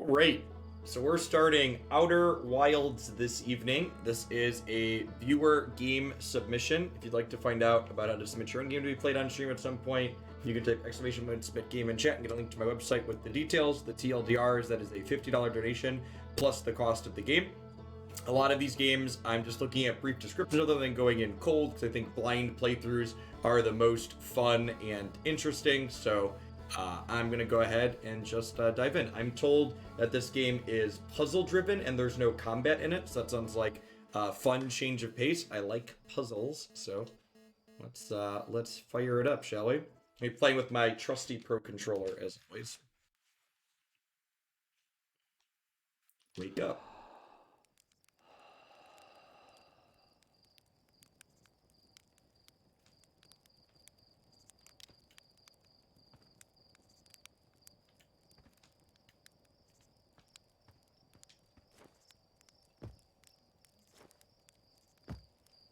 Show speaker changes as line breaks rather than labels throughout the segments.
Alright, so we're starting Outer Wilds this evening. This is a viewer game submission. If you'd like to find out about how to submit your own game to be played on stream at some point, you can type exclamation point submit game in chat and get a link to my website with the details. The TLDRs, that is a $50 donation plus the cost of the game. A lot of these games, I'm just looking at brief descriptions of them and going in cold because I think blind playthroughs are the most fun and interesting. So I'm going to go ahead and just dive in. I'm told that this game is puzzle driven and there's no combat in it. So that sounds like a fun change of pace. I like puzzles. So let's fire it up, shall we? I'm playing with my trusty Pro Controller as always. Wake up.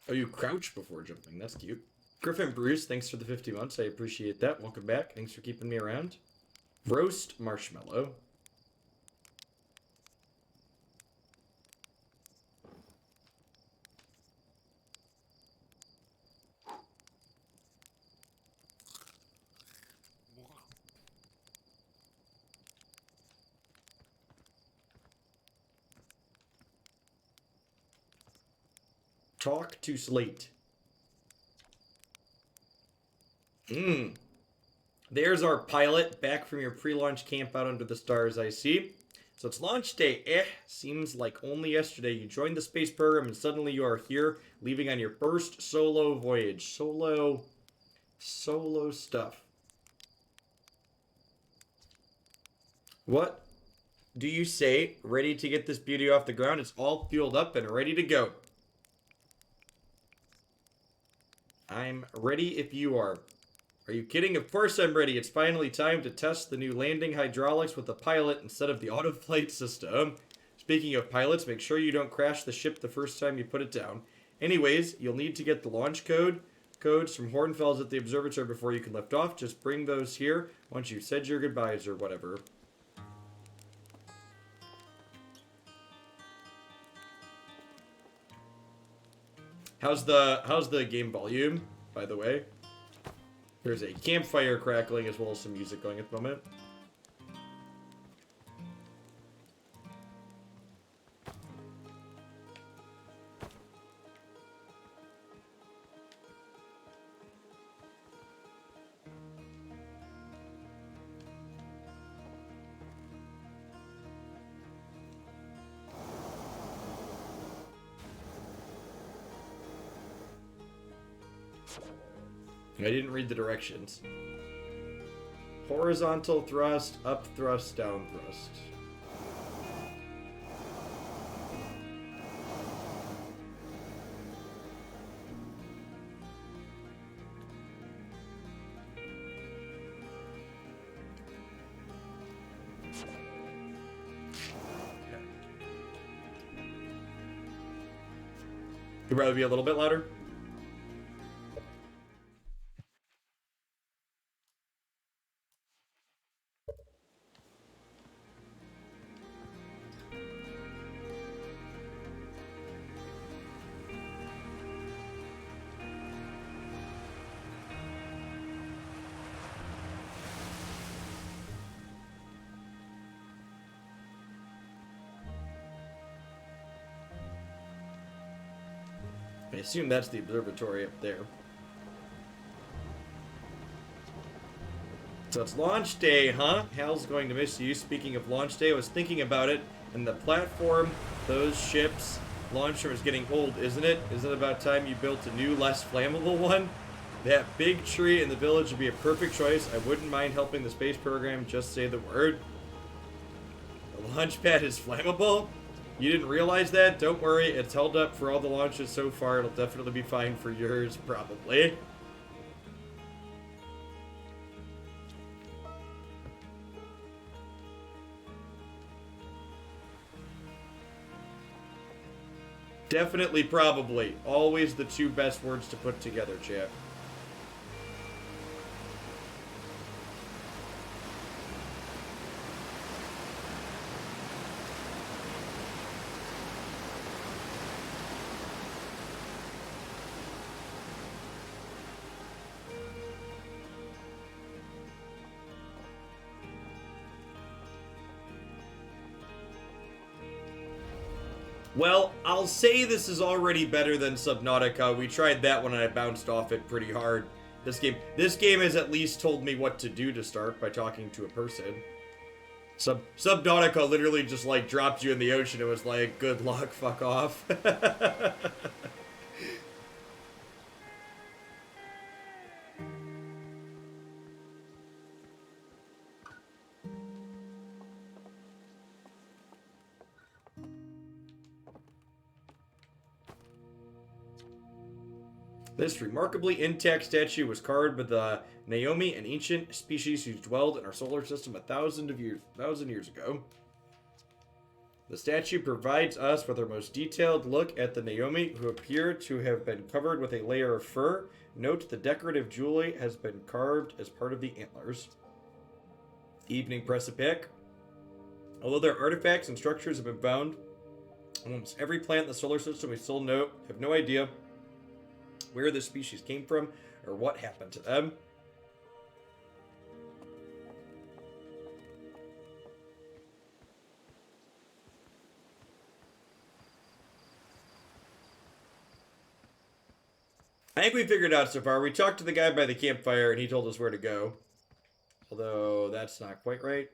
Oh, you crouch before jumping. That's cute. Griffin Bruce, thanks for the 50 months. I appreciate that. Welcome back. Thanks for keeping me around. Roast Marshmallow. Talk to Slate. There's our pilot back from your pre-launch camp out under the stars, I see. So it's launch day. Seems like only yesterday you joined the space program and suddenly you are here, leaving on your first solo voyage. Solo stuff. What do you say? Ready to get this beauty off the ground? It's all fueled up and ready to go. I'm ready if you are. Are you kidding? Of course I'm ready. It's finally time to test the new landing hydraulics with the pilot instead of the auto-flight system. Speaking of pilots, make sure you don't crash the ship the first time you put it down. Anyways, you'll need to get the launch codes from Hornfels at the observatory before you can lift off. Just bring those here once you've said your goodbyes or whatever. How's the game volume, by the way? There's a campfire crackling as well as some music going at the moment. I didn't read the directions. Horizontal thrust, up thrust, down thrust. You'd rather be a little bit louder? I assume that's the observatory up there. So it's launch day, huh? Hal's going to miss you. Speaking of launch day, I was thinking about it, and the platform, those ships, launcher is getting old, isn't it? Isn't it about time you built a new, less flammable one? That big tree in the village would be a perfect choice. I wouldn't mind helping the space program, just say the word. The launch pad is flammable? You didn't realize that? Don't worry, it's held up for all the launches so far. It'll definitely be fine for yours, probably. Definitely, probably. Always the two best words to put together, chat. Well, I'll say this is already better than Subnautica. We tried that one and I bounced off it pretty hard. This game has at least told me what to do to start by talking to a person. Subnautica literally just like dropped you in the ocean. It was like, good luck, fuck off. This remarkably intact statue was carved by the Naomi, an ancient species who dwelled in our solar system 1,000 years ago. The statue provides us with our most detailed look at the Naomi, who appear to have been covered with a layer of fur. Note the decorative jewelry has been carved as part of the antlers. Evening Precipice. Although their artifacts and structures have been found on almost every planet in the solar system, we still have no idea where this species came from or what happened to them. I think we figured out so far. We talked to the guy by the campfire and he told us where to go. Although that's not quite right.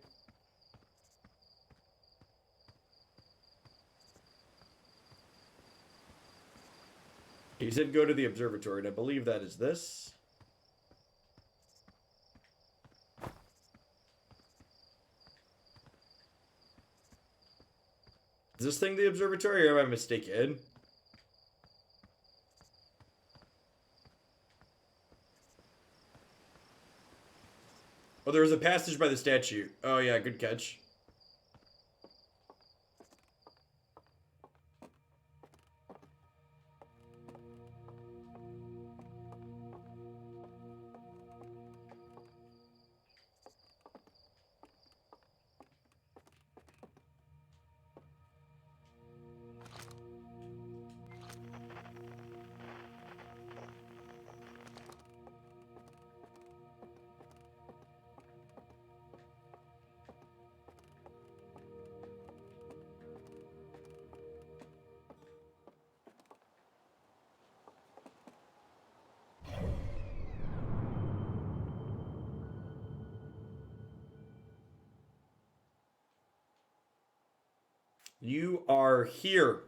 He said go to the observatory, and I believe that is this. Is this thing the observatory, or am I mistaken? Oh, there was a passage by the statue. Oh yeah, good catch. You are here.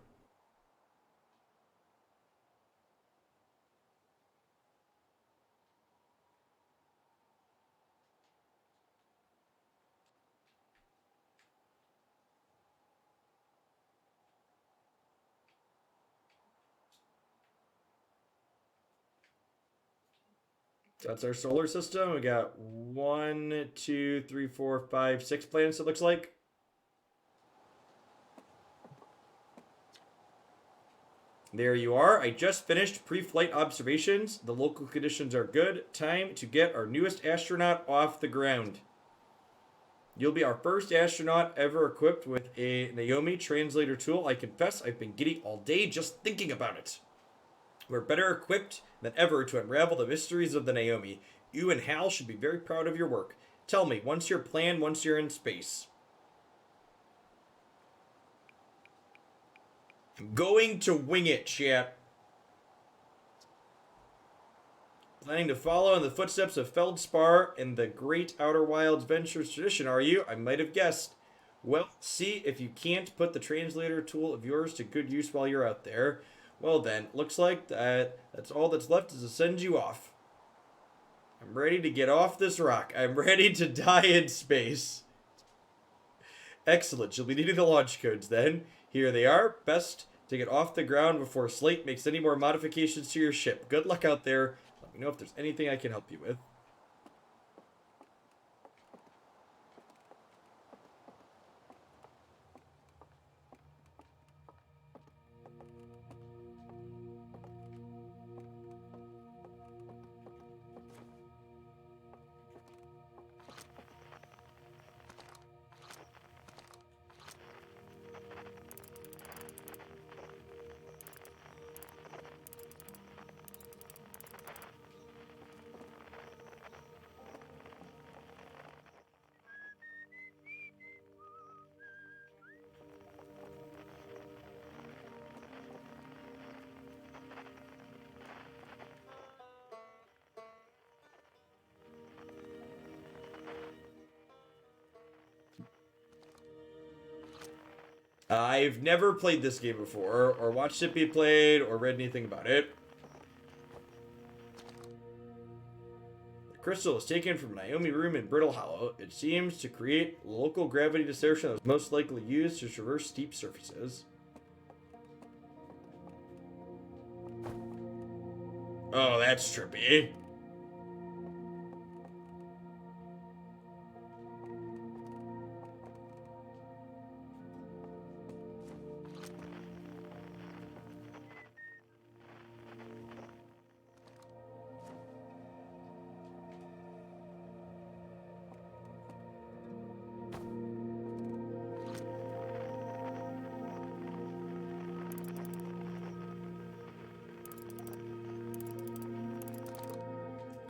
That's our solar system. We got 1, 2, 3, 4, 5, 6 planets, it looks like. There you are. I just finished pre-flight observations. The local conditions are good. Time to get our newest astronaut off the ground. You'll be our first astronaut ever equipped with a Naomi translator tool. I confess I've been giddy all day just thinking about it. We're better equipped than ever to unravel the mysteries of the Naomi. You and Hal should be very proud of your work. Tell me, what's your plan once you're in space? I'm going to wing it, chat. Planning to follow in the footsteps of Feldspar in the Great Outer Wilds Ventures tradition, are you? I might have guessed. Well, see if you can't put the translator tool of yours to good use while you're out there. Well then, looks like that's all that's left is to send you off. I'm ready to get off this rock. I'm ready to die in space. Excellent. You'll be needing the launch codes then. Here they are. Best to get off the ground before Slate makes any more modifications to your ship. Good luck out there. Let me know if there's anything I can help you with. I've never played this game before, or watched it be played, or read anything about it. The crystal is taken from Naomi Room in Brittle Hollow. It seems to create local gravity distortion that was most likely used to traverse steep surfaces. Oh, that's trippy.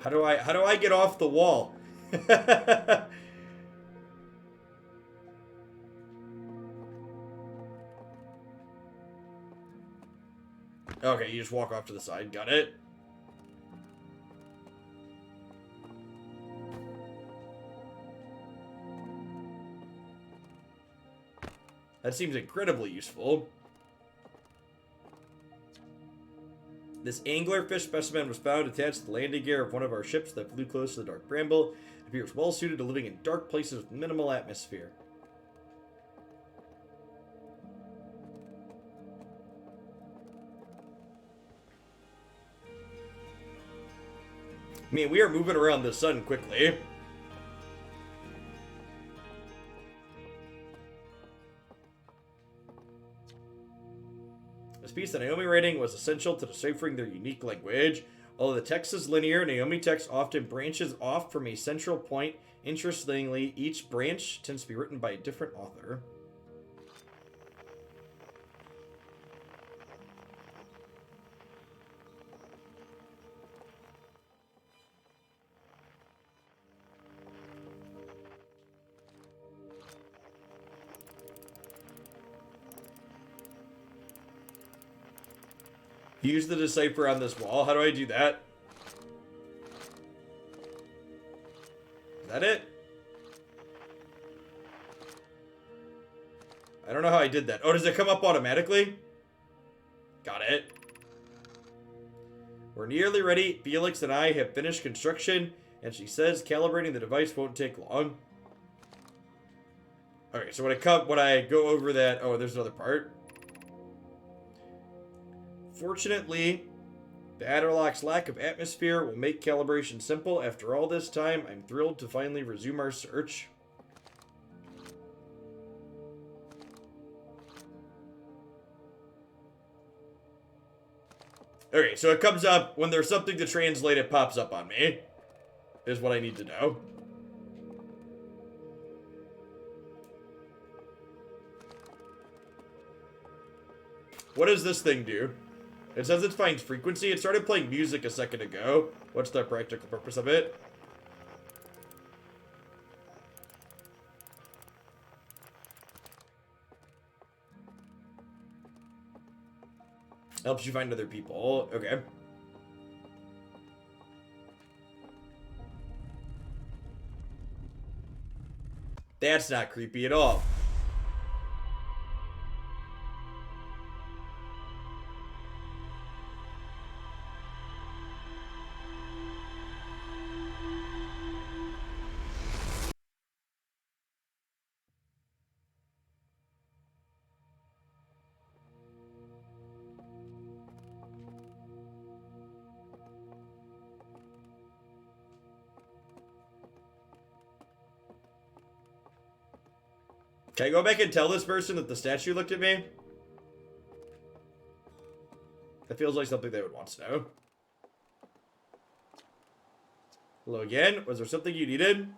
How do I get off the wall? Okay, you just walk off to the side. Got it. That seems incredibly useful. This anglerfish specimen was found attached to the landing gear of one of our ships that flew close to the Dark Bramble. It appears well suited to living in dark places with minimal atmosphere. I mean, we are moving around the sun quickly. This piece of Naomi writing was essential to deciphering their unique language. Although the text is linear, Naomi text often branches off from a central point. Interestingly, each branch tends to be written by a different author. Use the decipher on this wall. How do I do that? Is that it? I don't know how I did that. Oh, does it come up automatically? Got it. We're nearly ready. Felix and I have finished construction, and she says calibrating the device won't take long. Okay, so when I go over that, oh, there's another part. Fortunately, the Adderlock's lack of atmosphere will make calibration simple. After all this time, I'm thrilled to finally resume our search. Okay, so it comes up when there's something to translate, it pops up on me. Is what I need to know. What does this thing do? It says it finds frequency. It started playing music a second ago. What's the practical purpose of it? Helps you find other people. Okay. That's not creepy at all. Can I go back and tell this person that the statue looked at me? That feels like something they would want to know. Hello again. Was there something you needed?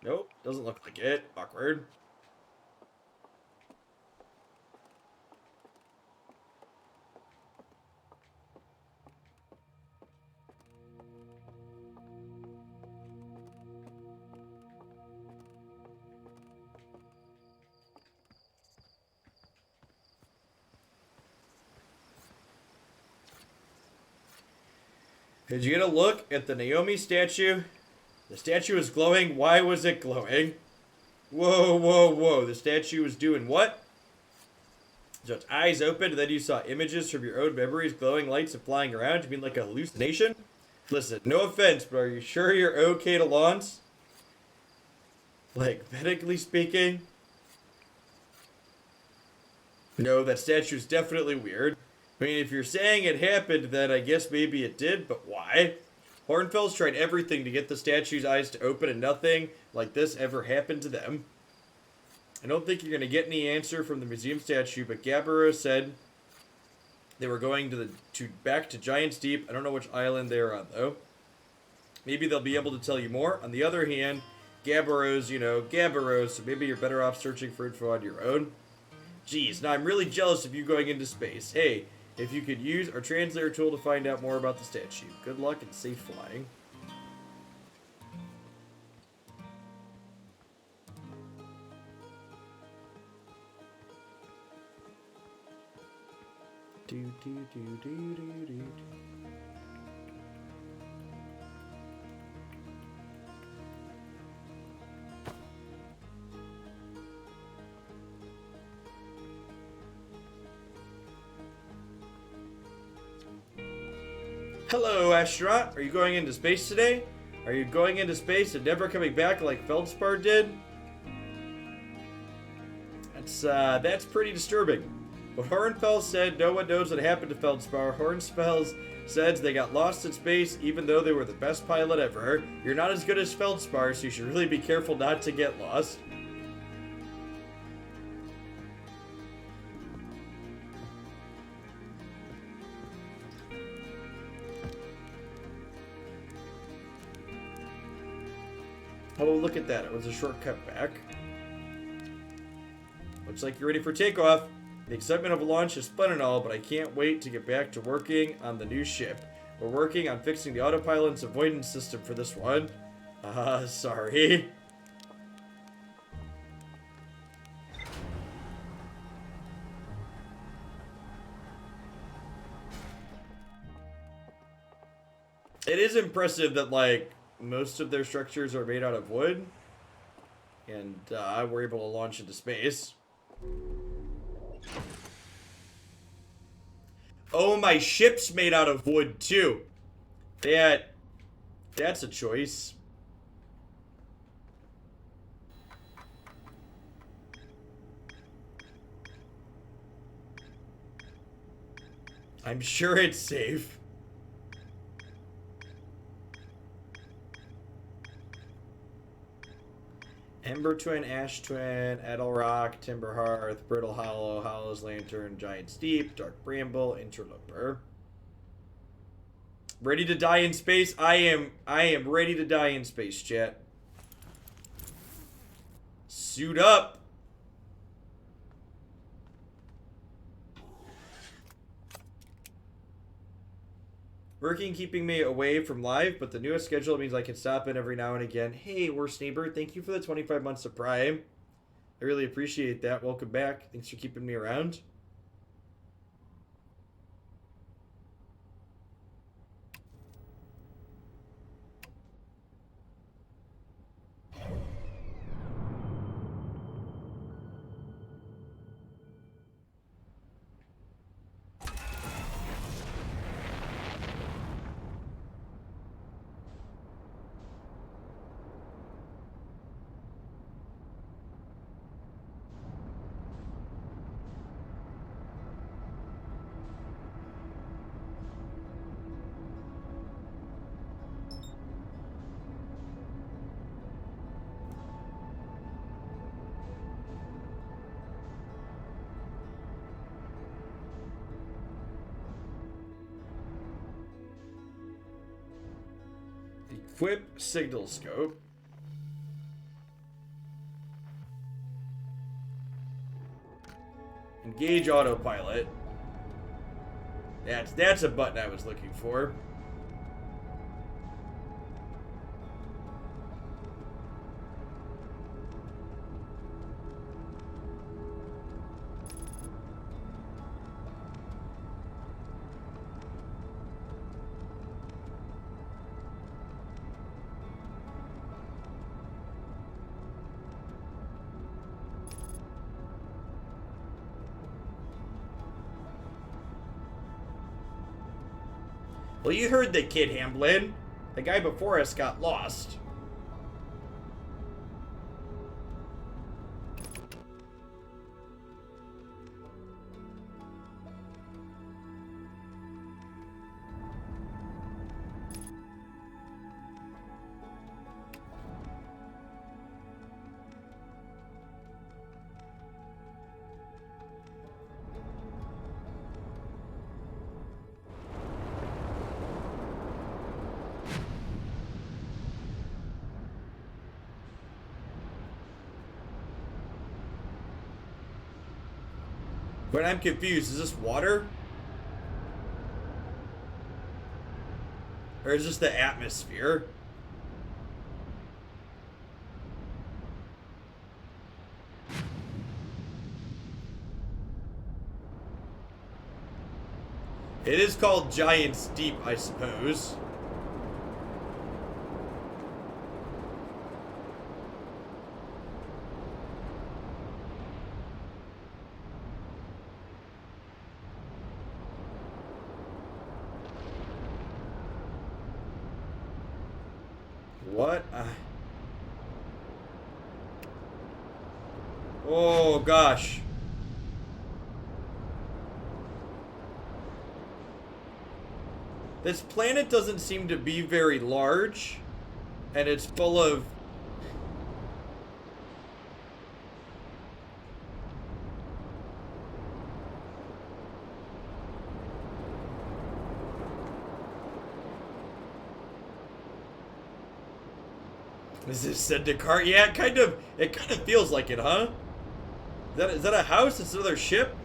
Nope. Doesn't look like it. Awkward. Did you get a look at the Naomi statue? The statue is glowing. Why was it glowing? Whoa, whoa, whoa. The statue was doing what? So its eyes opened, and then you saw images from your own memories, glowing lights and flying around. You mean like a hallucination? Listen, no offense, but are you sure you're okay to launch? Like, medically speaking? No, that statue's definitely weird. I mean, if you're saying it happened, then I guess maybe it did, but why? Hornfels tried everything to get the statue's eyes to open, and nothing like this ever happened to them. I don't think you're going to get any answer from the museum statue, but Gabbro said they were going back to Giant's Deep. I don't know which island they're on, though. Maybe they'll be able to tell you more. On the other hand, Gabbro's, Gabbro, so maybe you're better off searching for info on your own. Geez, now I'm really jealous of you going into space. Hey, if you could use our translator tool to find out more about the statue. Good luck and safe flying. Do, do, do, do, do, do. Hello, astronaut. Are you going into space today? Are you going into space and never coming back like Feldspar did? That's pretty disturbing. But Hornfels said no one knows what happened to Feldspar. Hornfels says they got lost in space even though they were the best pilot ever. You're not as good as Feldspar, so you should really be careful not to get lost. Oh, look at that. It was a shortcut back. Looks like you're ready for takeoff. The excitement of a launch is fun and all, but I can't wait to get back to working on the new ship. We're working on fixing the autopilot's avoidance system for this one. Sorry. It is impressive that, like, most of their structures are made out of wood. And, we're able to launch into space. Oh, my ship's made out of wood, too. That's a choice. I'm sure it's safe. Ember Twin, Ash Twin, Edel Rock, Timber Hearth, Brittle Hollow, Hollow's Lantern, Giant Steep, Dark Bramble, Interloper. Ready to die in space? I am ready to die in space, chat. Suit up. Working keeping me away from live, but the newest schedule means I can stop in every now and again. Hey, Worst Neighbor, thank you for the 25 months of Prime. I really appreciate that. Welcome back. Thanks for keeping me around. Equip signal scope. Engage autopilot. That's a button I was looking for. Well, you heard the kid, Hamblin. The guy before us got lost. But I'm confused. Is this water? Or is this the atmosphere? It is called Giant's Deep, I suppose. What? Oh, gosh. This planet doesn't seem to be very large, and it's full of... Is this Zendikar? Yeah, it kind of feels like it, huh? Is that a house? Is it another ship?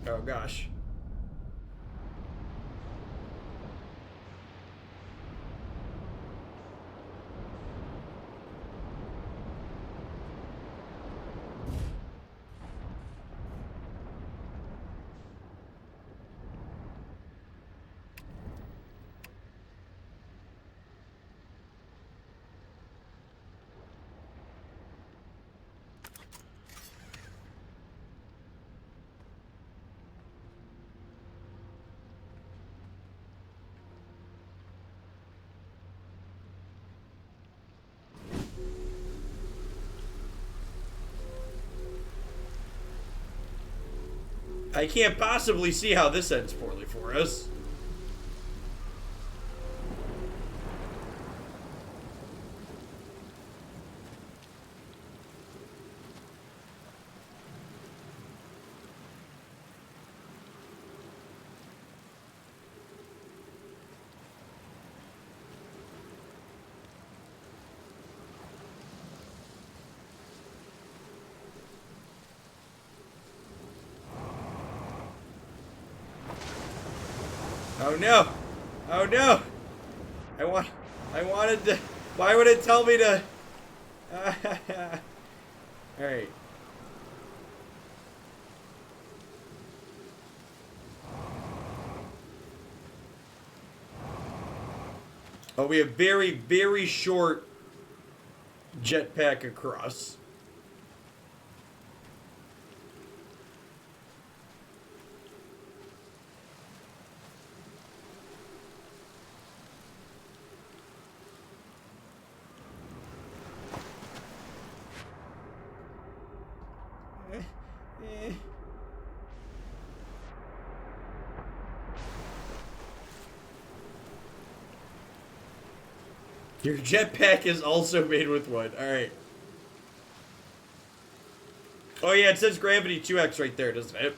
Oh gosh. I can't possibly see how this ends poorly for us. Oh no! Oh no! I wanted to. Why would it tell me to? All right. Oh, we have very short jetpack across. Your jetpack is also made with wood. Alright. Oh yeah, it says gravity 2x right there, doesn't it?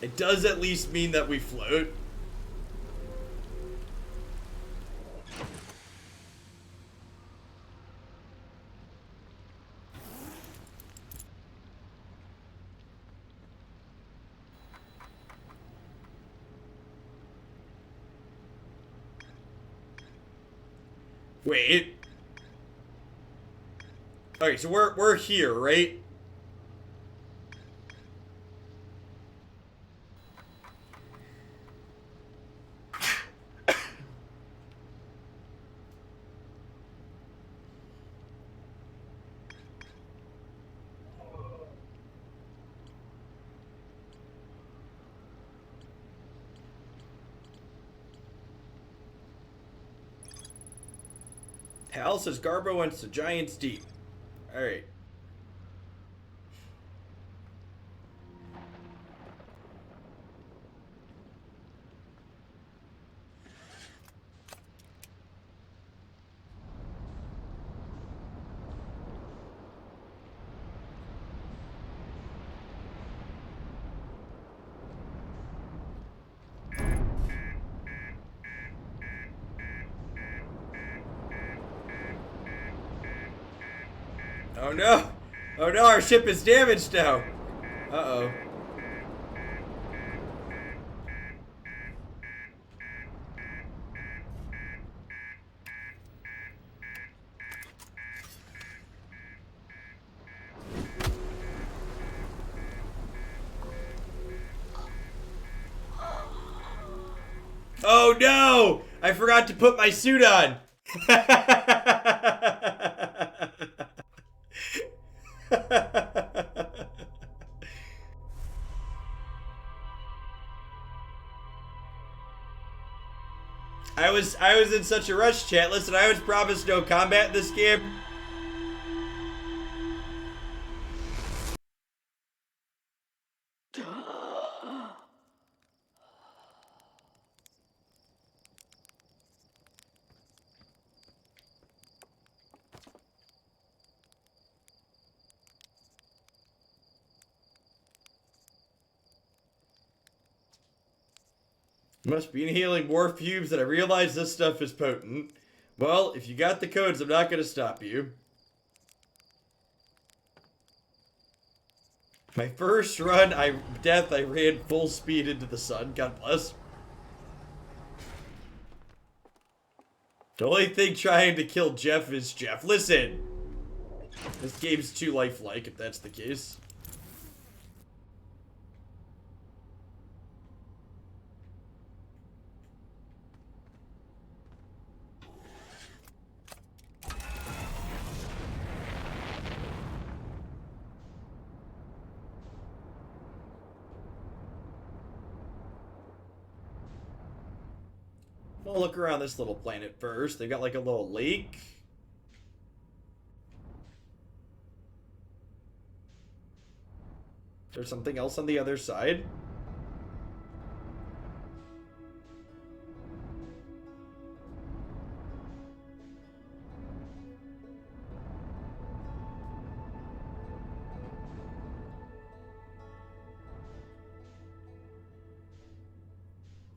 It does at least mean that we float. Wait. Okay, so we're here, right? Hal says Garbo wants to Giants deep. Alright. Oh no! Oh no, our ship is damaged now! Uh-oh. Oh no! I forgot to put my suit on! I was in such a rush, chat. Listen, I was promised no combat in this game. Must be inhaling more fumes, and I realize this stuff is potent. Well, if you got the codes, I'm not gonna stop you. My first run, I ran full speed into the sun. God bless. The only thing trying to kill Jeff is Jeff. Listen! This game's too lifelike, if that's the case. We'll look around this little planet first. They've got like a little lake. There's something else on the other side.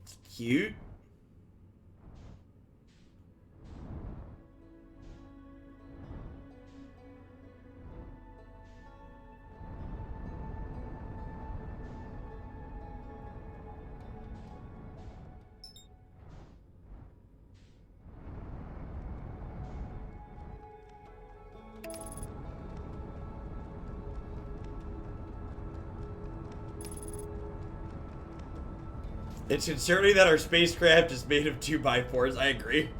It's cute. It's concerning that our spacecraft is made of 2x4s. I agree.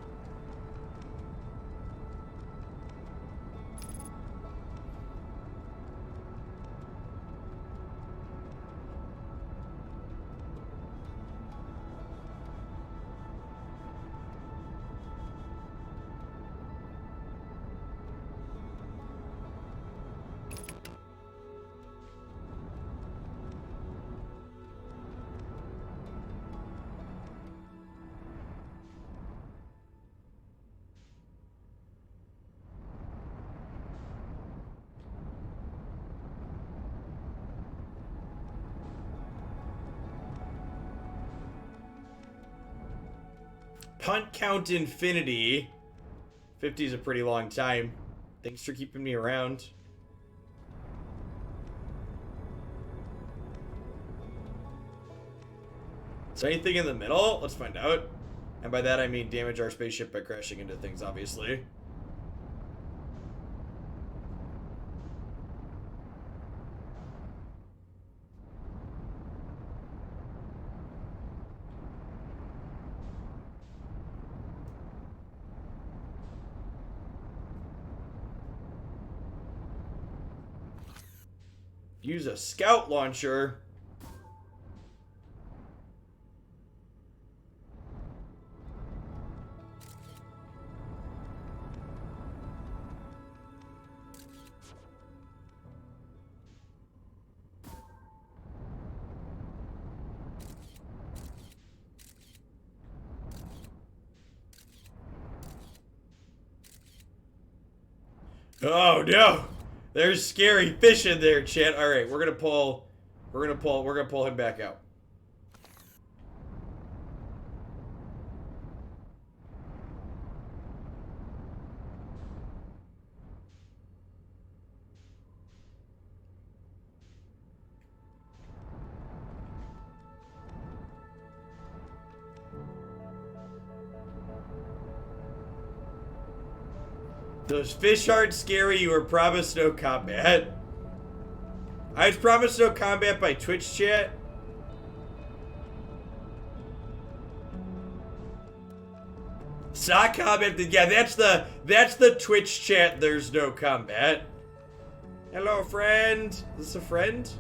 Punt count infinity. 50 is a pretty long time. Thanks for keeping me around. Is there anything in the middle? Let's find out. And by that I mean damage our spaceship by crashing into things, obviously. Use a scout launcher. Oh no! There's scary fish in there, chat. Alright, we're gonna pull him back out. Those fish aren't scary, you were promised no combat. I was promised no combat by Twitch chat. Sock comment, yeah, that's the Twitch chat, there's no combat. Hello, friend. Is this a friend?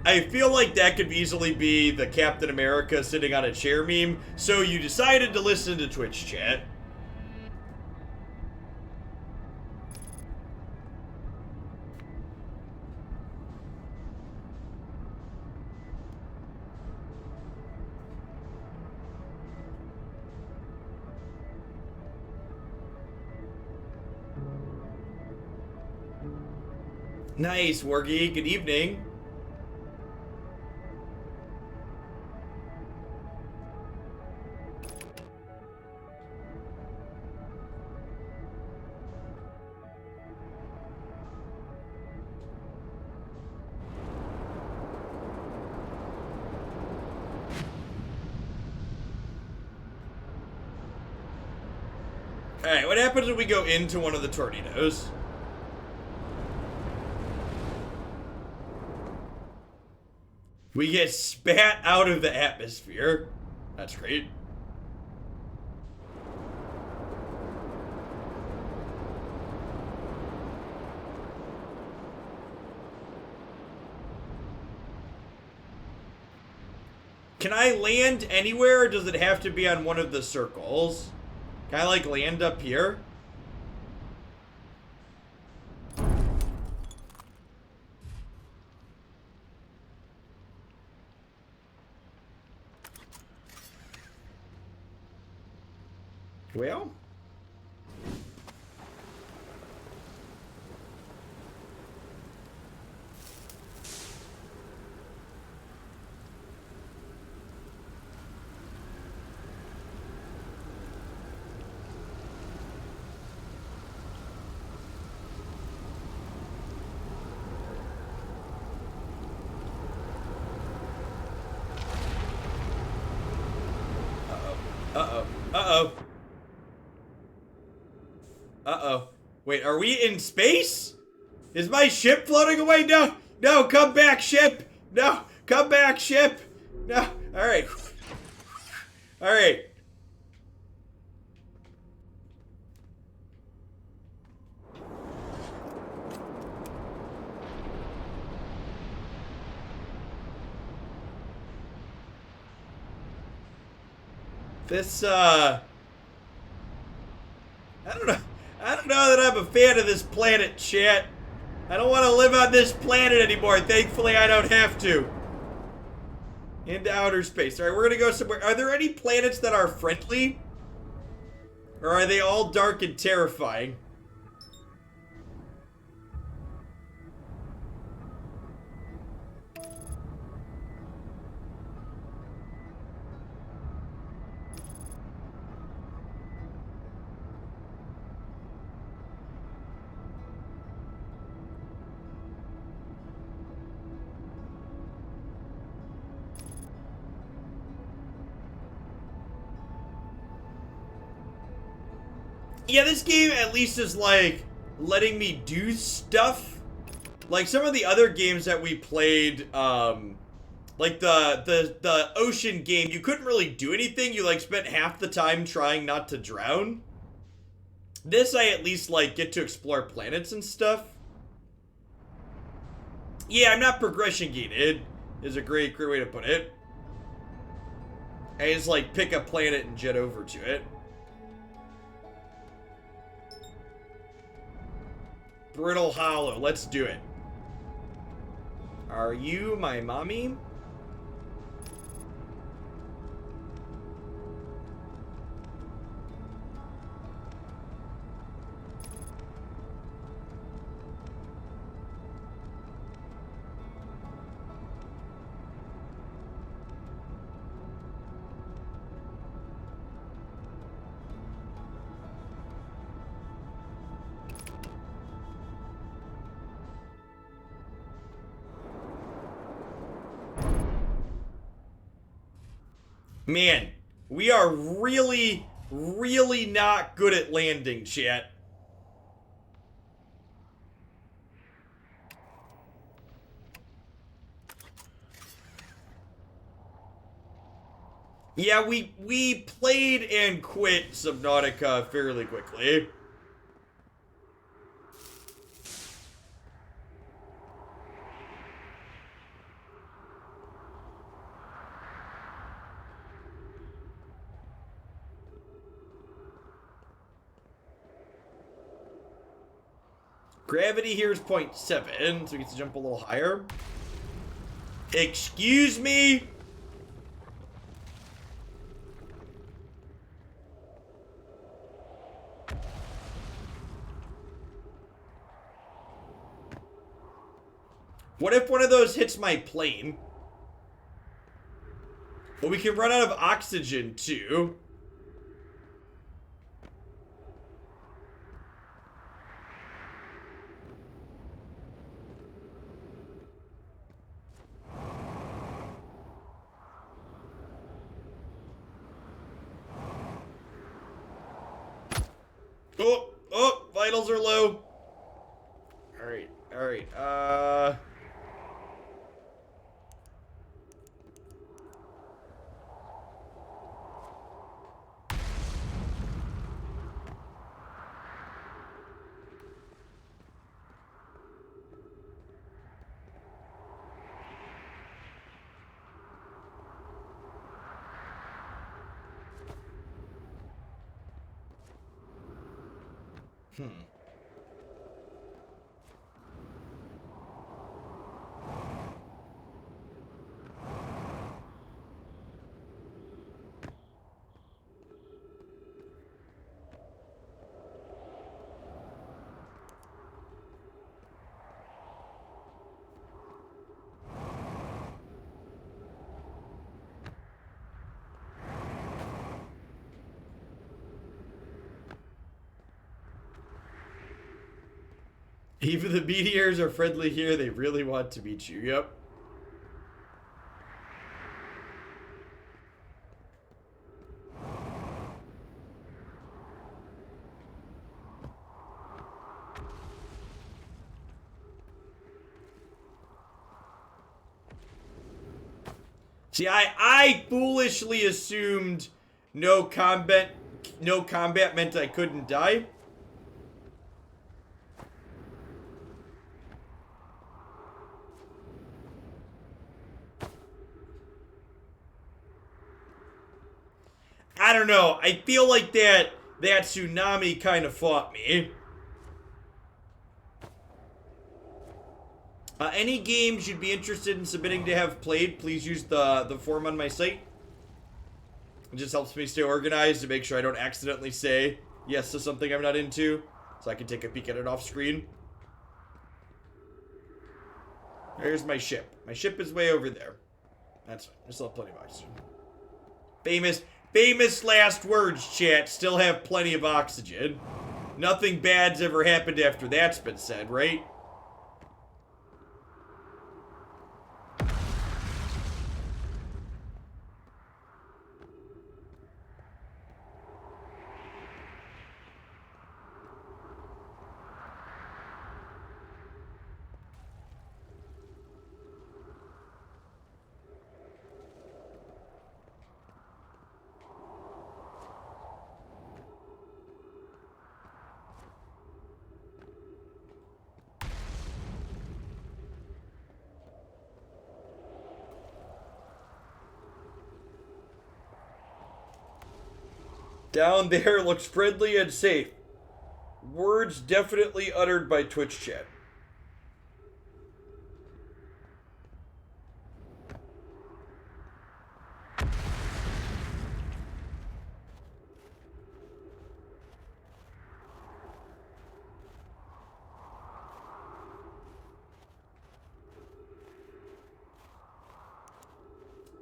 I feel like that could easily be the Captain America sitting on a chair meme, so you decided to listen to Twitch chat. Nice, Wargy. Good evening. Alright, what happens when we go into one of the tornadoes? We get spat out of the atmosphere. That's great. Can I land anywhere, or does it have to be on one of the circles? Can I, like, land up here? Well... Uh-oh. Uh-oh. Uh-oh. Wait, are we in space? Is my ship floating away? No! No, come back, ship! No! Come back, ship! No! Alright. Alright. This, I don't know. I don't know that I'm a fan of this planet, chat. I don't want to live on this planet anymore. Thankfully, I don't have to. Into outer space. Alright, we're gonna go somewhere. Are there any planets that are friendly? Or are they all dark and terrifying? Yeah, this game at least is like letting me do stuff. Like some of the other games that we played, like the ocean game, you couldn't really do anything. You like spent half the time trying not to drown. This I at least like get to explore planets and stuff. Yeah, I'm not progression gated, is a great way to put it. I just like pick a planet and jet over to it. Brittle Hollow, let's do it. Are you my mommy? Man, we are really, really not good at landing, chat. Yeah, we played and quit Subnautica fairly quickly. Gravity here is 0.7, so we get to jump a little higher. Excuse me? What if one of those hits my plane? Well, we can run out of oxygen, too. Oh, vitals are low. All right, Even the meteors are friendly here. They really want to meet you. Yep. See, I foolishly assumed no combat meant I couldn't die. I don't know. I feel like that tsunami kind of fought me. Any games you'd be interested in submitting to have played, please use the form on my site. It just helps me stay organized to make sure I don't accidentally say yes to something I'm not into, so I can take a peek at it off screen. There's my ship. My ship is way over there. That's fine. I still have plenty of oxygen. Famous last words, chat. Still have plenty of oxygen. Nothing bad's ever happened after that's been said, right? Down there looks friendly and safe. Words definitely uttered by Twitch chat.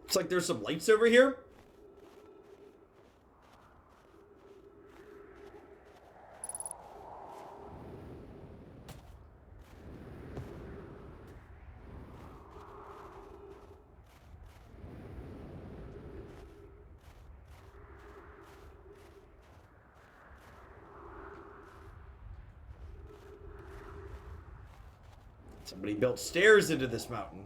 It's like there's some lights over here. Somebody built stairs into this mountain.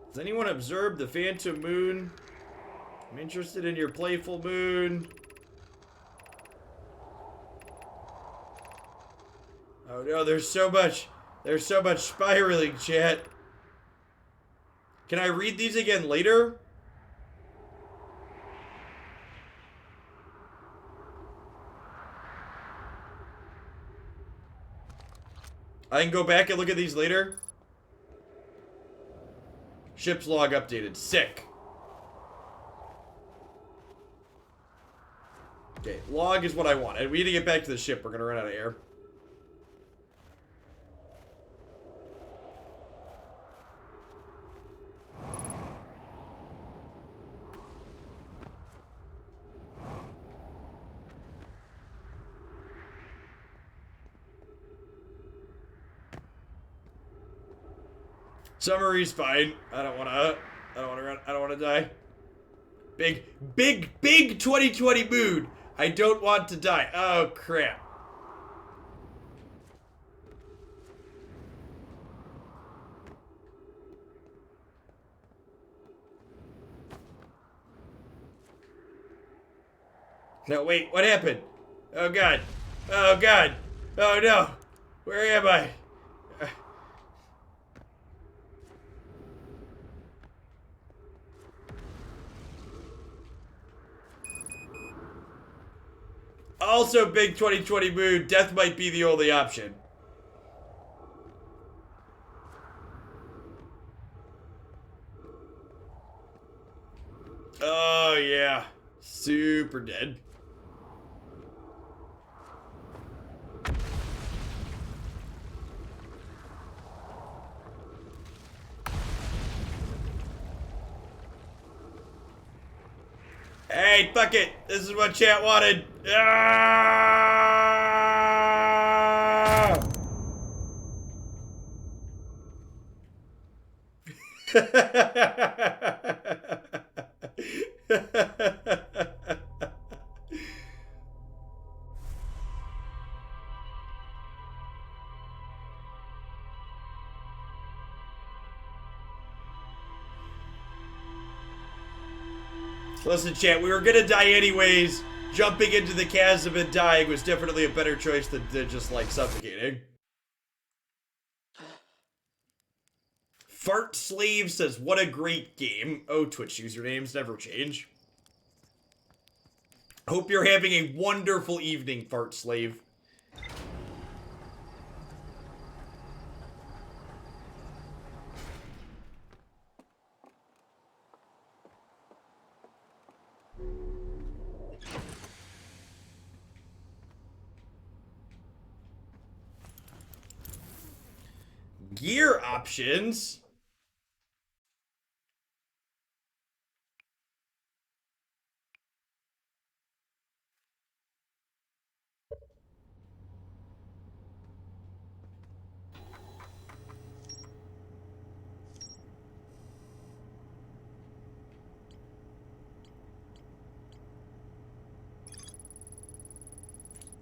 Has anyone observed the phantom moon? I'm interested in your playful moon. Oh no, there's so much spiraling, chat. Can I read these again later? I can go back and look at these later. Ship's log updated. Sick. Okay, log is what I want. And we need to get back to the ship. We're gonna run out of air. Summary's fine. I don't wanna die. Big 2020 mood. I don't want to die. Oh crap. No, wait, what happened? Oh god. Oh god. Oh no. Where am I? Also, big 2020 mood. Death might be the only option. Oh, yeah. Super dead. Hey, fuck it. This is what chat wanted. Ah! Listen, chat, we were gonna die anyways. Jumping into the chasm and dying was definitely a better choice than just, like, suffocating. Fart Slave says, what a great game. Oh, Twitch usernames never change. Hope you're having a wonderful evening, Fart Slave. Gear options.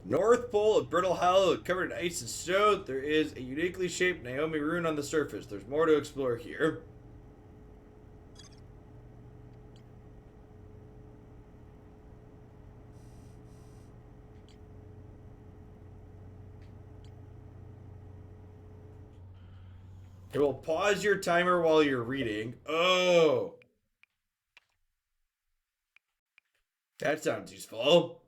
North Pole of Brittle Hollow covered in ice and snow. There is a uniquely shaped Naomi rune on the surface. There's more to explore here. It will pause your timer while you're reading. Oh, that sounds useful.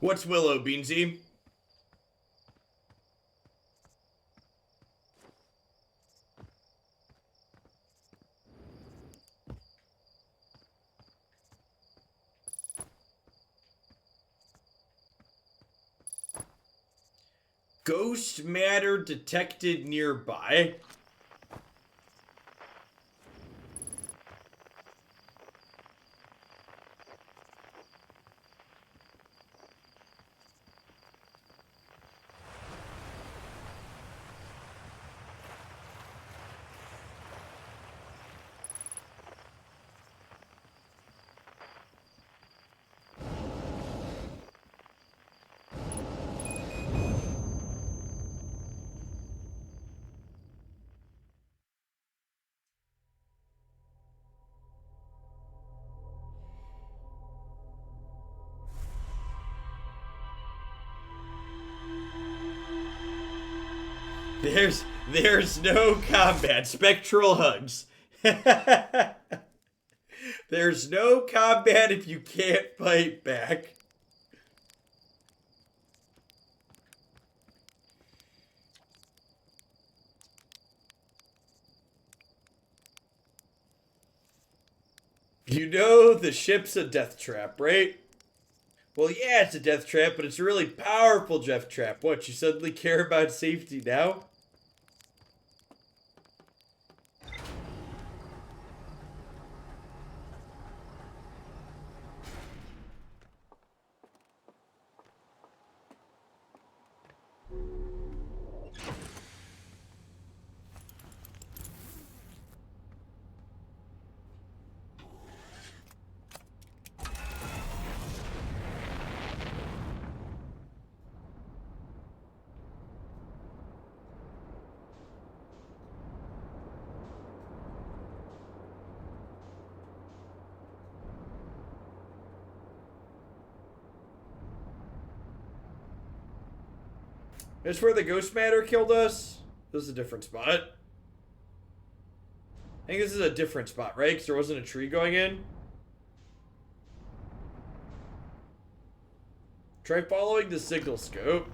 What's Willow, Beansy? Ghost matter detected nearby. There's no combat. Spectral hugs. There's no combat if you can't fight back. You know the ship's a death trap, right? Well, yeah, it's a death trap, but it's a really powerful death trap. What, you suddenly care about safety now? That's where the ghost matter killed us? This is a different spot. think this is a different spot, right? Because there wasn't a tree going in. Try following the signal scope.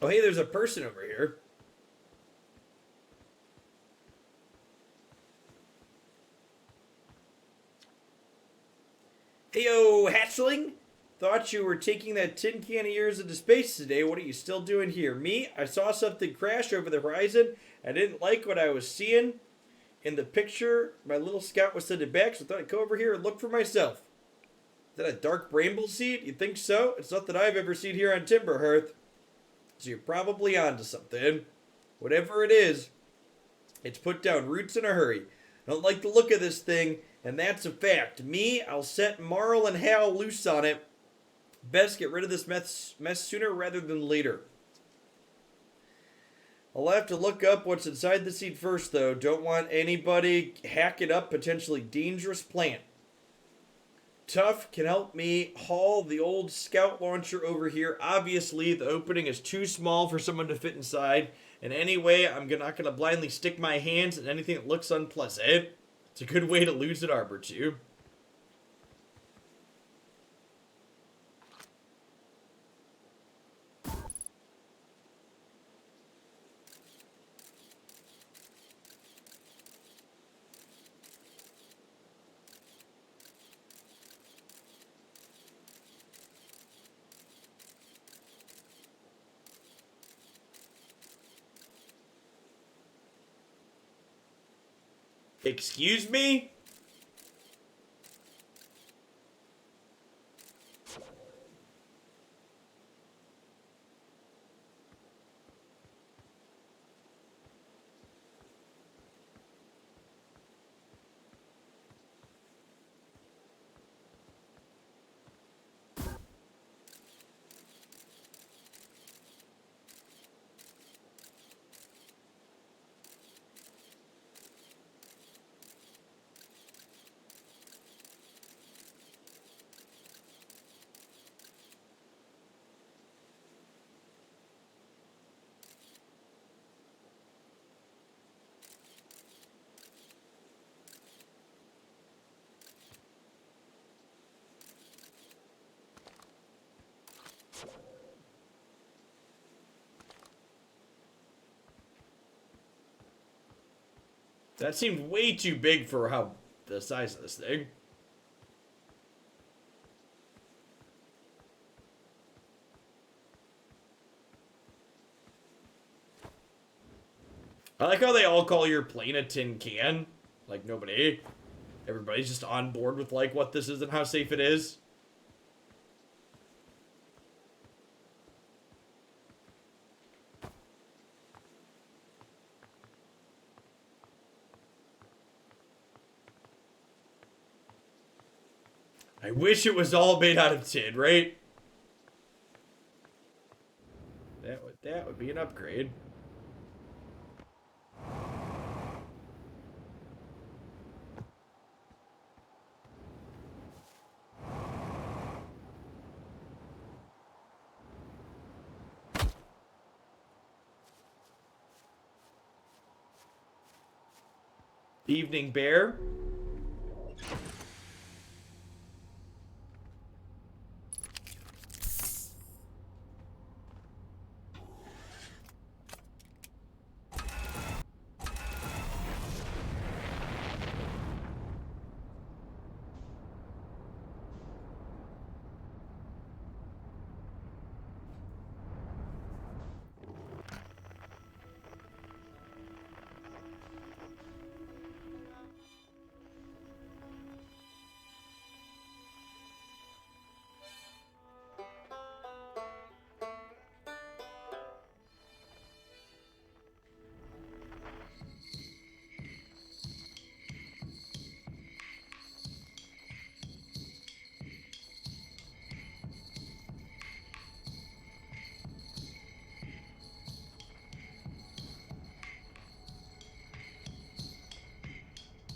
Oh, hey, there's a person over here. Heyo, hatchling! Thought you were taking that tin can of yours into space today. What are you still doing here? Me? I saw something crash over the horizon. I didn't like what I was seeing. In the picture, my little scout was sending back, so I thought I'd go over here and look for myself. Is that a dark bramble seed? You think so? It's nothing I've ever seen here on Timberhearth. So you're probably onto something. Whatever it is, it's put down roots in a hurry. I don't like the look of this thing, and that's a fact. Me, I'll set Marl and Hal loose on it. Best get rid of this mess sooner rather than later. I'll have to look up what's inside the seed first, though. Don't want anybody hacking up potentially dangerous plant. Tough can help me haul the old scout launcher over here. Obviously, the opening is too small for someone to fit inside. And anyway, I'm not going to blindly stick my hands in anything that looks unpleasant. It's a good way to lose an arbor, too. Excuse me? That seemed way too big for how the size of this thing. I like how they all call your plane a tin can. Like everybody's just on board with like what this is and how safe it is. I wish it was all made out of tin, right? That would be an upgrade. Evening Bear.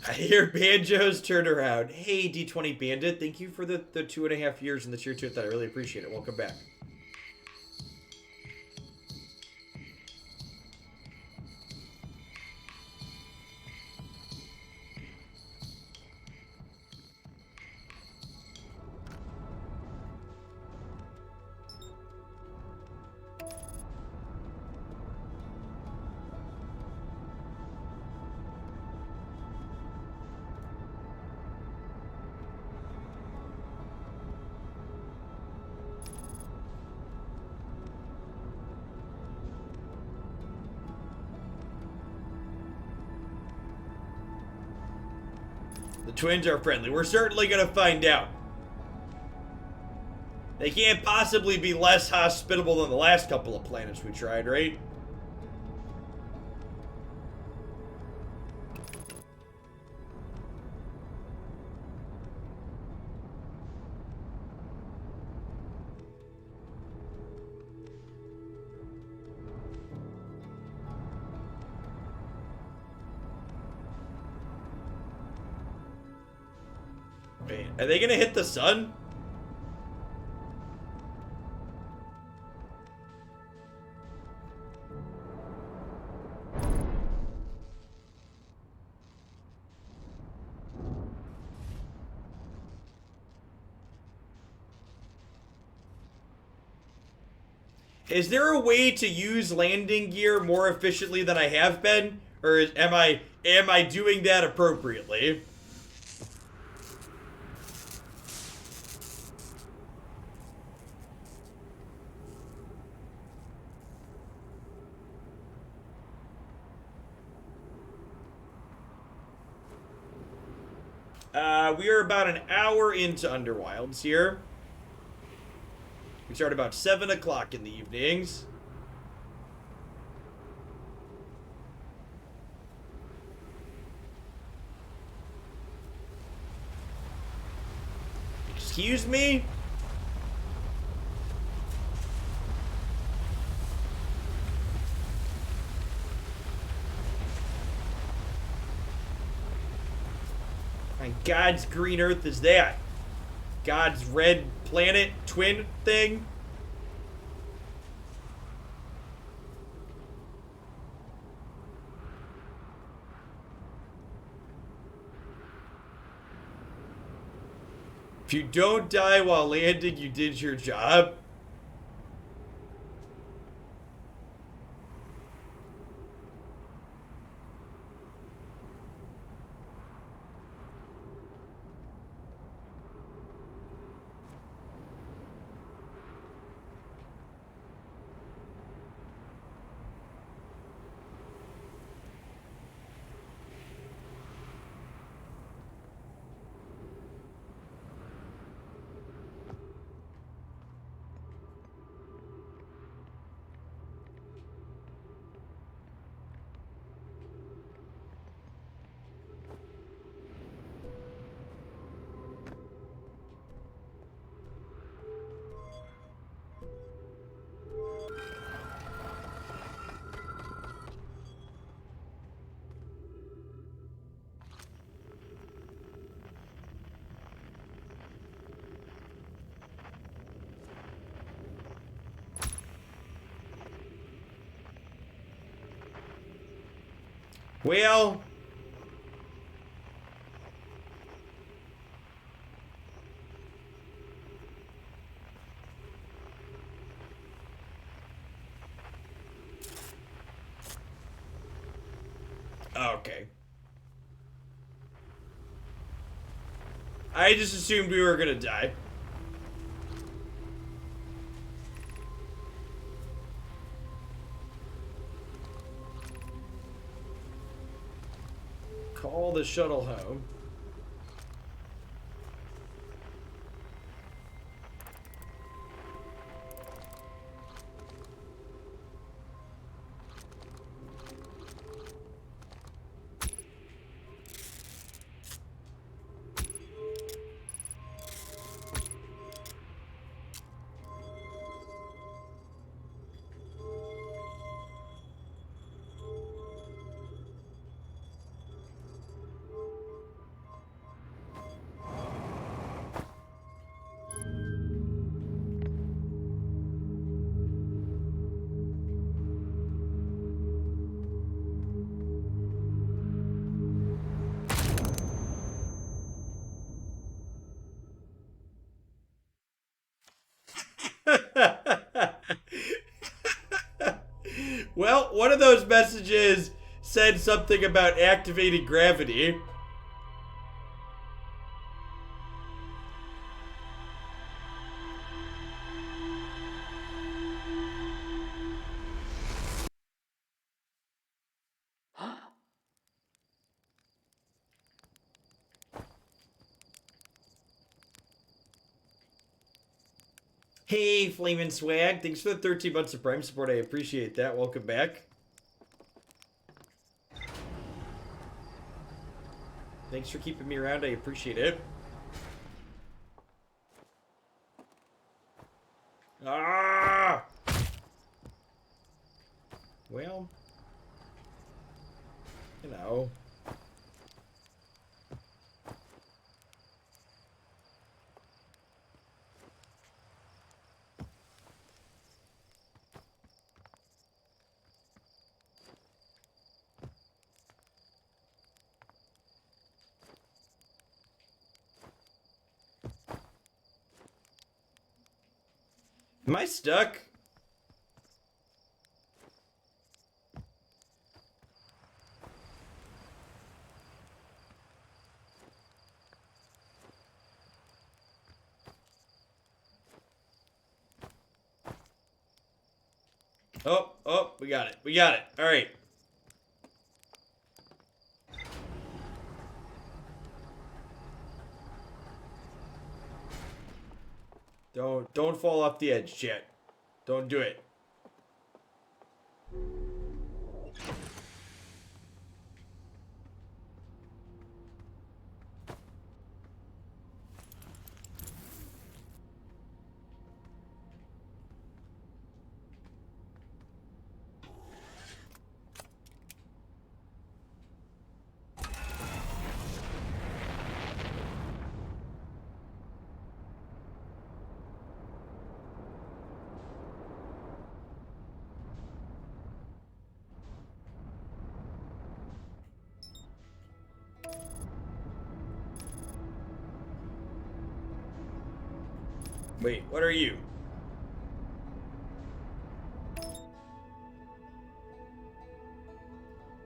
I hear Banjo's turnaround. Hey, D20 Bandit, thank you for the 2.5 years in the tier 2 that I really appreciate it. Welcome back. The twins are friendly. We're certainly gonna find out. They can't possibly be less hospitable than the last couple of planets we tried, right? Wait, are they gonna hit the sun? Is there a way to use landing gear more efficiently than I have been? Or am I doing that appropriately? We are about an hour into Underwilds here. We start about 7 o'clock in the evenings. Excuse me? On God's green earth is that? God's red planet twin thing? If you don't die while landing, you did your job. Well, okay. I just assumed we were gonna die. Call the shuttle home. said something about activating gravity. Hey, Flamin' Swag. Thanks for the 13 months of Prime support. I appreciate that. Welcome back. Thanks for keeping me around. I appreciate it. Ah! Well, you know. Am I stuck? Oh, we got it. We got it. All right. Don't fall off the edge, chat. Don't do it. Wait, what are you?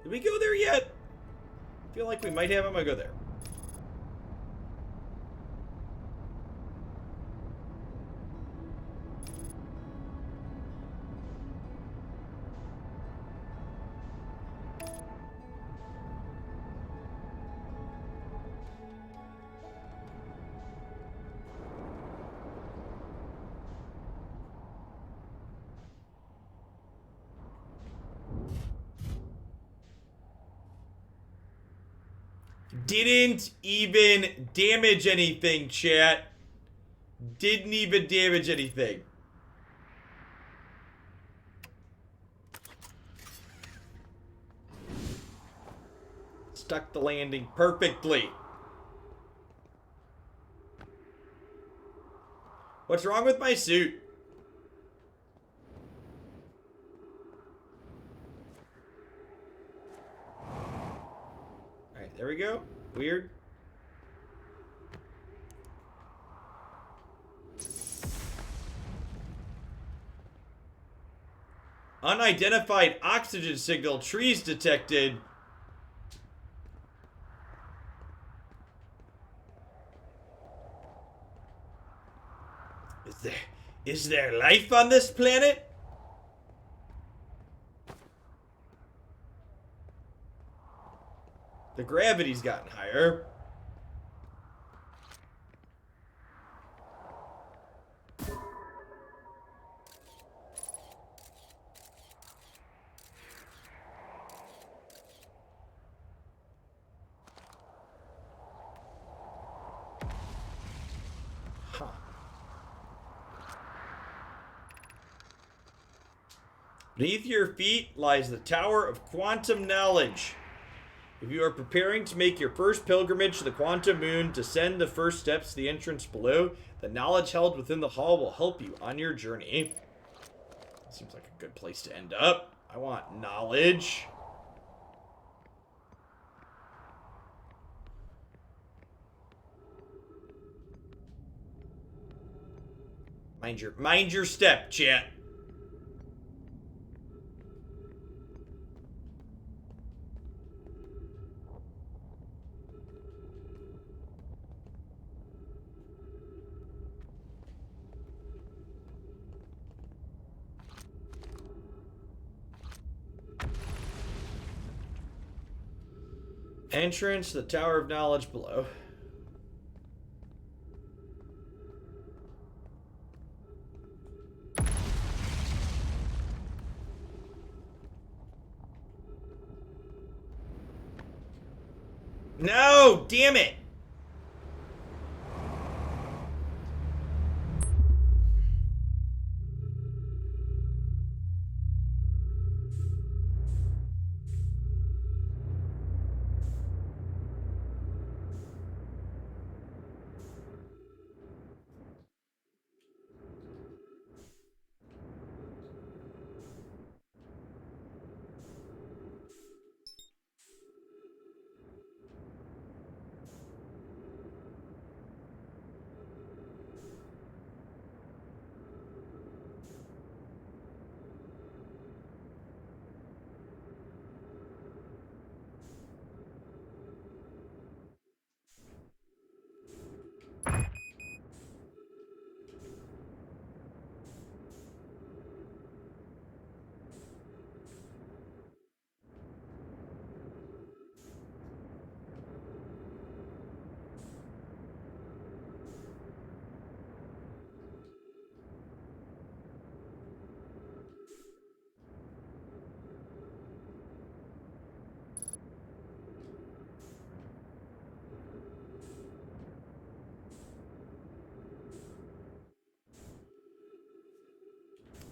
Did we go there yet? I feel like we might have. I'm gonna go there. Didn't even damage anything, chat. Didn't even damage anything. Stuck the landing perfectly. What's wrong with my suit? Alright, there we go. Weird. Unidentified oxygen signal. Trees detected. Is there life on this planet? The gravity's gotten higher. Huh. Beneath your feet lies the Tower of Quantum Knowledge. If you are preparing to make your first pilgrimage to the Quantum Moon, descend the first steps to the entrance below. The knowledge held within the hall will help you on your journey. Seems like a good place to end up. I want knowledge. Mind your step, chat. Entrance to the Tower of Knowledge below. No! Damn it!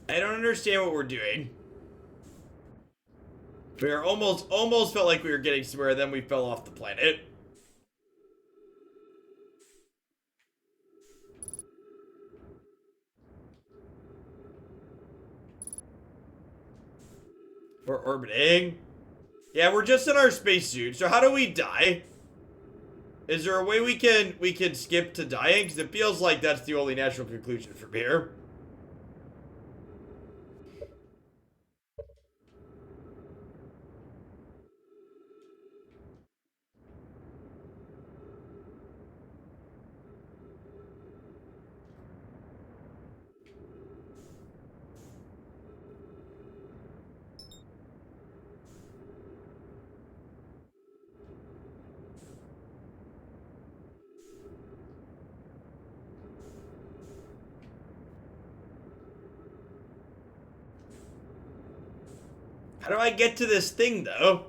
I don't understand what we're doing. We are almost felt like we were getting somewhere, then we fell off the planet. We're orbiting. Yeah, we're just in our spacesuit. So how do we die? Is there a way we can skip to dying? Because it feels like that's the only natural conclusion from here. How do I get to this thing, though?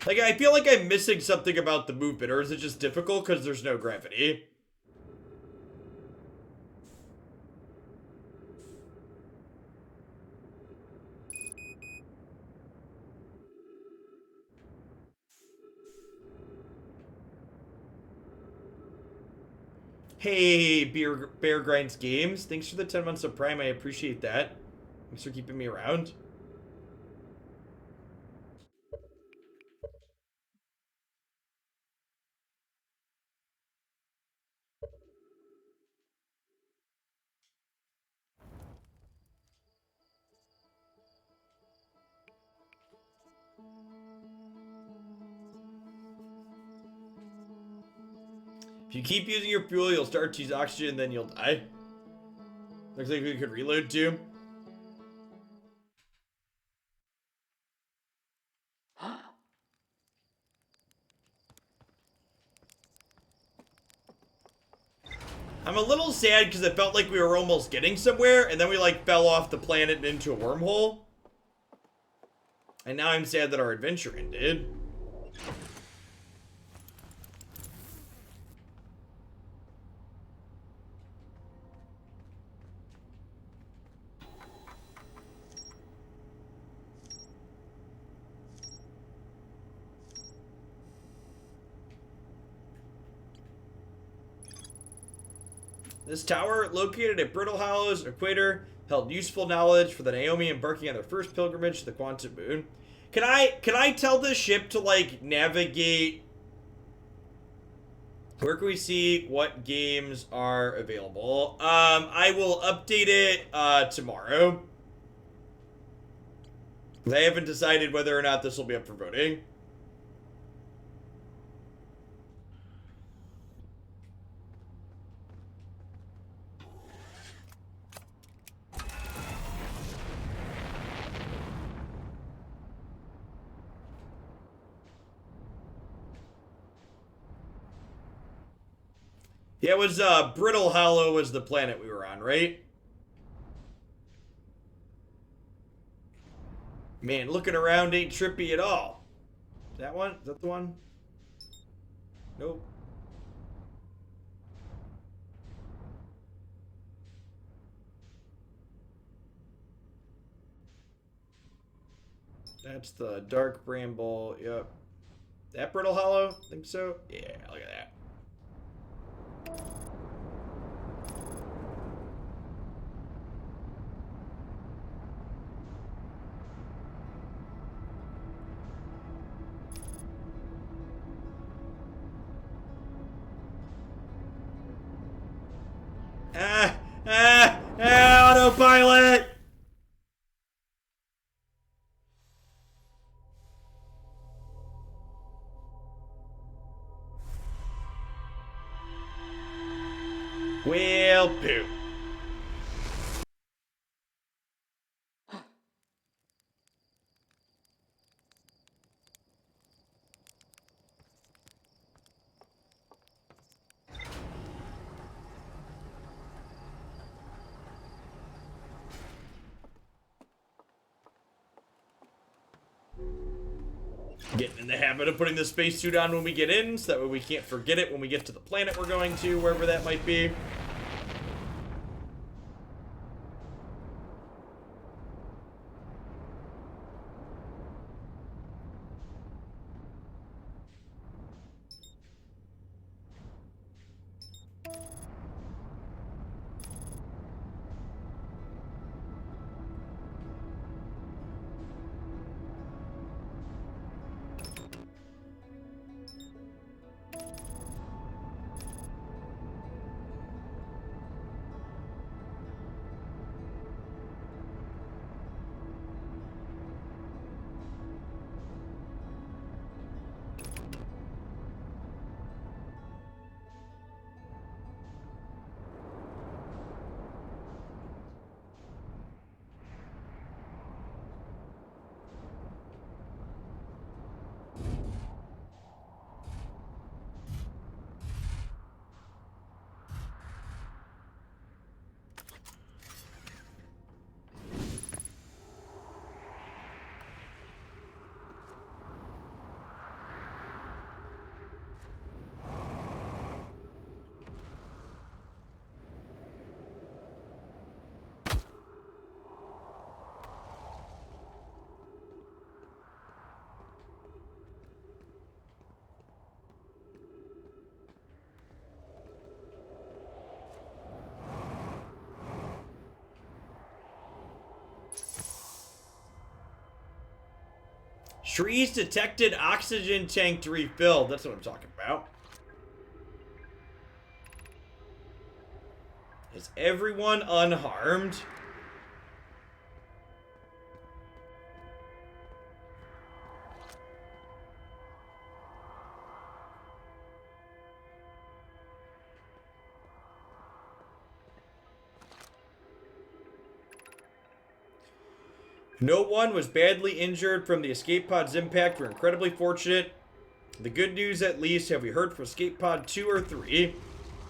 Like, I feel like I'm missing something about the movement, or is it just difficult because there's no gravity? Hey, Bear Grinds Games. Thanks for the 10 months of Prime. I appreciate that. Thanks for keeping me around. If you keep using your fuel, you'll start to use oxygen, then you'll die. Looks like we could reload too. I'm a little sad because it felt like we were almost getting somewhere, and then we like fell off the planet and into a wormhole. And now I'm sad that our adventure ended. This tower, located at Brittle Hollows Equator, held useful knowledge for the Naomi embarking on their first pilgrimage to the Quantum Moon. Can I tell this ship to like navigate? Where can we see what games are available? I will update it tomorrow. I haven't decided whether or not this will be up for voting. Yeah, it was Brittle Hollow was the planet we were on, right? Man, looking around ain't trippy at all. That one? Is that the one? Nope. That's the Dark Bramble. Yep. That Brittle Hollow? Think so? Yeah, look at that. Autopilot! Well, poo. Getting in the habit of putting the spacesuit on when we get in, so that way we can't forget it when we get to the planet we're going to, wherever that might be. Shrees detected, oxygen tank to refill. That's what I'm talking about. Is everyone unharmed? No one was badly injured from the escape pod's impact. We're incredibly fortunate. The good news, at least, have we heard from escape pod 2 or 3?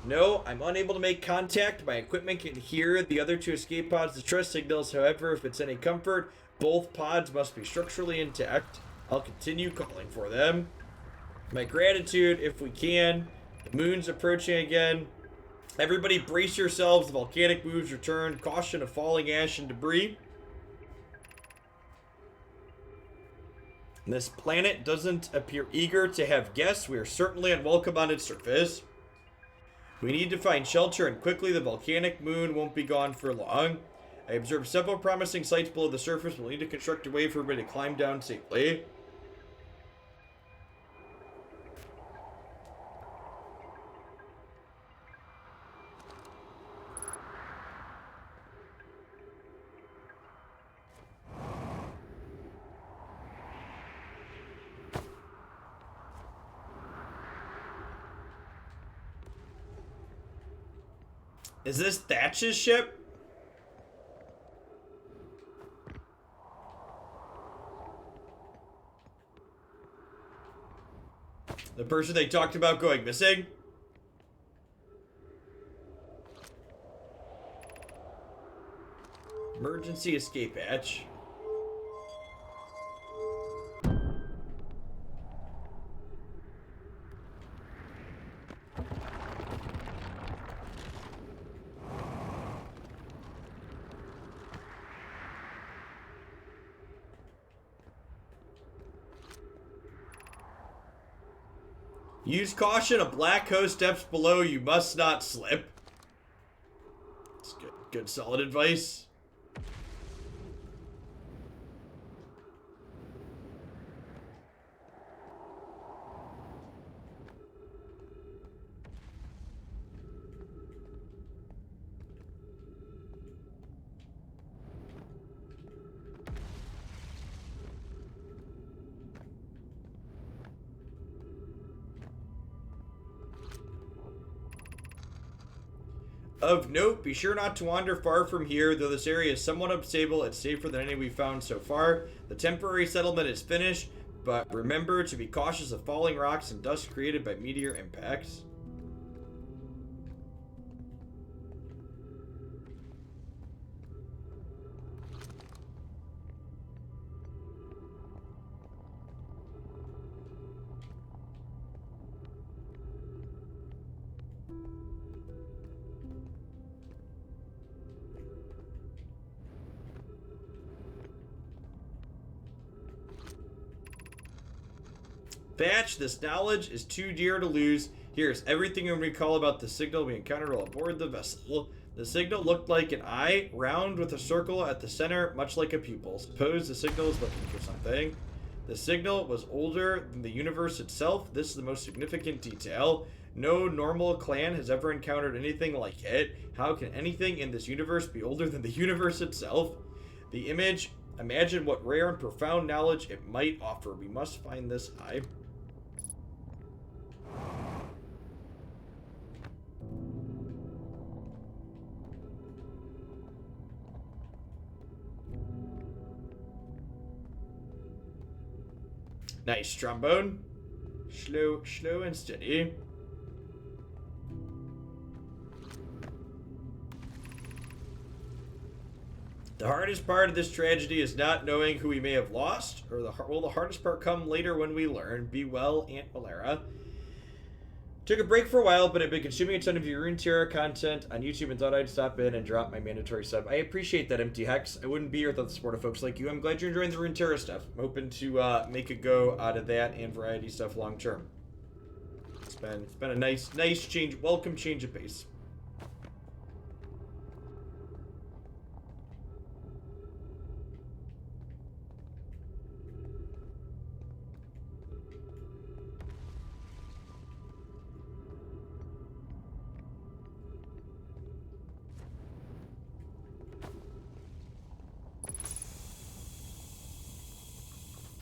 No, I'm unable to make contact. My equipment can hear the other 2 escape pods' distress signals. However, if it's any comfort, both pods must be structurally intact. I'll continue calling for them. My gratitude, if we can. The moon's approaching again. Everybody brace yourselves. The volcanic moves return. Caution of falling ash and debris. This planet doesn't appear eager to have guests. We are certainly unwelcome on its surface. We need to find shelter, and quickly. The volcanic moon won't be gone for long. I observed several promising sites below the surface. We'll need to construct a way for everybody to climb down safely. Is this Thatch's ship? The person they talked about going missing? Emergency escape hatch. Use caution, a black hose steps below, you must not slip. That's good, good solid advice. Of note, be sure not to wander far from here. Though this area is somewhat unstable, it's safer than any we've found so far. The temporary settlement is finished, but remember to be cautious of falling rocks and dust created by meteor impacts. Batch, this knowledge is too dear to lose. Here's everything you recall about the signal we encountered while aboard the vessel. The signal looked like an eye, round with a circle at the center, much like a pupil. Suppose the signal is looking for something. The signal was older than the universe itself. This is the most significant detail. No normal clan has ever encountered anything like it. How can anything in this universe be older than the universe itself? The image, imagine what rare and profound knowledge it might offer. We must find this eye. Nice trombone. Slow and steady. The hardest part of this tragedy is not knowing who we may have lost, or will the hardest part come later when we learn? Be well, Aunt Valera. Took a break for a while, but I've been consuming a ton of your Runeterra content on YouTube and thought I'd stop in and drop my mandatory sub. I appreciate that, Empty Hex. I wouldn't be here without the support of folks like you. I'm glad you're enjoying the Runeterra stuff. I'm hoping to make a go out of that and variety stuff long term. It's been a nice change, welcome change of pace.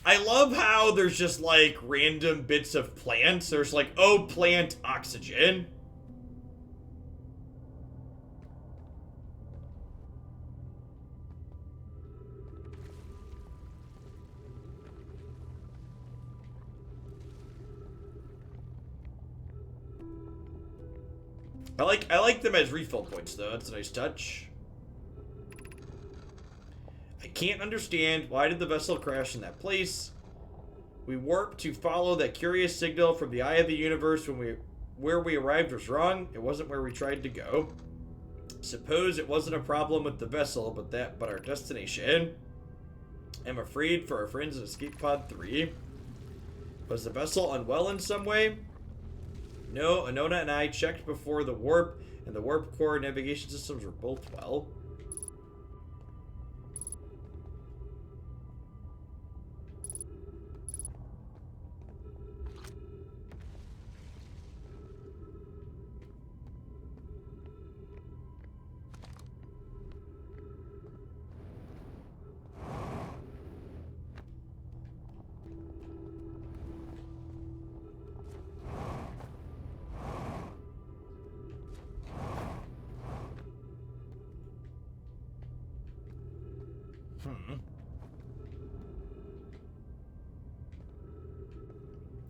I love how there's just like random bits of plants. There's like, oh, plant oxygen. I like them as refill points though. That's a nice touch. I can't understand why did the vessel crash in that place. We warped to follow that curious signal from the eye of the universe. Where we arrived was wrong. It wasn't where we tried to go. Suppose it wasn't a problem with the vessel, but our destination. I'm afraid for our friends in Escape Pod 3. Was the vessel unwell in some way? No, Anona and I checked before the warp, and the warp core navigation systems were both well.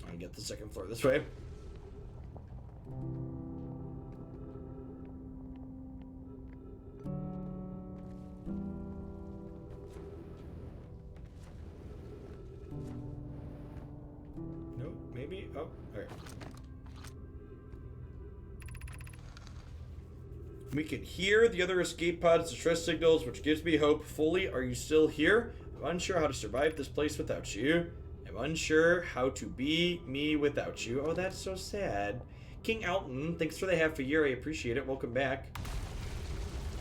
I can get the second floor this way. maybe? Oh, alright. We can hear the other escape pod's distress signals, which gives me hope. Foley, are you still here? I'm unsure how to survive this place without you. I'm unsure how to be me without you. Oh, that's so sad. King Alton, thanks for the half a year. I appreciate it. Welcome back.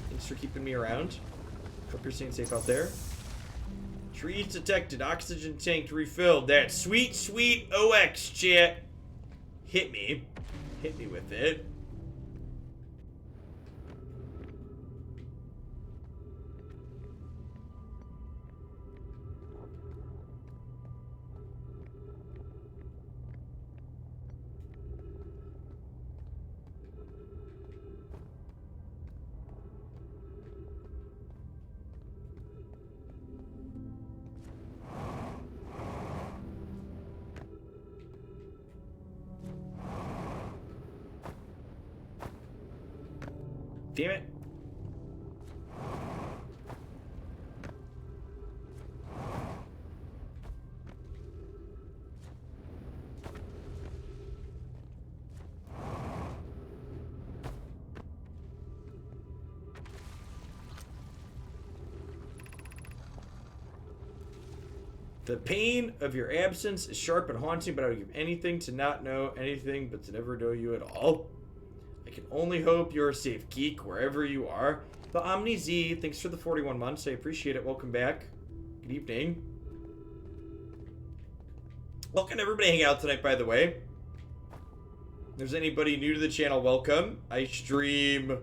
Thanks for keeping me around. Hope you're staying safe out there. Trees detected. Oxygen tank refilled. That sweet, sweet OX, chat. Hit me. Hit me with it. Damn it. The pain of your absence is sharp and haunting, but I would give anything to not know anything but to never know you at all. I can only hope you're safe, Geek, wherever you are. The Omni Z, thanks for the 41 months. I appreciate it. Welcome back. Good evening. Welcome to everybody hang out tonight, by the way. If there's anybody new to the channel, welcome. I stream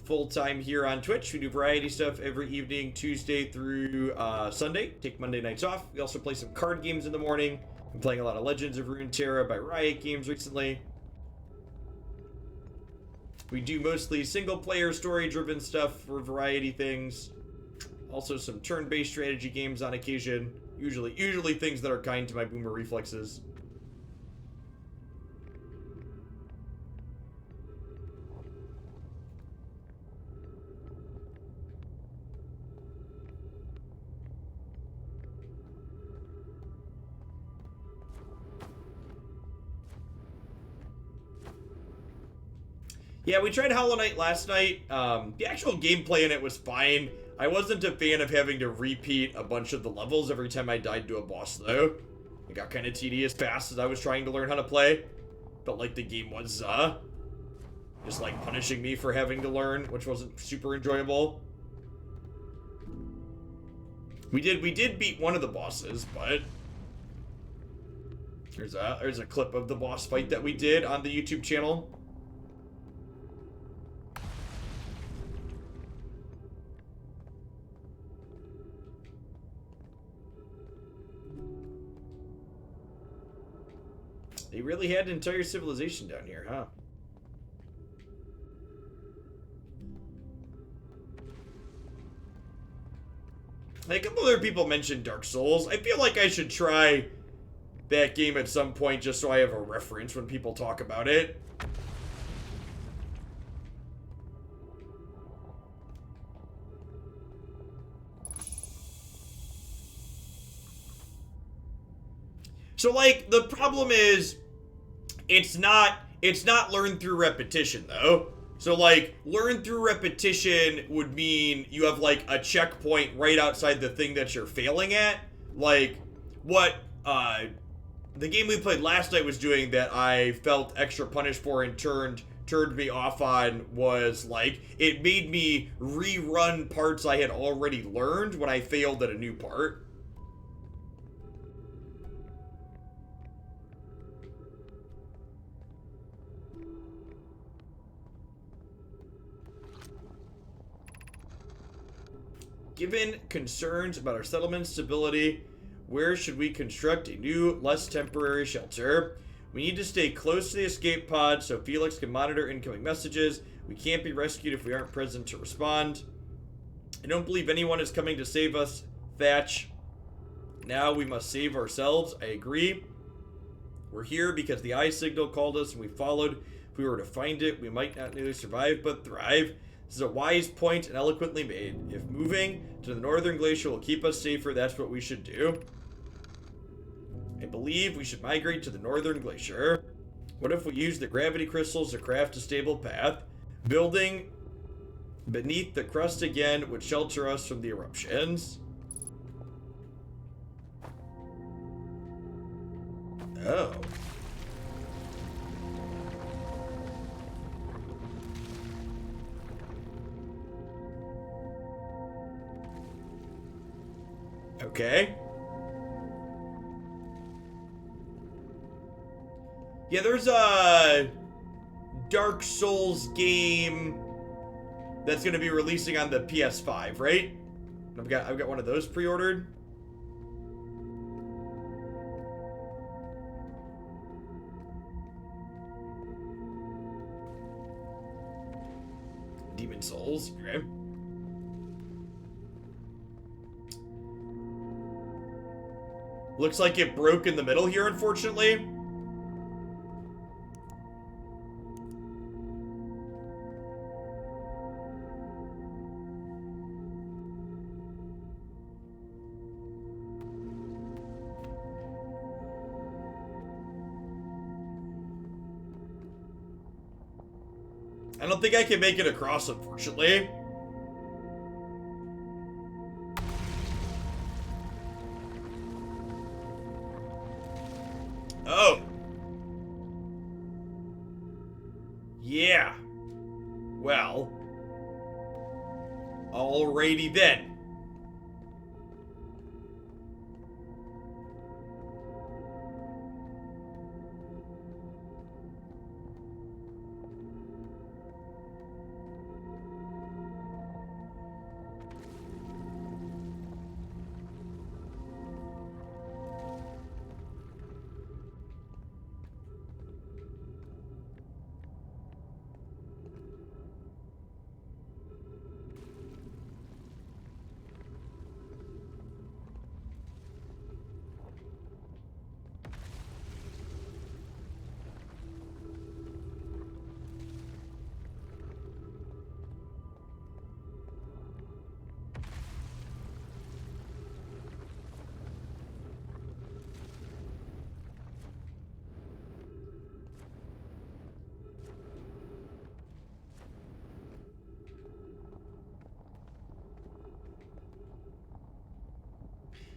full-time here on Twitch. We do variety stuff every evening, Tuesday through Sunday. Take Monday nights off. We also play some card games in the morning. I'm playing a lot of Legends of Runeterra by Riot Games recently. We do mostly single-player, story-driven stuff for variety things. Also some turn-based strategy games on occasion. Usually things that are kind to my boomer reflexes. Yeah, we tried Hollow Knight last night. The actual gameplay in it was fine. I wasn't a fan of having to repeat a bunch of the levels every time I died to a boss, though. It got kind of tedious fast as I was trying to learn how to play. Felt like the game was, just like punishing me for having to learn, which wasn't super enjoyable. We did beat one of the bosses, but there's a clip of the boss fight that we did on the YouTube channel. They really had an entire civilization down here, huh? Like, a couple other people mentioned Dark Souls. I feel like I should try that game at some point just so I have a reference when people talk about it. So, like, the problem is, it's not learn through repetition, though. So, like, learn through repetition would mean you have, like, a checkpoint right outside the thing that you're failing at. Like, what, the game we played last night was doing that I felt extra punished for and turned me off on was, like, it made me rerun parts I had already learned when I failed at a new part. Given concerns about our settlement stability, where should we construct a new, less temporary shelter? We need to stay close to the escape pod so Felix can monitor incoming messages. We can't be rescued if we aren't present to respond. I don't believe anyone is coming to save us, Thatch. Now we must save ourselves. I agree. We're here because the eye signal called us and we followed. If we were to find it, we might not only survive but thrive. This is a wise point and eloquently made. If moving to the northern glacier will keep us safer, that's what we should do. I believe we should migrate to the northern glacier. What if we use the gravity crystals to craft a stable path? Building beneath the crust again would shelter us from the eruptions. Oh. Okay. Yeah, there's a Dark Souls game that's going to be releasing on the PS5, right? I've got one of those pre-ordered. Demon Souls, okay. Looks like it broke in the middle here, unfortunately. I don't think I can make it across, unfortunately. Oh. Yeah. Well. Alrighty then.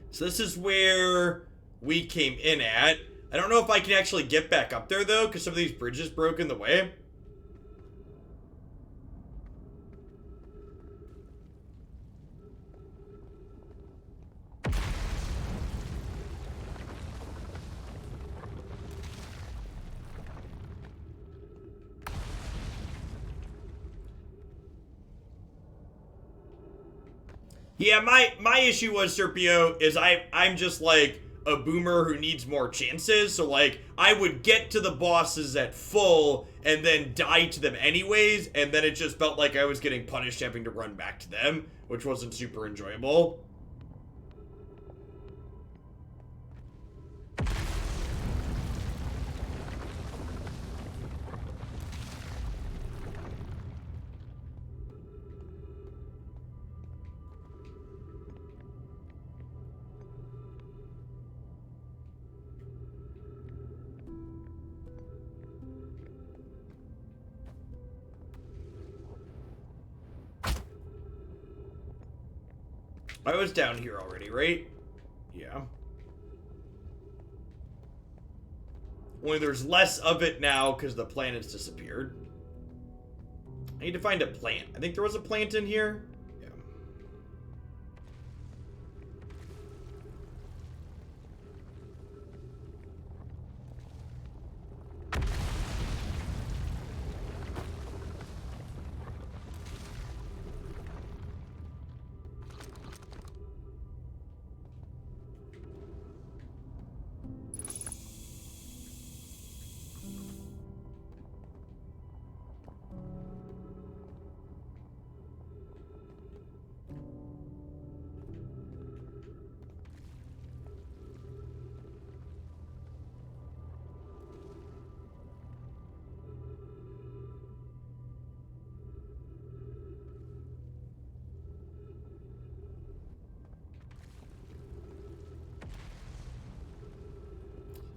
So this is where we came in at. I don't know if I can actually get back up there, though, because some of these bridges broke in the way. Yeah, my issue was, Serpio, is I'm just like a boomer who needs more chances. So like I would get to the bosses at full and then die to them anyways, and then it just felt like I was getting punished having to run back to them, which wasn't super enjoyable. I was down here already, right? Yeah. Only there's less of it now because the planet's disappeared. I need to find a plant. I think there was a plant in here. Yeah.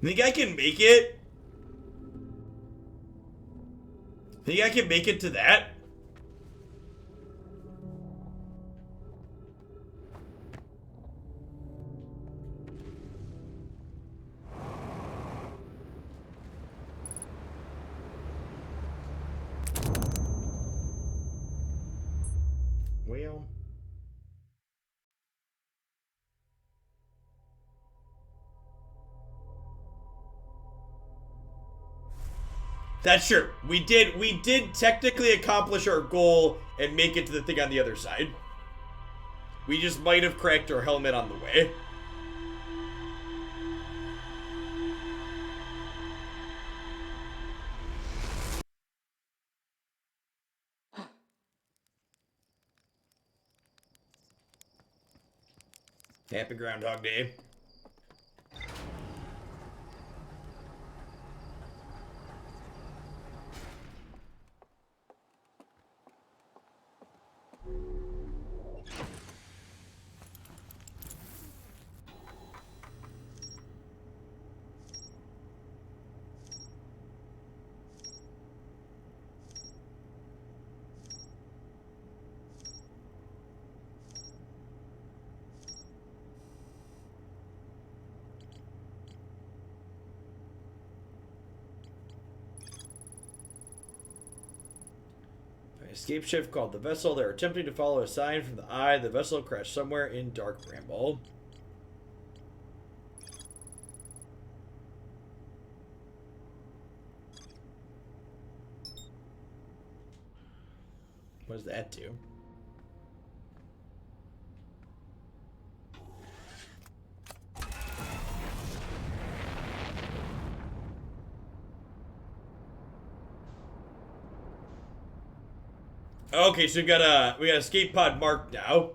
Think I can make it? Think I can make it to that? Well... That's true. We did technically accomplish our goal and make it to the thing on the other side. We just might have cracked our helmet on the way. Happy Groundhog Day. Escape ship called the Vessel. They're attempting to follow a sign from the eye. The vessel crashed somewhere in Dark Bramble. What does that do? Okay, so we got a escape pod marked now.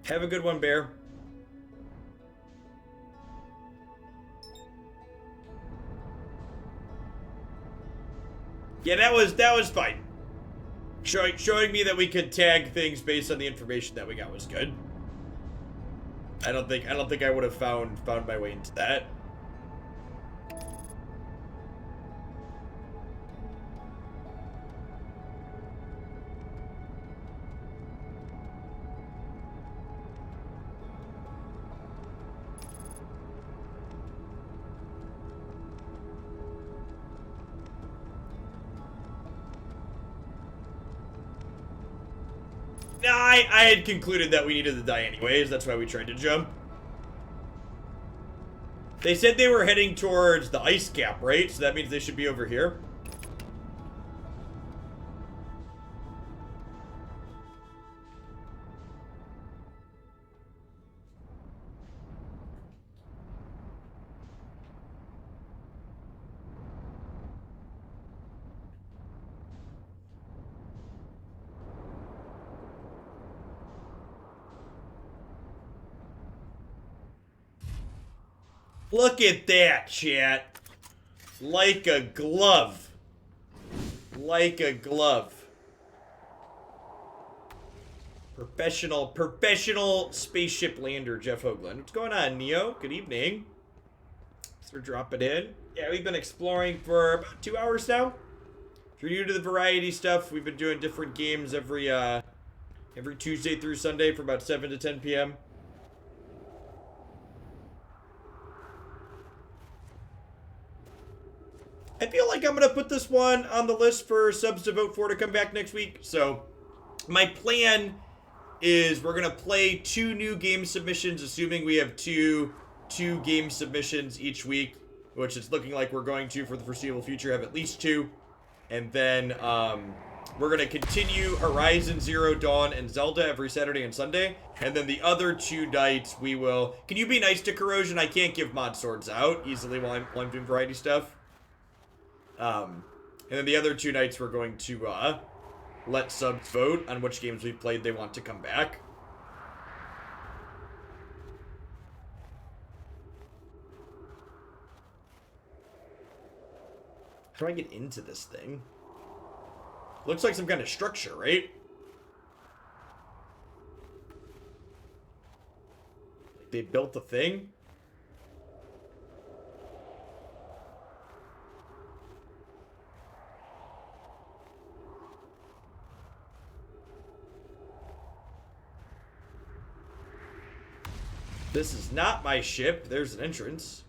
Have a good one, Bear. Yeah, that was fine. Showing me that we could tag things based on the information that we got was good. I don't think I would have found my way into that. I had concluded that we needed to die anyways. That's why we tried to jump. They said they were heading towards the ice cap, right? So that means they should be over here. Look at that, chat. Like a glove. Like a glove. Professional spaceship lander, Jeff Hoagland. What's going on, Neo? Good evening. Thanks for dropping in. Yeah, we've been exploring for about 2 hours now. If you're new to the variety stuff, we've been doing different games every Tuesday through Sunday from about 7 to 10 p.m. I feel like I'm going to put this one on the list for subs to vote for to come back next week. So, my plan is we're going to play 2 new game submissions, assuming we have two game submissions each week, which it's looking like we're going to, for the foreseeable future, have at least 2. And then we're going to continue Horizon Zero Dawn and Zelda every Saturday and Sunday. And then the other 2 nights we will... Can you be nice to Corrosion? I can't give mod swords out easily while I'm doing variety stuff. And then the other 2 nights we're going to let subs vote on which games we've played they want to come back. How do I get into this thing? Looks like some kind of structure, right? they built a thing. This is not my ship. There's an entrance.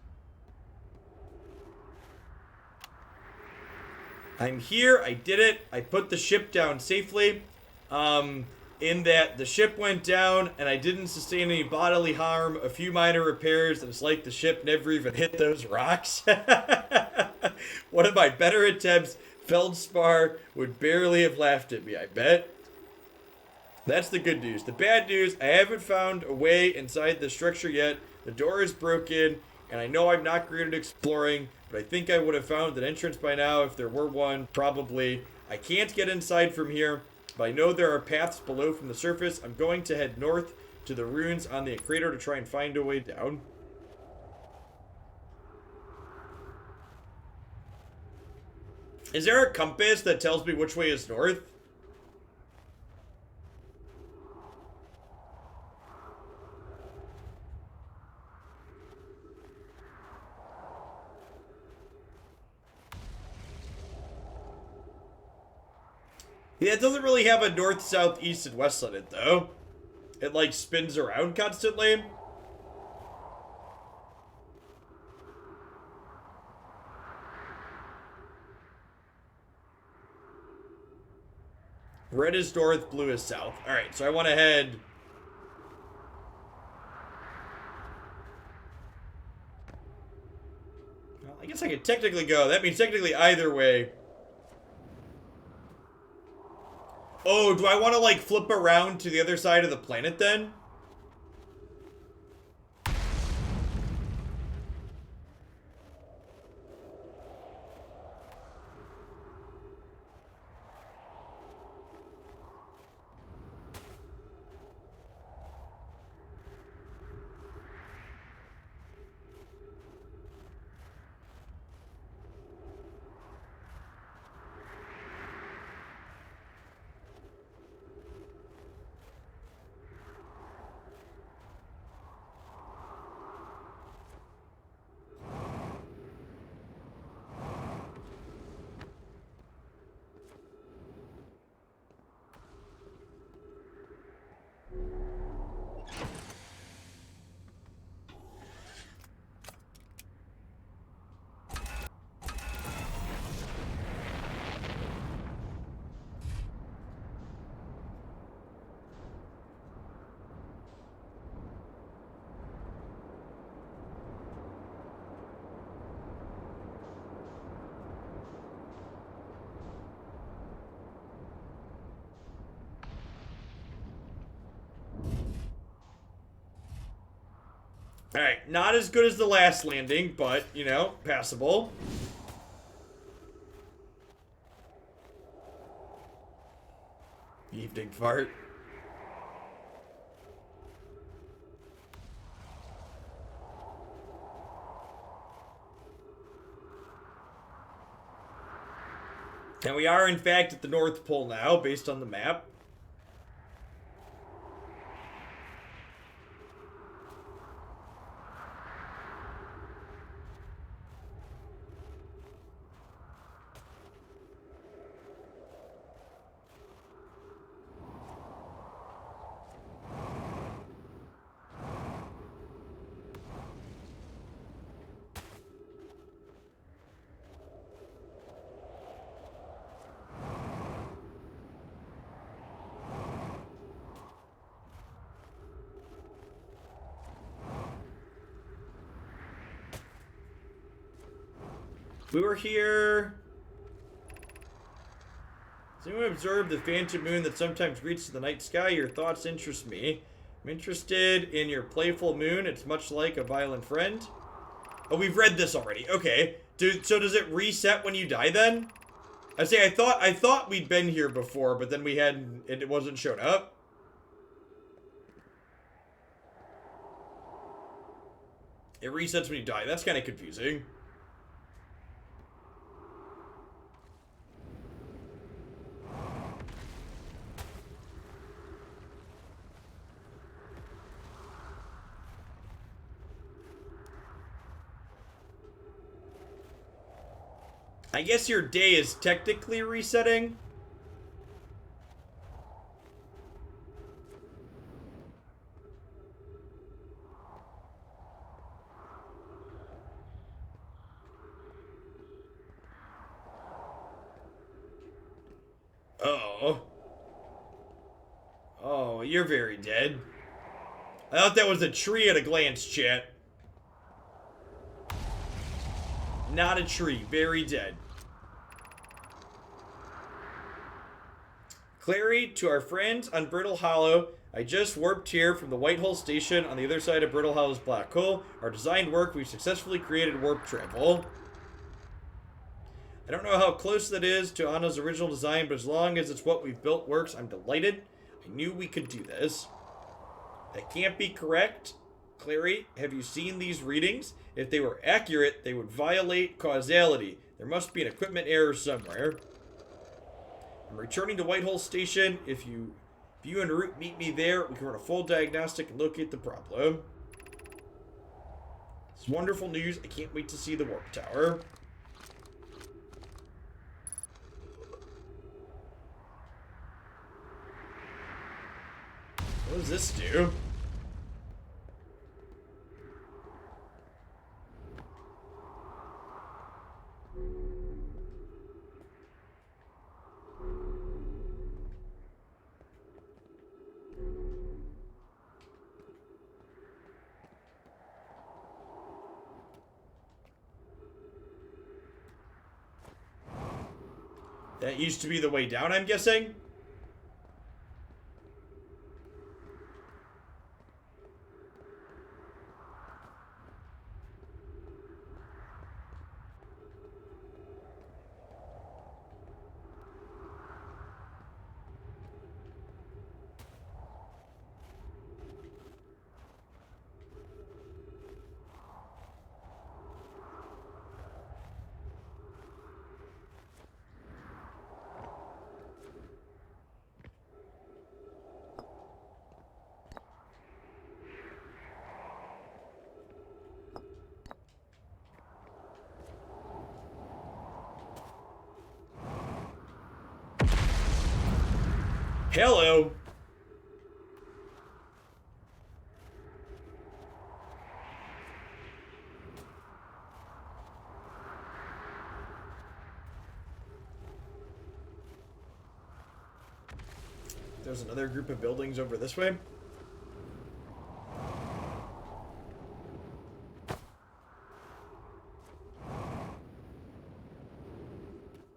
I'm here. I did it. I put the ship down safely. In that the ship went down and I didn't sustain any bodily harm, a few minor repairs, and it's like the ship never even hit those rocks. One of my better attempts, Feldspar would barely have laughed at me, I bet. That's the good news. The bad news, I haven't found a way inside the structure yet. The door is broken, and I know I'm not great at exploring, but I think I would have found an entrance by now if there were one, probably. I can't get inside from here, but I know there are paths below from the surface. I'm going to head north to the ruins on the crater to try and find a way down. Is there a compass that tells me which way is north? Yeah, it doesn't really have a north, south, east, and west on it, though. It, like, spins around constantly. Red is north, blue is south. Alright, so I want to head... Well, I guess I could technically go. That means technically either way... Oh, do I want to, like, flip around to the other side of the planet, then? Alright, not as good as the last landing, but, you know, passable. Evening fart. And we are, in fact, at the North Pole now, based on the map. We were here. Has anyone observed the phantom moon that sometimes reaches the night sky? Your thoughts interest me. I'm interested in your playful moon. It's much like a violent friend. Oh, we've read this already. Okay. So does it reset when you die then? I thought we'd been here before, but then we hadn't. It wasn't showing up. It resets when you die. That's kind of confusing. I guess your day is technically resetting. Oh. Oh, you're very dead. I thought that was a tree at a glance, chat. Not a tree. Very dead. Clary, to our friends on Brittle Hollow, I just warped here from the White Hole Station on the other side of Brittle Hollow's black hole. Our designed work, we've successfully created warp travel. I don't know how close that is to Anna's original design, but as long as it's what we've built works, I'm delighted. I knew we could do this. That can't be correct. Clary, have you seen these readings? If they were accurate, they would violate causality. There must be an equipment error somewhere. I'm returning to Whitehall Station. If you and Root meet me there, we can run a full diagnostic and locate the problem. It's wonderful news. I can't wait to see the warp tower. What does this do? That used to be the way down, I'm guessing? Hello. There's another group of buildings over this way.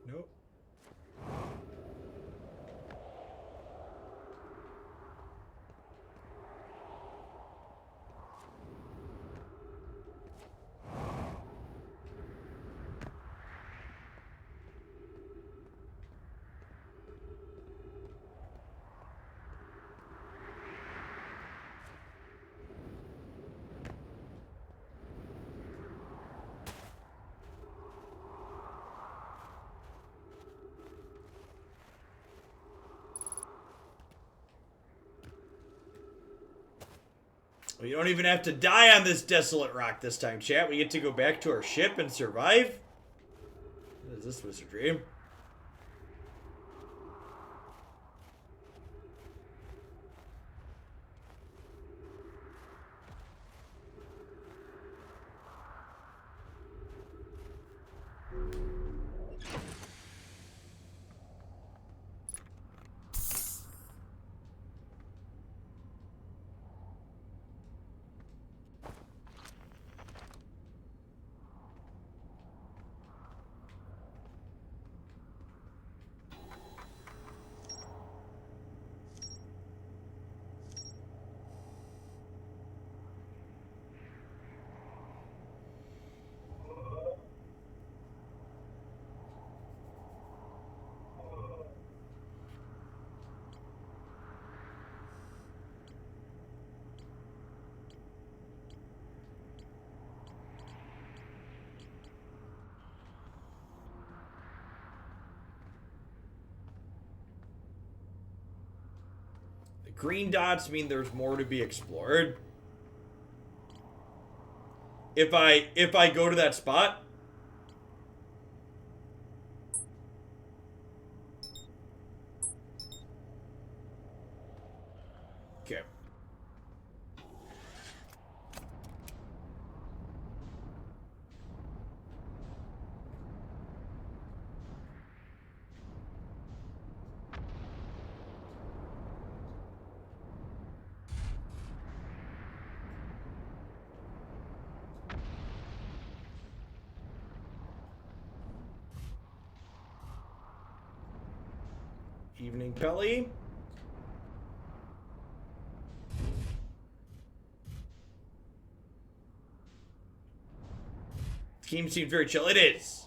Nope. We don't even have to die on this desolate rock this time, chat. We get to go back to our ship and survive? What is this wizardry? Green dots mean there's more to be explored. If I go to that spot, Okay. Evening, Pelly. Game seems very chill. It is.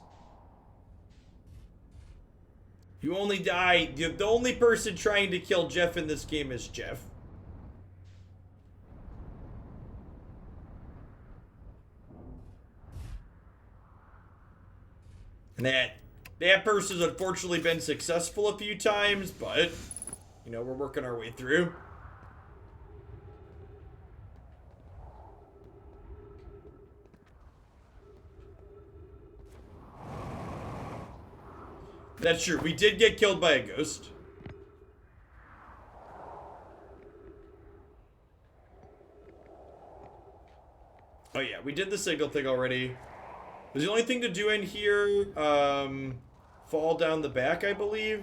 You only die. The only person trying to kill Jeff in this game is Jeff. And that person's unfortunately been successful a few times, but, you know, we're working our way through. That's true. We did get killed by a ghost. Oh yeah, we did the signal thing already. Was the only thing to do in here, fall down the back, I believe?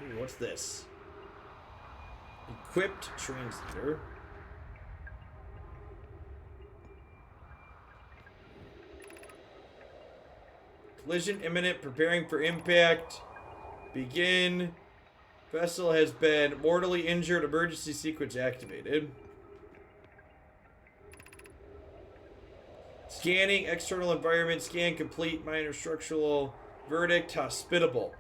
Ooh, what's this? Equipped translator. Collision imminent, preparing for impact. Begin. Vessel has been mortally injured. Emergency sequence activated. Scanning external environment. Scan complete. Minor structural verdict. Hospitable.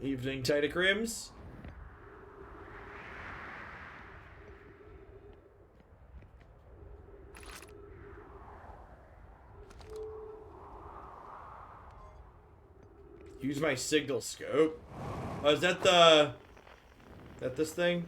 Evening, Titacrims. Use my signal scope. Oh, is that the... Is that this thing?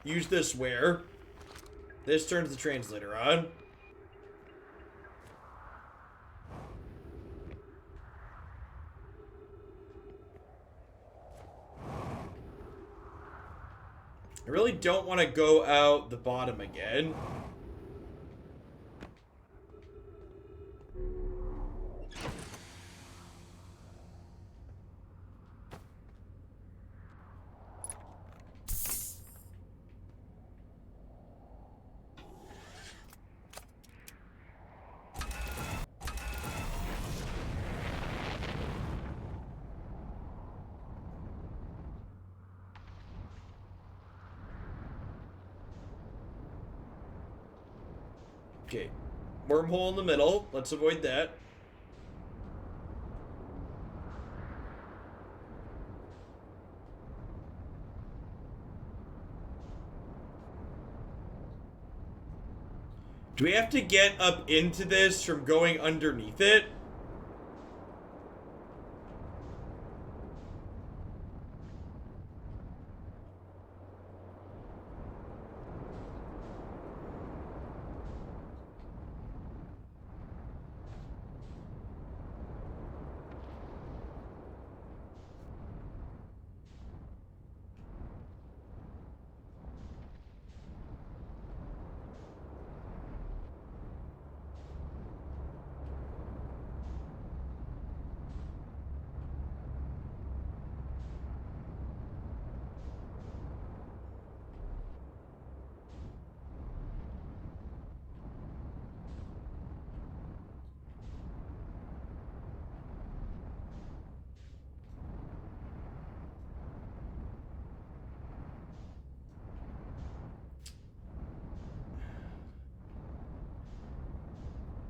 Use this where? This turns the translator on. I really don't want to go out the bottom again. Okay, wormhole in the middle. Let's avoid that. Do we have to get up into this from going underneath it?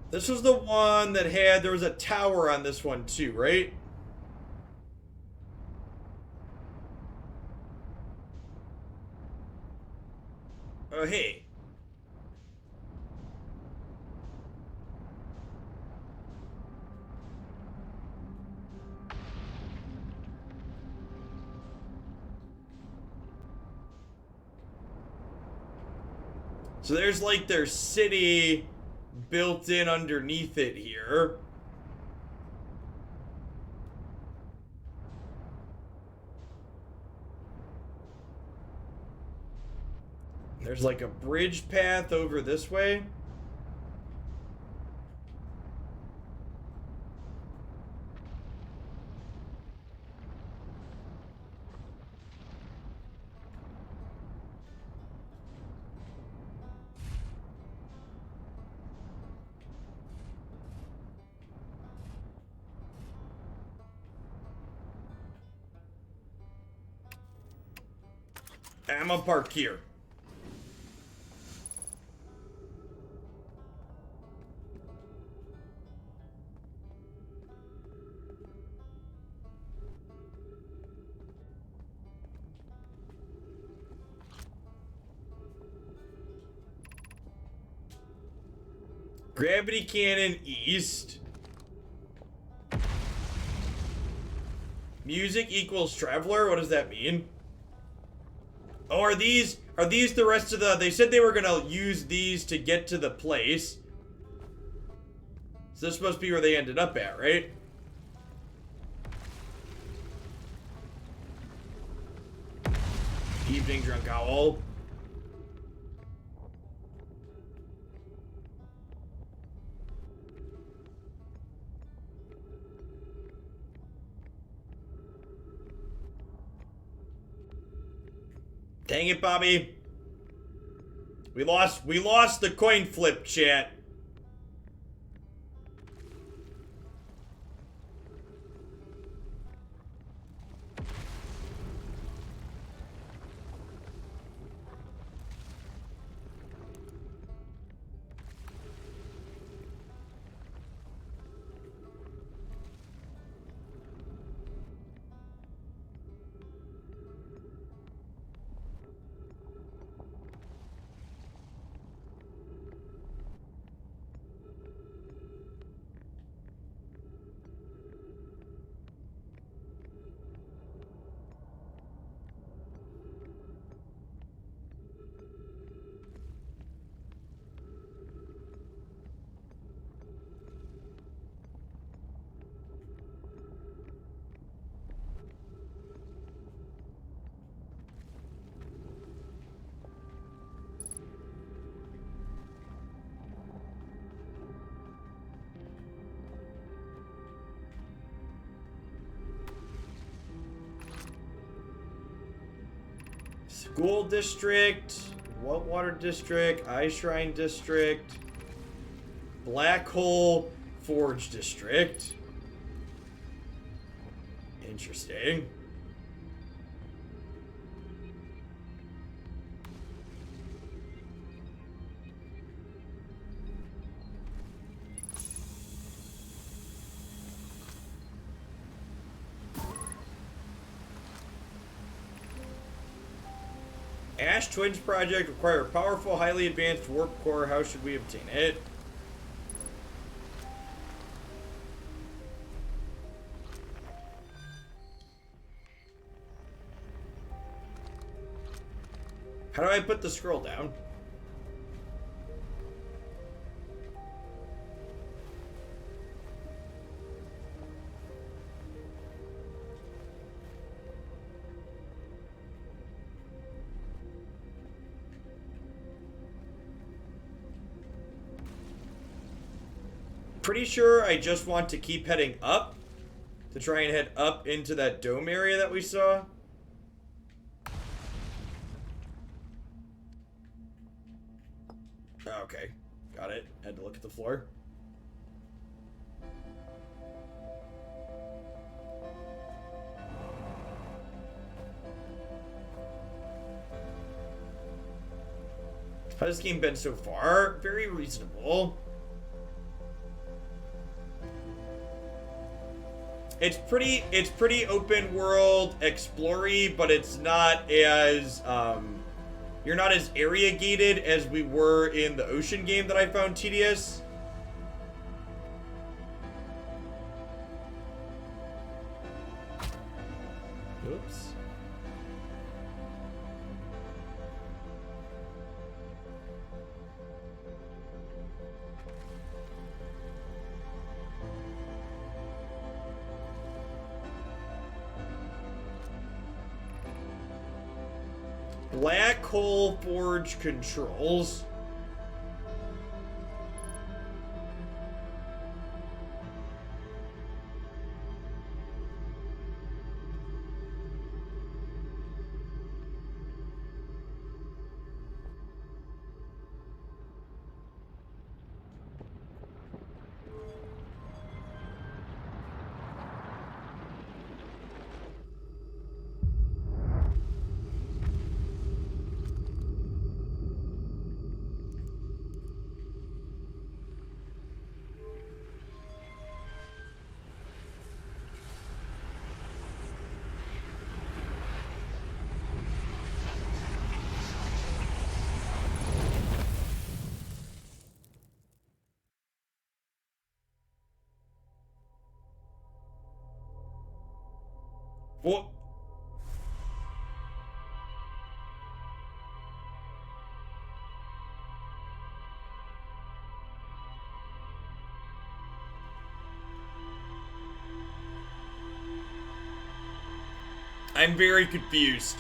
This was the one that had, there was a tower on this one too, right? Oh, hey. So there's like their city built in underneath it here. There's like a bridge path over this way. I'm gonna park here. Gravity cannon east. Music equals traveler? What does that mean? Oh, are these the rest of the... They said they were gonna use these to get to the place. So this must be where they ended up at, right? Evening, drunk owl. Dang it, Bobby. We lost the coin flip, chat. School district, Water district, Eye Shrine district, Black Hole Forge district. Interesting. Ash Twins project require a powerful, highly advanced warp core. How should we obtain it? How do I put the scroll down? Pretty sure I just want to keep heading up to try and head up into that dome area that we saw. Okay, got it. Had to look at the floor. How's this game been so far? Very reasonable. It's pretty open world, explory, but it's not as, you're not as area gated as we were in the ocean game that I found tedious. Oops. Black Hole Forge controls. What? I'm very confused.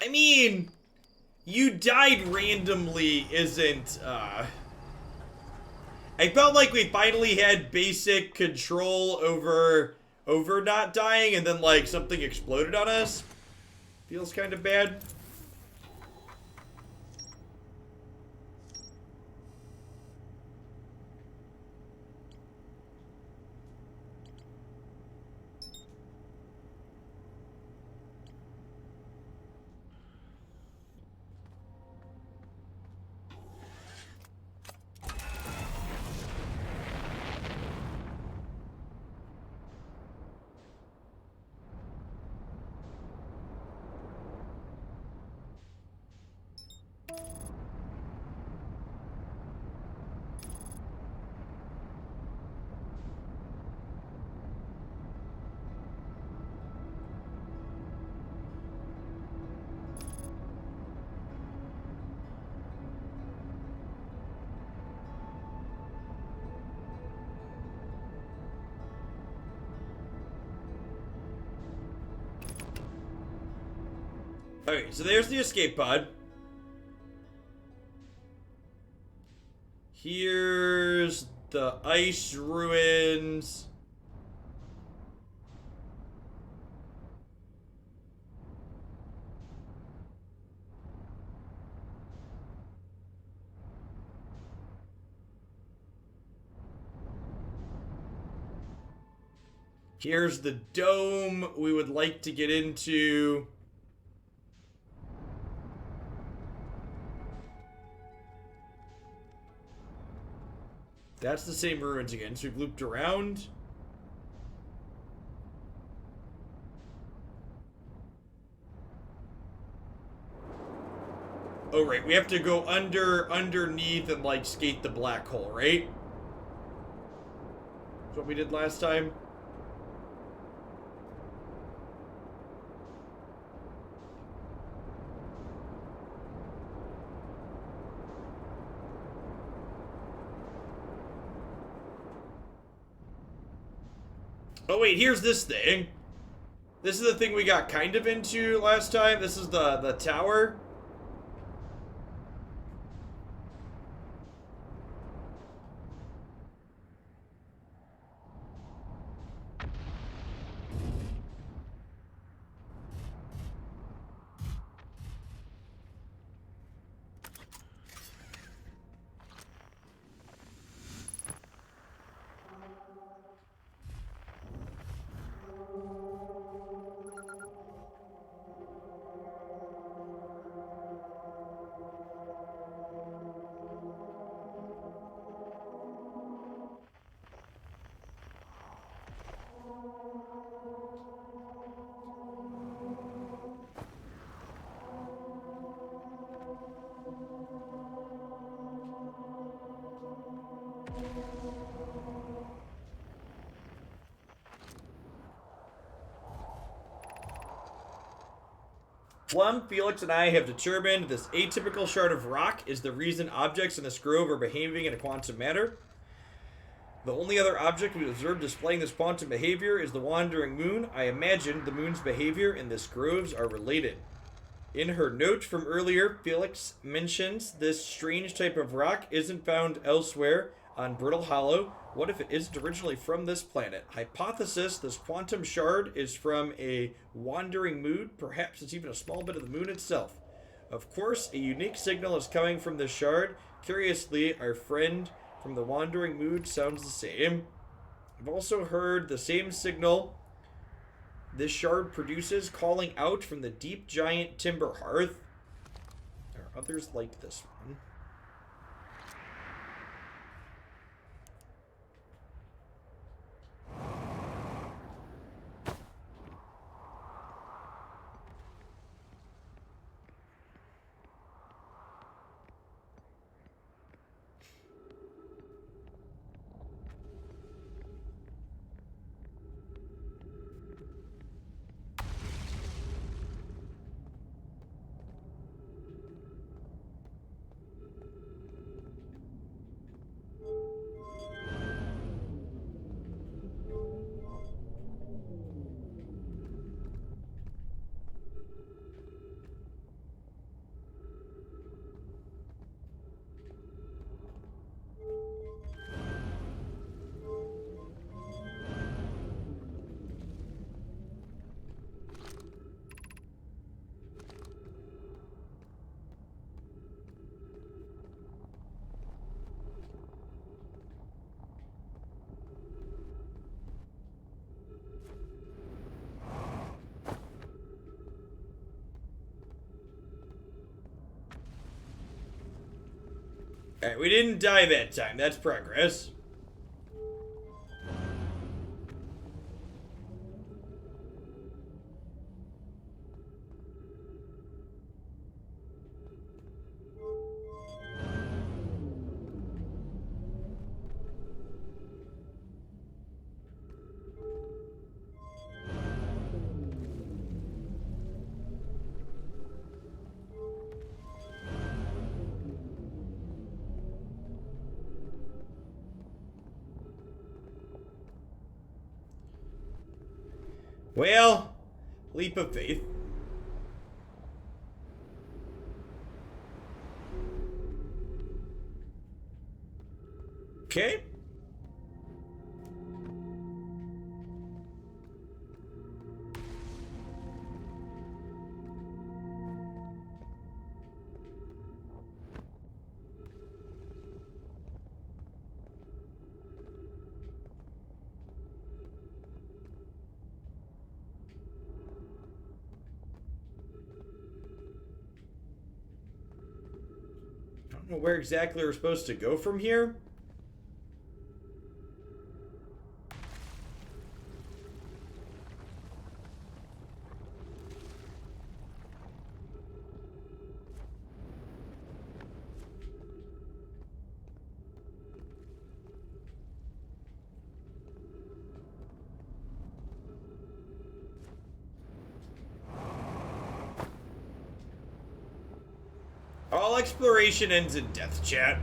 I mean, you died randomly isn't, I felt like we finally had basic control over not dying, and then, like, something exploded on us. Feels kind of bad. Okay, so there's the escape pod. Here's the ice ruins. Here's the dome we would like to get into. That's the same ruins again, so we've looped around. Oh, right, we have to go underneath and, like, skate the black hole, right? That's what we did last time. Oh, wait, here's this thing. This is the thing we got kind of into last time. This is the tower. Plum, Felix, and I have determined this atypical shard of rock is the reason objects in this grove are behaving in a quantum manner. The only other object we observed displaying this quantum behavior is the wandering moon. I imagine the moon's behavior and this groves are related. In her note from earlier, Felix mentions this strange type of rock isn't found elsewhere on Brittle Hollow. What if it isn't originally from this planet? Hypothesis, this quantum shard is from a wandering moon. Perhaps it's even a small bit of the moon itself. Of course, a unique signal is coming from this shard. Curiously, our friend from the wandering moon sounds the same. I've also heard the same signal this shard produces calling out from the deep giant timber hearth. There are others like this one. Alright, we didn't die that time. That's progress. Well, leap of faith. Okay. I don't know where exactly we're supposed to go from here. All exploration ends in death, chat.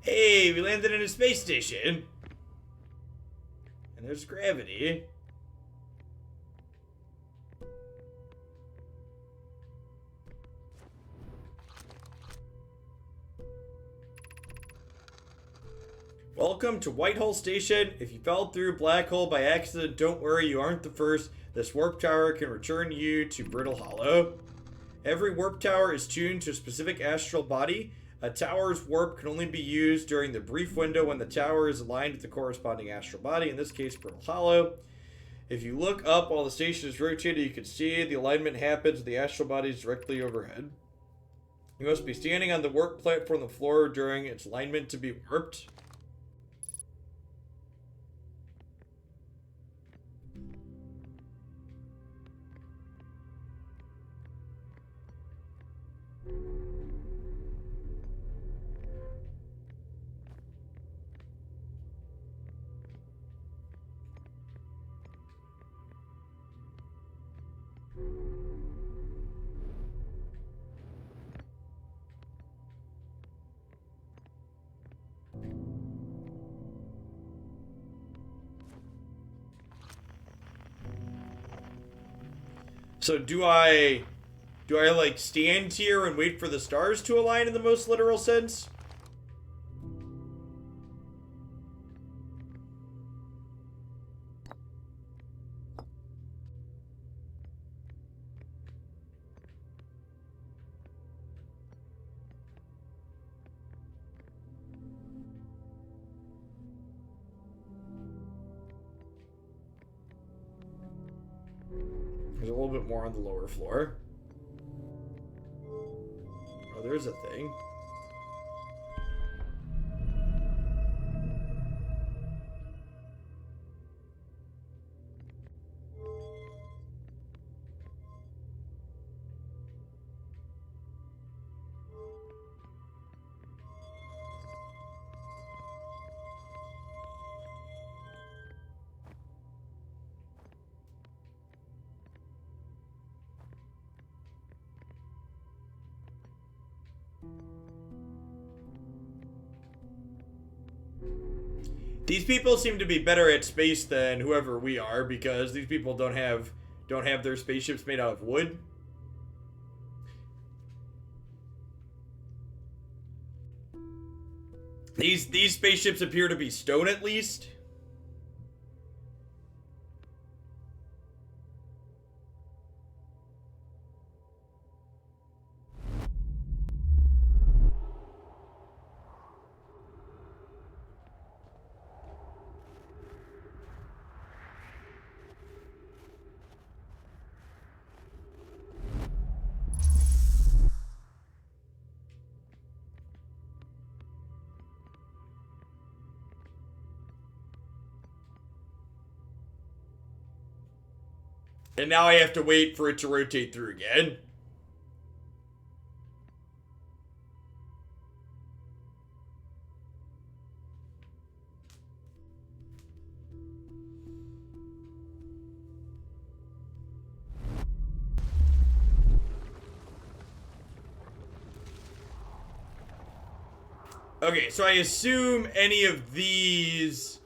Hey, we landed in a space station. And there's gravity. Welcome to Whitehall Station. If you fell through a black hole by accident, don't worry, you aren't the first. This warp tower can return you to Brittle Hollow. Every warp tower is tuned to a specific astral body. A tower's warp can only be used during the brief window when the tower is aligned with the corresponding astral body, in this case, Brittle Hollow. If you look up while the station is rotated, you can see the alignment happens with the astral bodies directly overhead. You must be standing on the warp platform on the floor during its alignment to be warped. So do I like stand here and wait for the stars to align in the most literal sense? There's a little bit more on the lower floor. Oh, there's a thing. These people seem to be better at space than whoever we are, because these people don't have their spaceships made out of wood. These spaceships appear to be stone at least. And now I have to wait for it to rotate through again. Okay, so I assume any of these...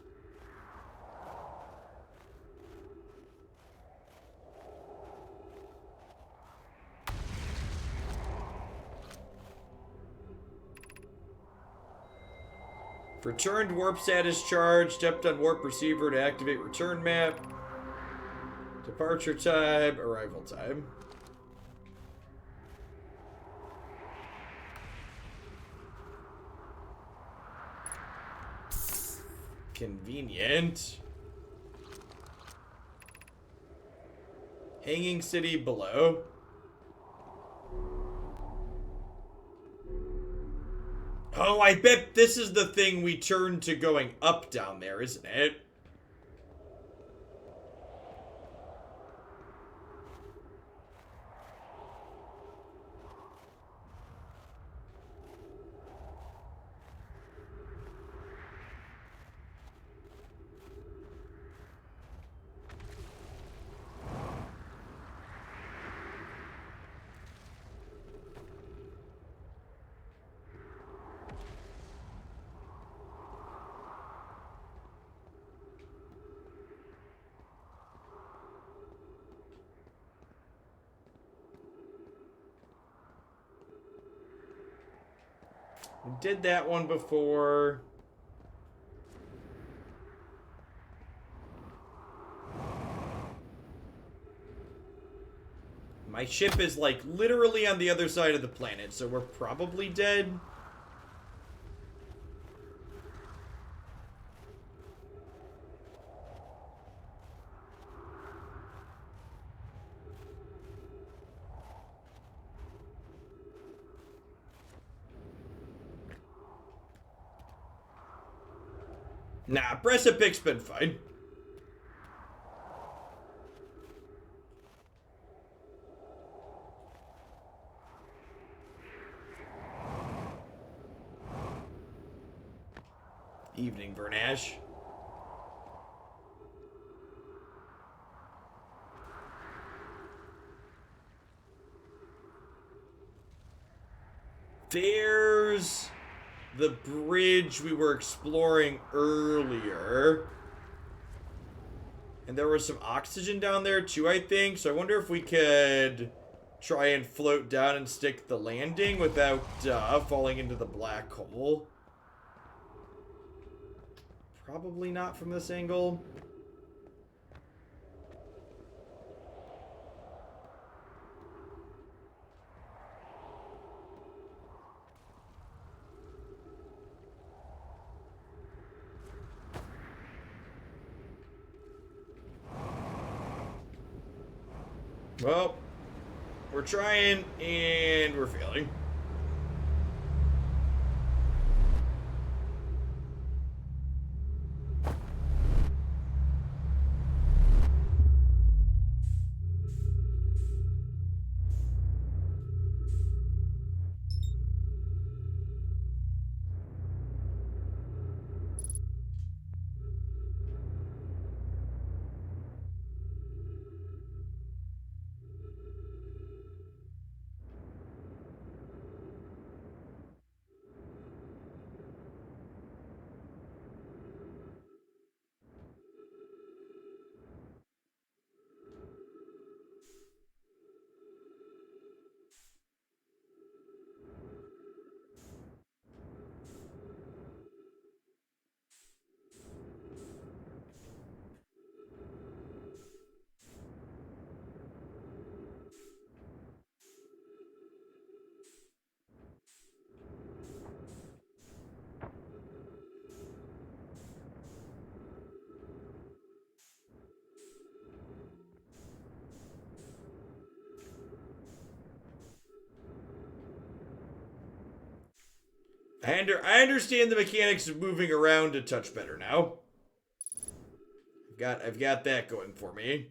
Returned warp status charge. Stepped on warp receiver to activate return map. Departure time. Arrival time. Convenient. Hanging city below. Oh, I bet this is the thing we turn to going up down there, isn't it? We did that one before. My ship is, like, literally on the other side of the planet, so we're probably dead. Nah, Bresapic's been fine. Evening, Vernash. There's the bridge we were exploring earlier. And there was some oxygen down there too, I think. So I wonder if we could try and float down and stick the landing without falling into the black hole. Probably not from this angle. Well, we're trying and we're failing. I understand the mechanics of moving around a touch better now. I've got that going for me.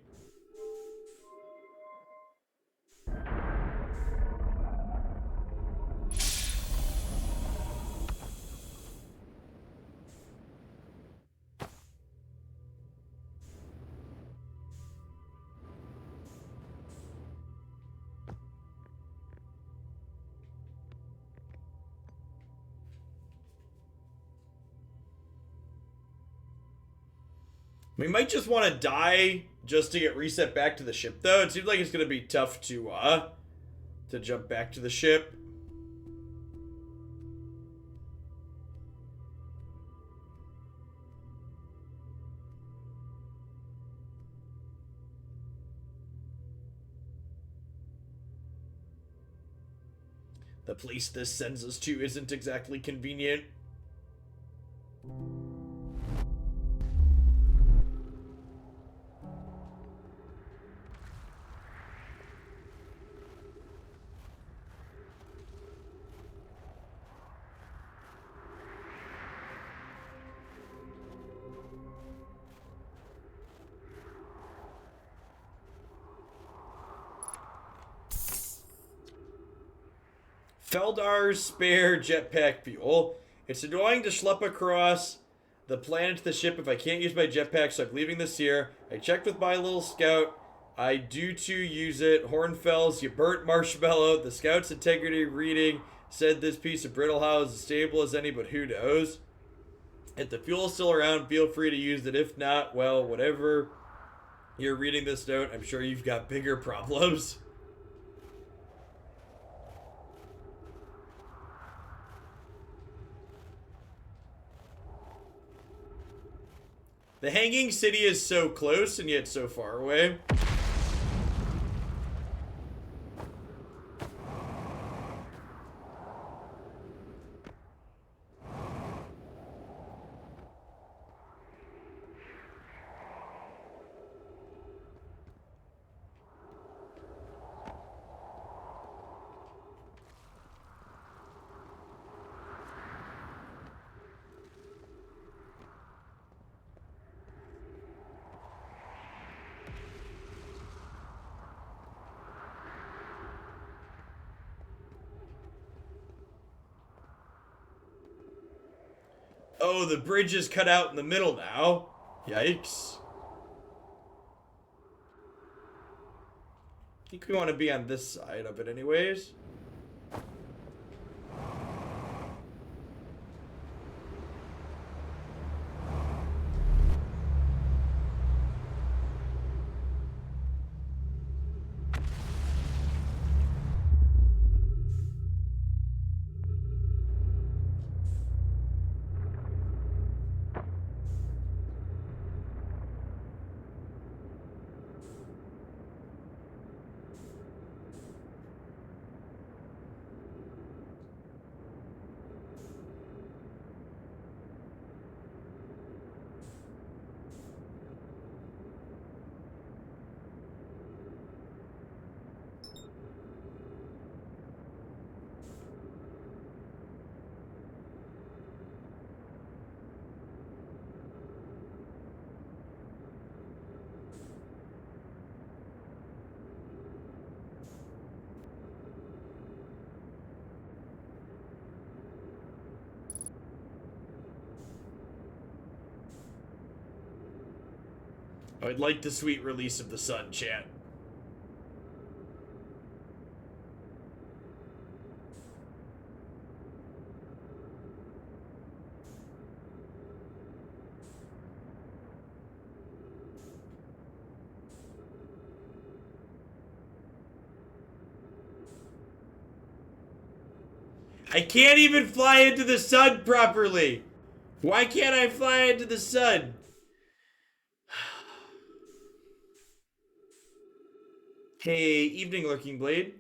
We might just want to die just to get reset back to the ship, though. It seems like it's going to be tough to jump back to the ship. The place this sends us to isn't exactly convenient. Feldar's spare jetpack fuel. It's annoying to schlep across the planet to the ship if I can't use my jetpack, so I'm leaving this here. I checked with my little scout. I do too use it. Hornfells, you burnt marshmallow. The scout's integrity reading said this piece of brittle how is as stable as any, but who knows? If the fuel's still around, feel free to use it. If not, well, whatever. You're reading this note, I'm sure you've got bigger problems. The Hanging City is so close and yet so far away. Oh, the bridge is cut out in the middle now. Yikes. I think we want to be on this side of it anyways. I'd like the sweet release of the sun, chat. I can't even fly into the sun properly. Why can't I fly into the sun? Hey, evening, Lurking Blade.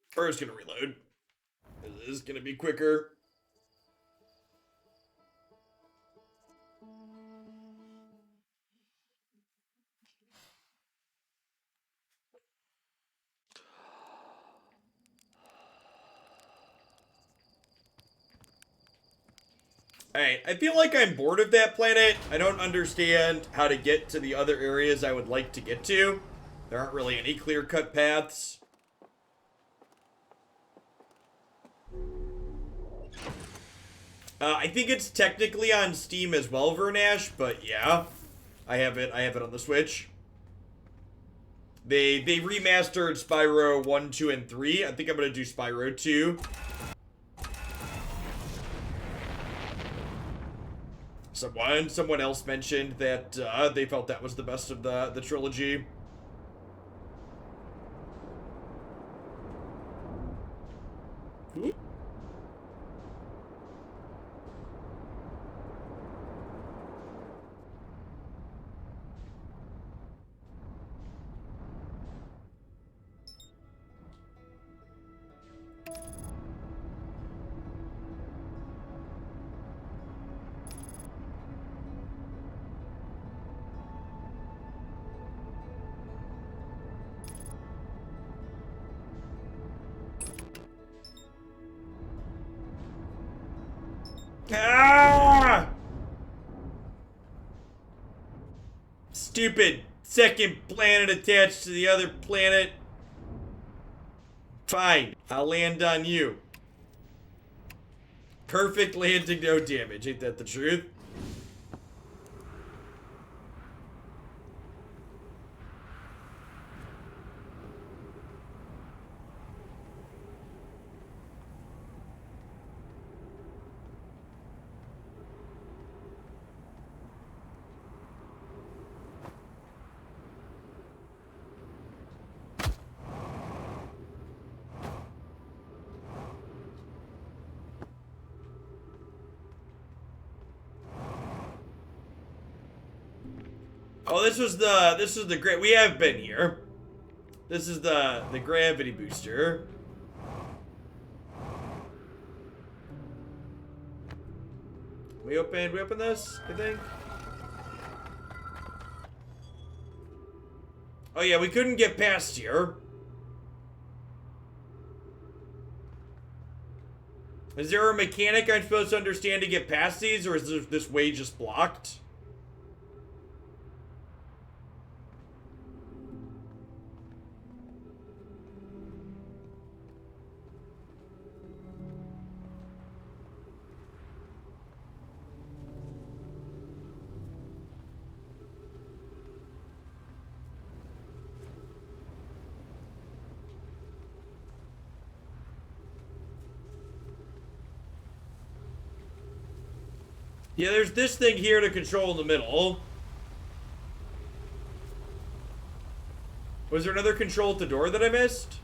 First, gonna reload. This is gonna be quicker. Alright, I feel like I'm bored of that planet. I don't understand how to get to the other areas I would like to get to. There aren't really any clear-cut paths. I think it's technically on Steam as well, Vernash, but yeah. I have it on the Switch. They remastered Spyro 1, 2, and 3. I think I'm gonna do Spyro 2. Someone else mentioned that they felt that was the best of the trilogy. Ooh. Ah! Stupid second planet attached to the other planet. Fine, I'll land on you. Perfect landing, no damage. Ain't that the truth? Oh, this was the great. We have been here. This is the gravity booster. We opened this, I think. Oh yeah, we couldn't get past here. Is there a mechanic I'm supposed to understand to get past these, or is this way just blocked? Yeah, there's this thing here to control in the middle. Was there another control at the door that I missed?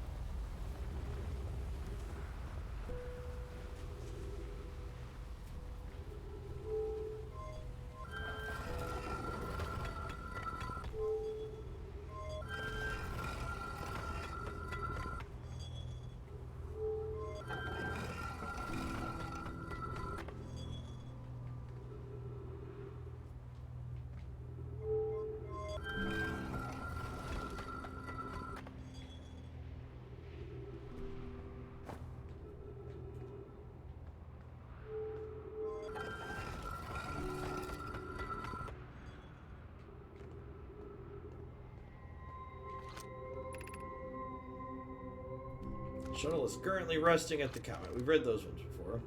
Shuttle is currently resting at the Comet. We've read those ones before.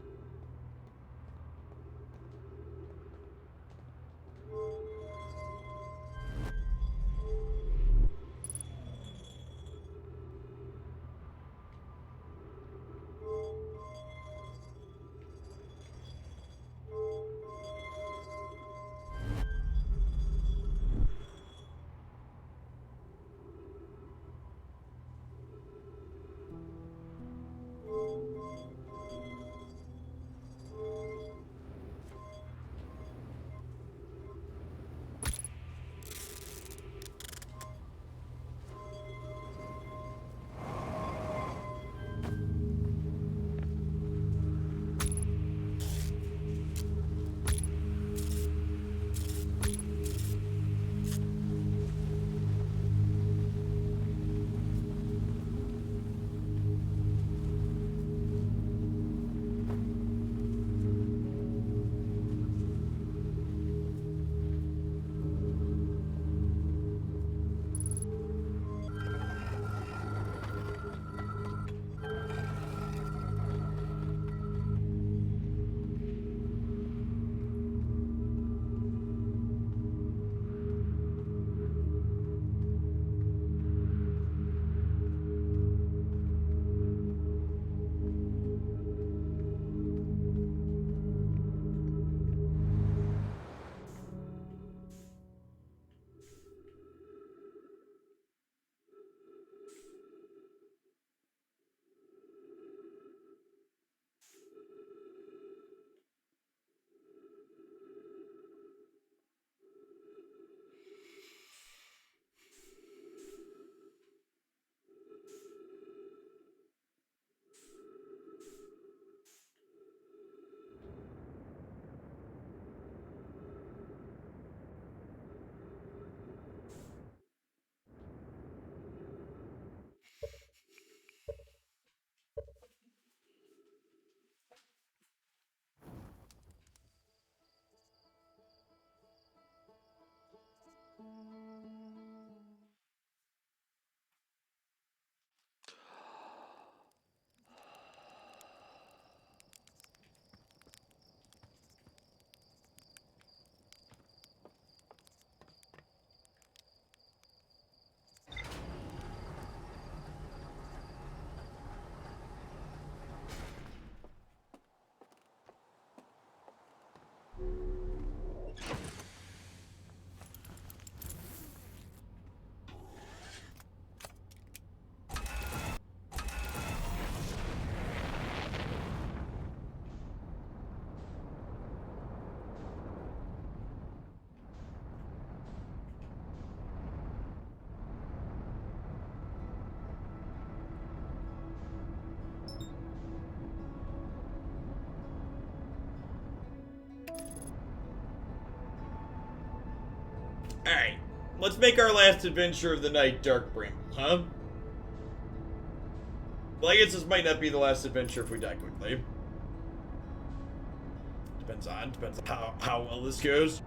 Alright, let's make our last adventure of the night Dark Bramble, huh? Well, I guess this might not be the last adventure if we die quickly. Depends on how well this goes.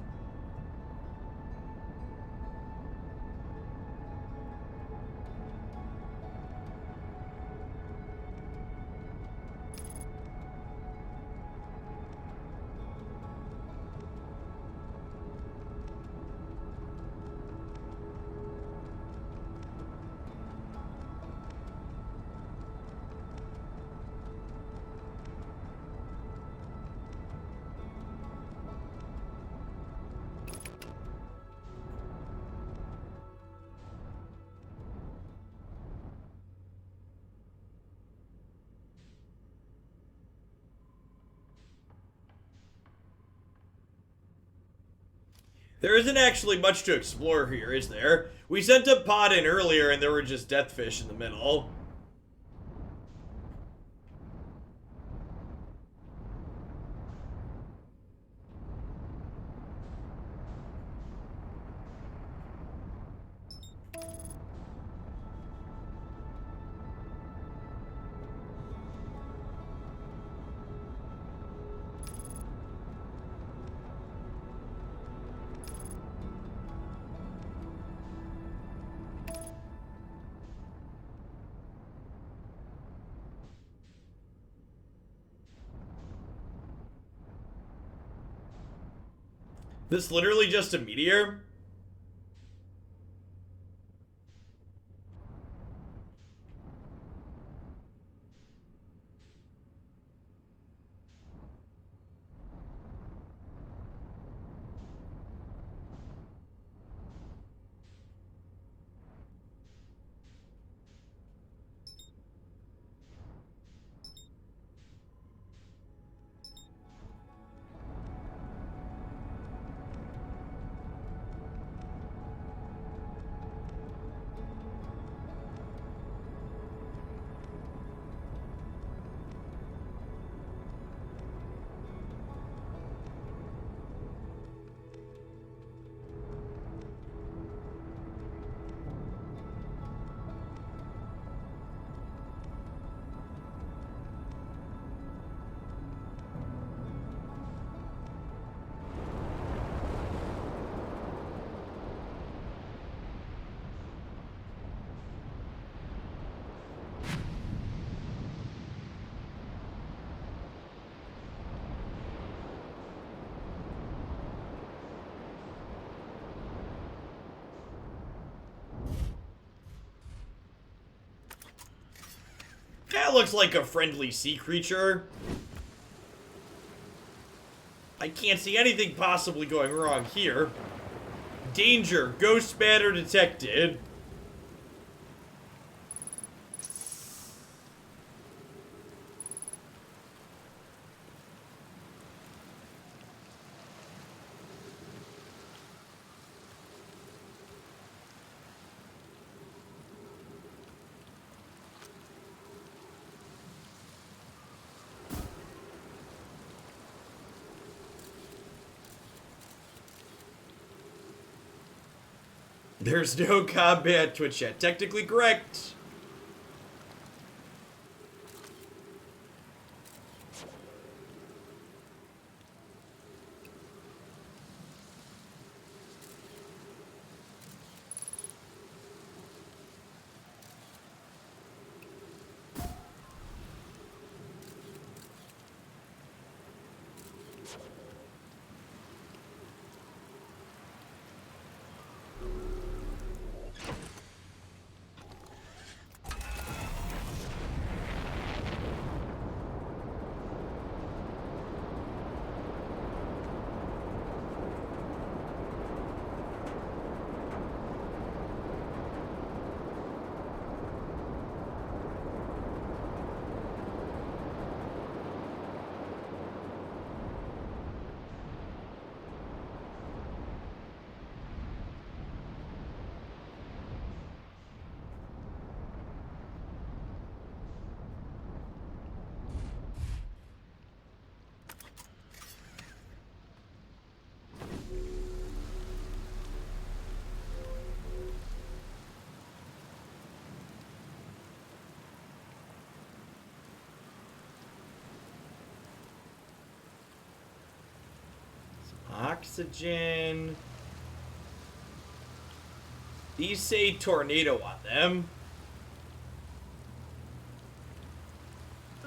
There isn't actually much to explore here, is there? We sent a pod in earlier and there were just deathfish in the middle. This literally just a meteor? That looks like a friendly sea creature. I can't see anything possibly going wrong here. Danger, ghost matter detected. There's no combat twitch yet. Technically correct. Oxygen. These say tornado on them.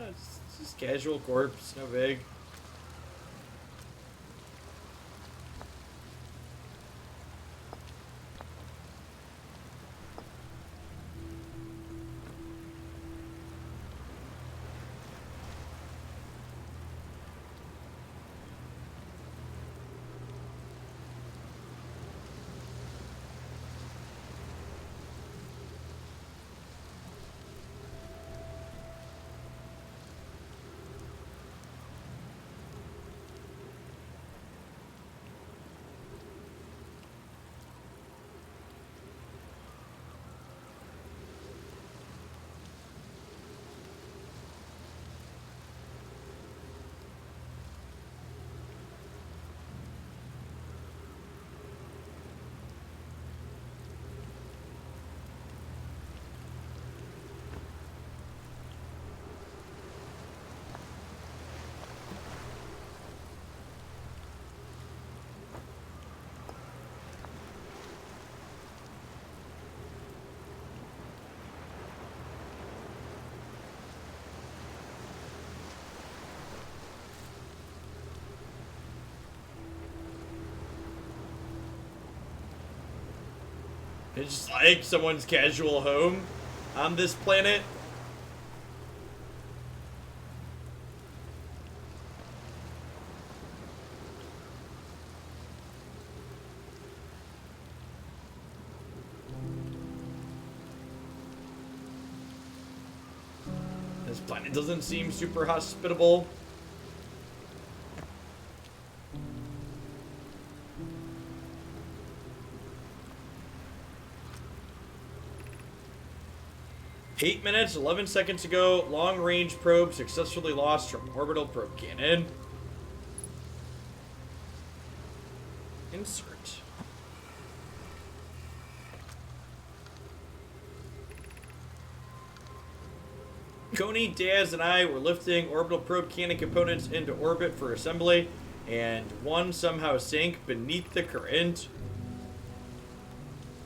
It's just casual corpse, no big. It's just like someone's casual home on this planet. This planet doesn't seem super hospitable. Eight minutes, 11 seconds ago, long-range probe successfully lost from orbital probe cannon. Insert. Coney, Daz, and I were lifting orbital probe cannon components into orbit for assembly, and one somehow sank beneath the current.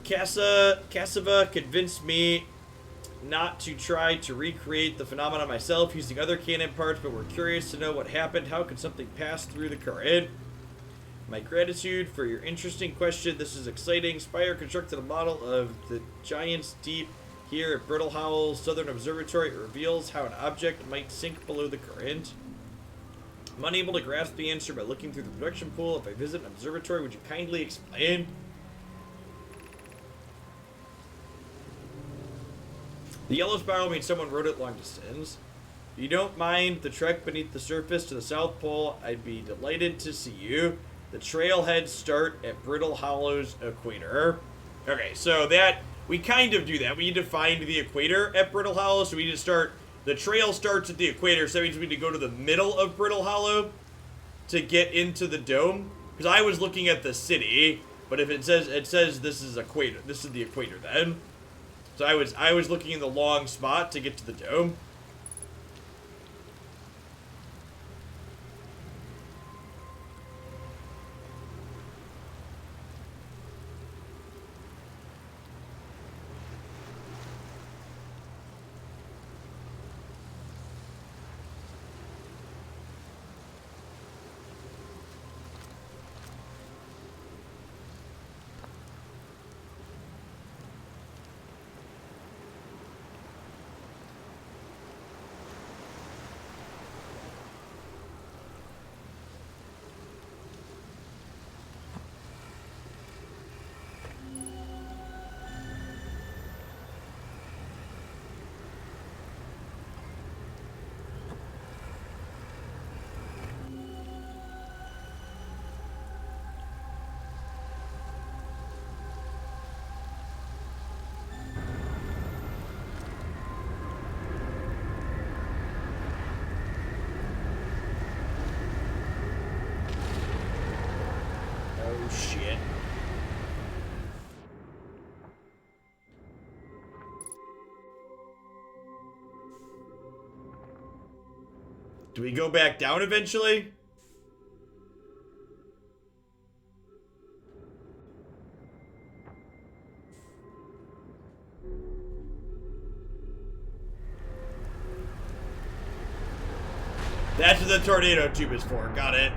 Cassava convinced me not to try to recreate the phenomenon myself using other cannon parts, but we're curious to know what happened. How could something pass through the current? My gratitude for your interesting question. This is exciting. Spire constructed a model of the Giant's Deep here at Brittle Hollow Southern Observatory. It reveals how an object might sink below the current. I'm unable to grasp the answer by looking through the production pool. If I visit an observatory, would you kindly explain? The yellow spiral means someone wrote it long distance. If you don't mind the trek beneath the surface to the South Pole, I'd be delighted to see you. The trailheads start at Brittle Hollow's equator. Okay, so that, we kind of do that. We need to find the equator at Brittle Hollow, so we need to start, the trail starts at the equator, so that means we need to go to the middle of Brittle Hollow to get into the dome. Because I was looking at the city, but if it says this is equator, this is the equator then. So I was looking in the long spot to get to the dome. Oh shit. Do we go back down eventually? That's what the tornado tube is for. Got it.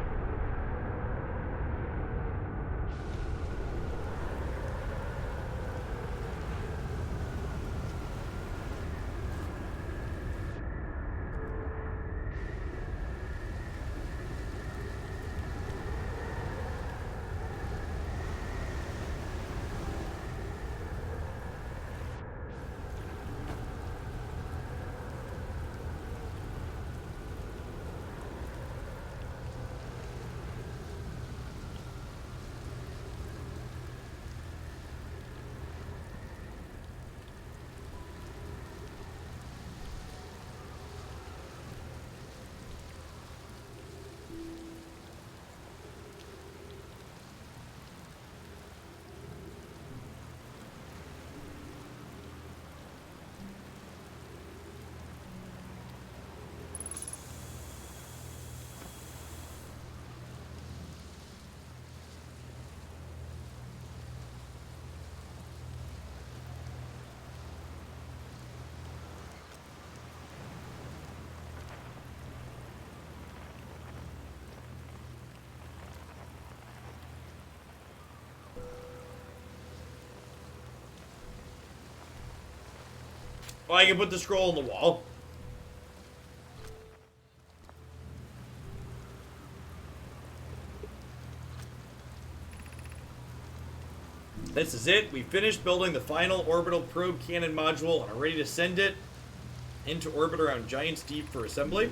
Well, I can put the scroll on the wall. This is it. We finished building the final orbital probe cannon module and are ready to send it into orbit around Giant's Deep for assembly.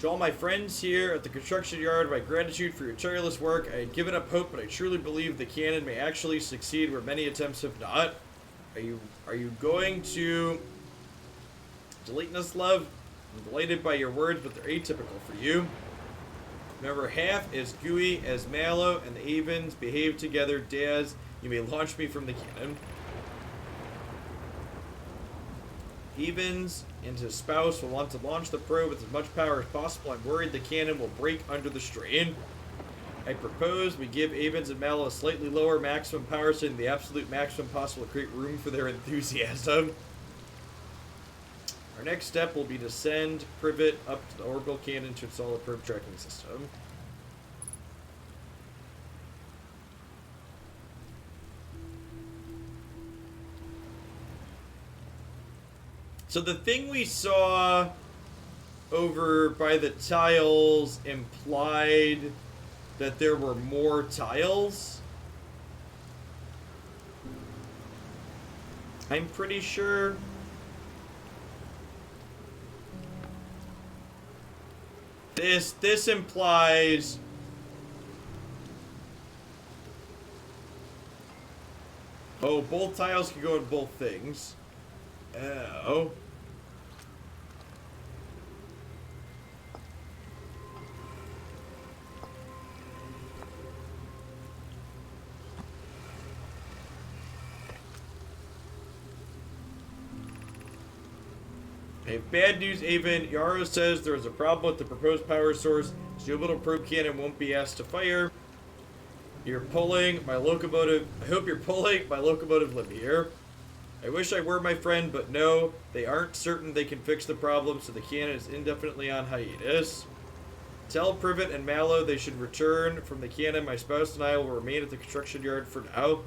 To all my friends here at the construction yard, my gratitude for your tireless work. I had given up hope, but I truly believe the cannon may actually succeed where many attempts have not. Are you going to delete this, love? I'm delighted by your words, but they're atypical for you. Remember, half as gooey as Mallow and the Avens behave together. Daz, you may launch me from the cannon. Avens and his spouse will want to launch the probe with as much power as possible. I'm worried the cannon will break under the strain. I propose we give Avens and Mallow a slightly lower maximum power setting, the absolute maximum possible to create room for their enthusiasm. Our next step will be to send Privet up to the orbital cannon to install a probe tracking system. So the thing we saw over by the tiles implied that there were more tiles. I'm pretty sure. This implies oh, both tiles can go in both things. Oh. Hey, bad news, Avon. Yaro says there is a problem with the proposed power source. So your little probe cannon won't be asked to fire. You're pulling my locomotive. I hope you're pulling my locomotive limb here. I wish I were, my friend, but no. They aren't certain they can fix the problem, so the cannon is indefinitely on hiatus. Tell Privet and Mallow they should return from the cannon. My spouse and I will remain at the construction yard for now.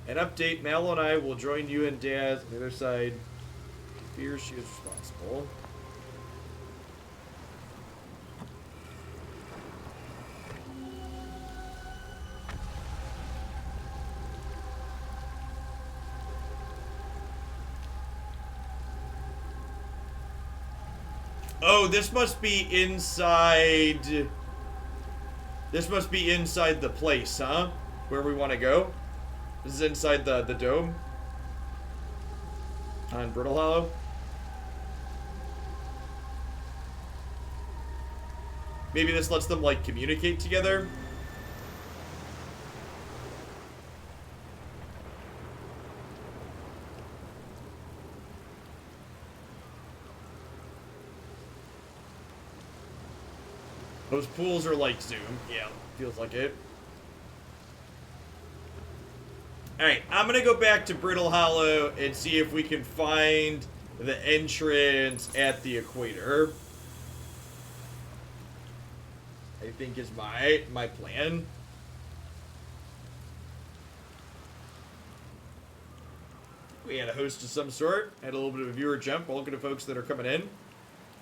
An update, Mallow and I will join you and Daz on the other side. Fears she is responsible. Oh, this must be inside. This must be inside the place, huh? Where we want to go? This is inside the dome? On Brittle Hollow? Maybe this lets them, like, communicate together? Those pools are like Zoom. Yeah, feels like it. Alright, I'm gonna go back to Brittle Hollow and see if we can find the entrance at the equator. I think is my plan. We had a host of some sort. Had a little bit of a viewer jump. Welcome to folks that are coming in.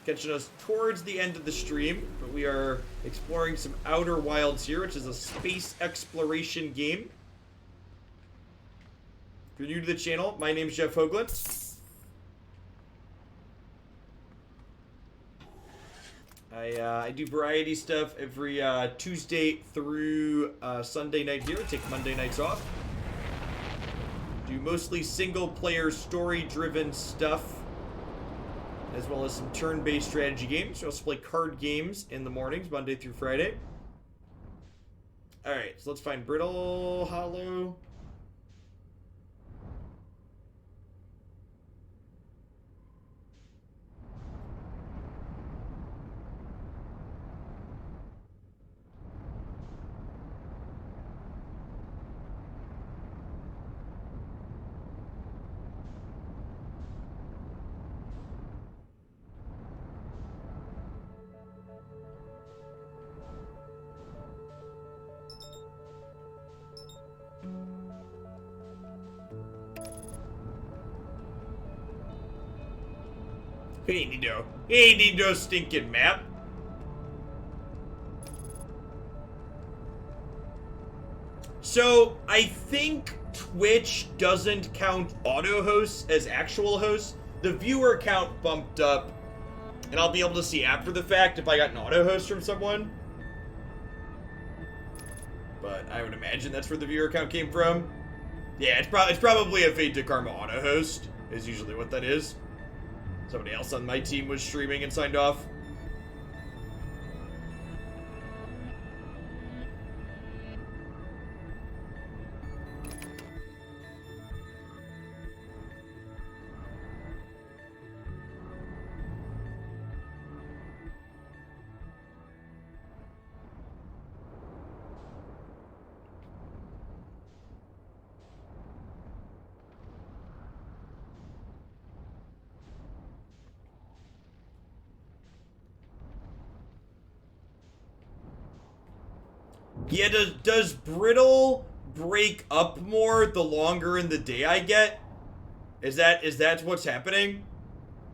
Catching us towards the end of the stream, but we are exploring some Outer Wilds here, which is a space exploration game. If you're new to the channel, my name's Jeff Hoagland. I do variety stuff every Tuesday through Sunday night here. I take Monday nights off. Do mostly single-player, story-driven stuff, as well as some turn-based strategy games. We also play card games in the mornings, Monday through Friday. Alright, so let's find Brittle Hollow. He ain't need no stinking map. So, I think Twitch doesn't count auto hosts as actual hosts. The viewer count bumped up, and I'll be able to see after the fact if I got an auto host from someone. But I would imagine that's where the viewer count came from. Yeah, it's probably a Fate to Karma auto host, is usually what that is. Somebody else on my team was streaming and signed off. Yeah, does Brittle break up more the longer in the day I get? Is that what's happening?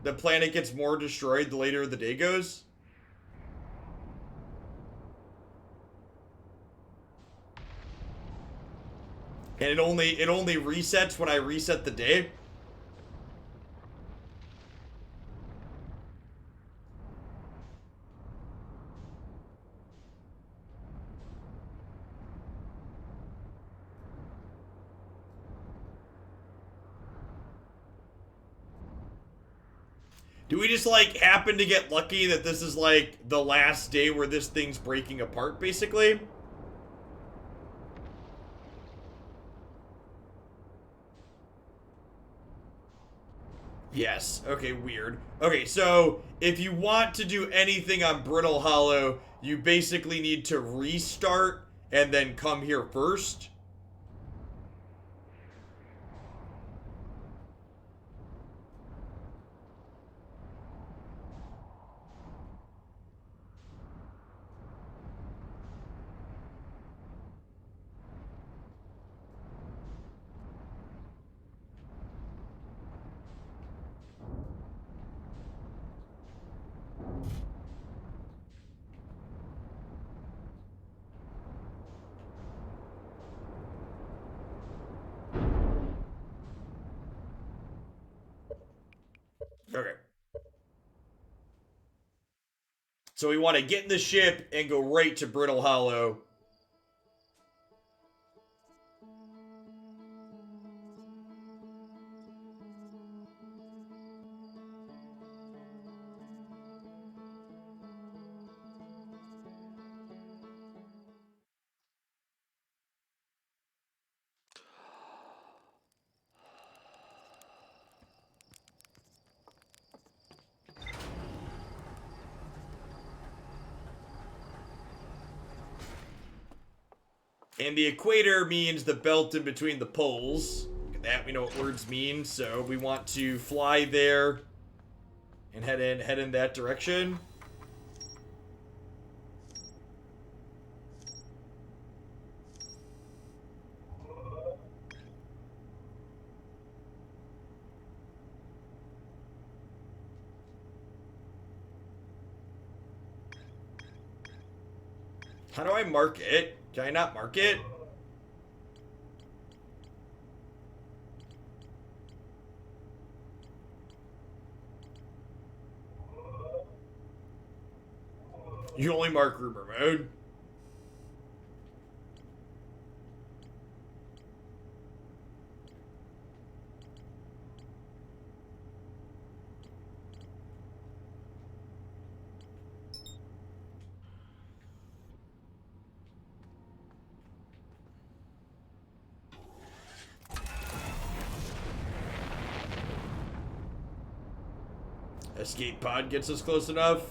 The planet gets more destroyed the later the day goes? And it only resets when I reset the day? Do we just, like, happen to get lucky that this is, like, the last day where this thing's breaking apart, basically? Yes. Okay, weird. Okay, so, if you want to do anything on Brittle Hollow, you basically need to restart and then come here first. Okay. So we want to get in the ship and go right to Brittle Hollow. And the equator means the belt in between the poles. Look at that, we know what words mean, so we want to fly there and head in that direction. How do I mark it? Can I not mark it? You only mark rumor mode. Escape pod gets us close enough.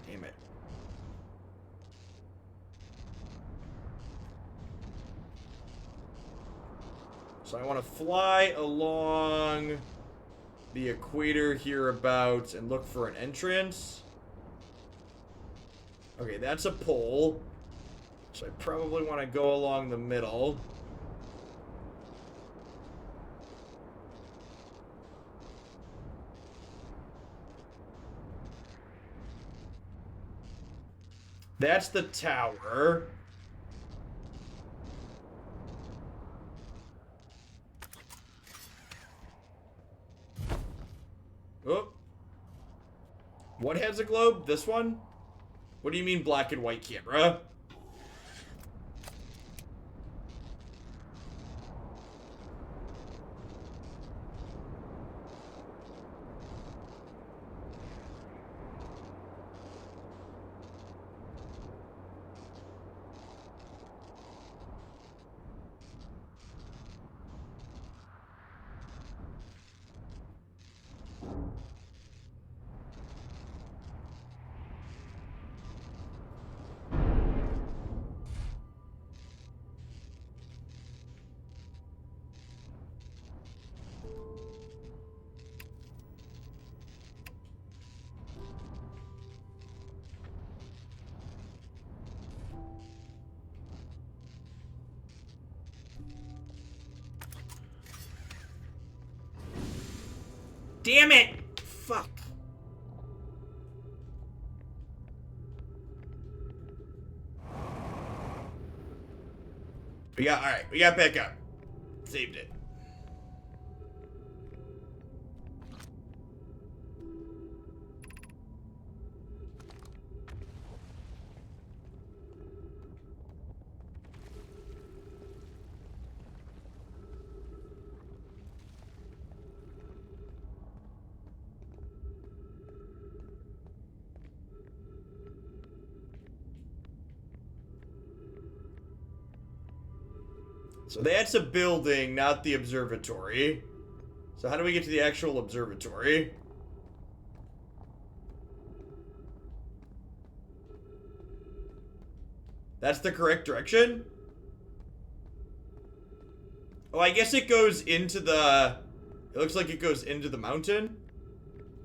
Damn it. So I want to fly along the equator hereabouts and look for an entrance. Okay, that's a pole. So I probably want to go along the middle. That's the tower. Oh. What has a globe? This one? What do you mean black and white camera? Damn it! Fuck. Alright, we got back up. Saved it. So that's a building, not the observatory. So how do we get to the actual observatory? That's the correct direction? Oh, I guess it goes into the... It looks like it goes into the mountain.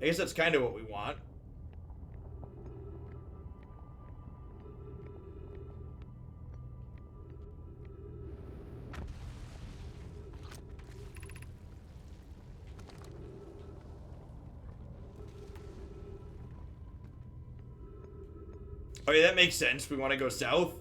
I guess that's kind of what we want. Okay, that makes sense. We want to go south.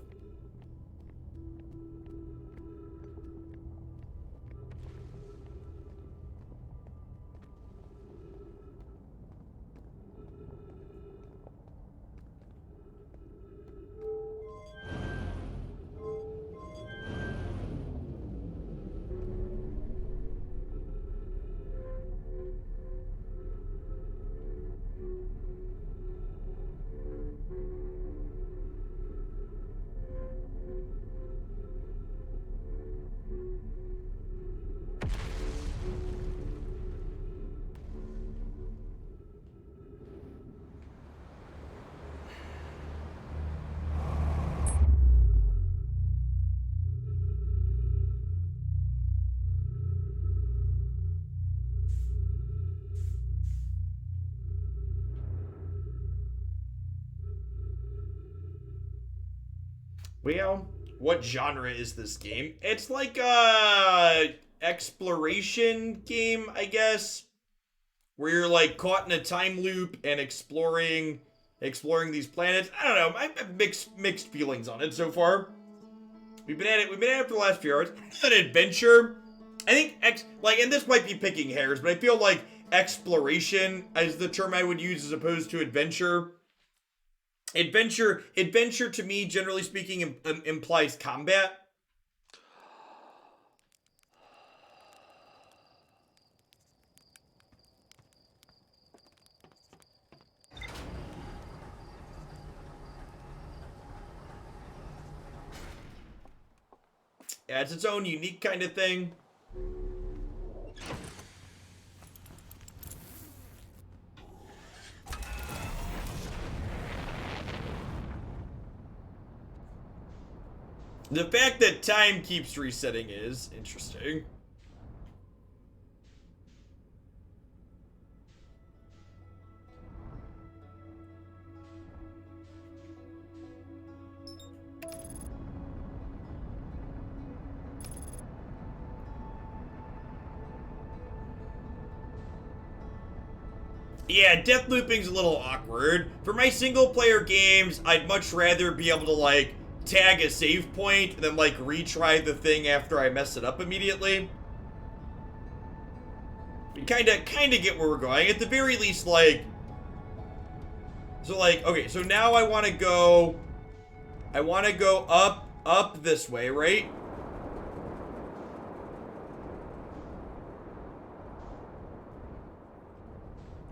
Well, what genre is this game? It's like a exploration game, I guess, where you're like caught in a time loop and exploring these planets. I don't know. I have mixed feelings on it so far. We've been at it for the last few hours. It's an adventure. I think and this might be picking hairs, but I feel like exploration is the term I would use as opposed to adventure. Adventure to me, generally speaking, implies combat. Yeah, it's its own unique kind of thing. The fact that time keeps resetting is interesting. Yeah, death looping's a little awkward. For my single player games, I'd much rather be able to like tag a save point and then like retry the thing after I mess it up immediately. You kinda get where we're going. At the very least, like, so like, okay, so now I wanna go up this way, right?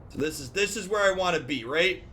So this is where I want to be, right?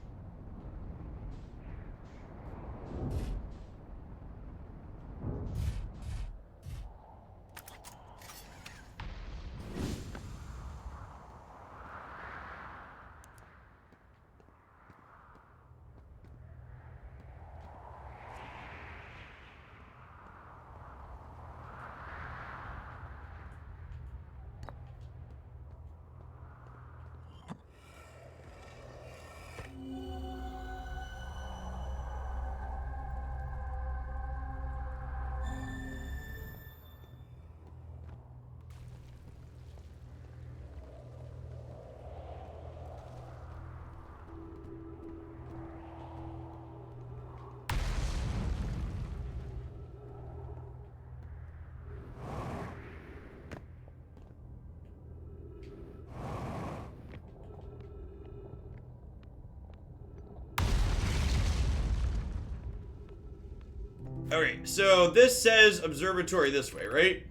Okay, so this says observatory this way, right?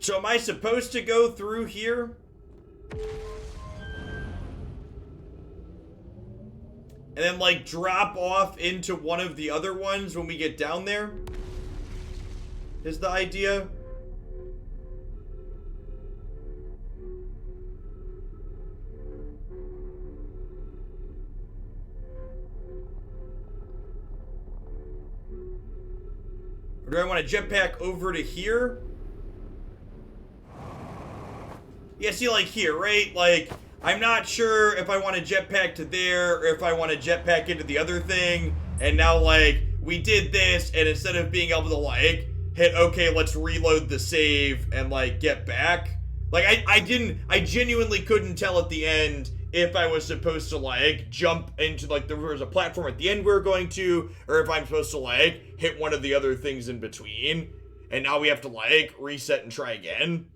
So am I supposed to go through here? And then like drop off into one of the other ones when we get down there? Is the idea? Or do I want to jetpack over to here? Yeah, see, like here, right? Like, I'm not sure if I want to jetpack to there or if I want to jetpack into the other thing. And now, like, we did this, and instead of being able to, like, hit, okay, let's reload the save and, like, get back. Like, I genuinely couldn't tell at the end if I was supposed to, like, jump into, like, there was a platform at the end we were going to, or if I'm supposed to, like, hit one of the other things in between. And now we have to, like, reset and try again.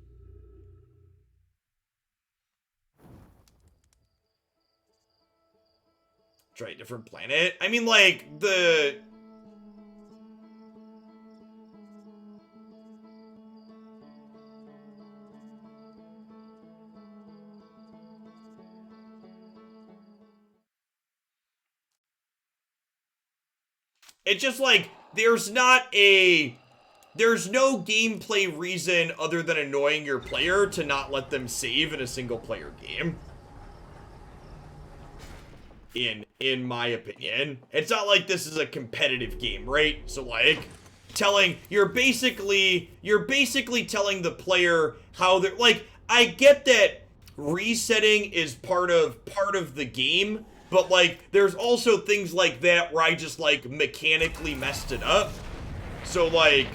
Try a different planet? I mean, like, the... It's just like, there's no gameplay reason other than annoying your player to not let them save in a single player game. In my opinion. It's not like this is a competitive game, right? So like, basically telling the player how they're, like, I get that resetting is part of the game, but like there's also things like that where I just like mechanically messed it up. So like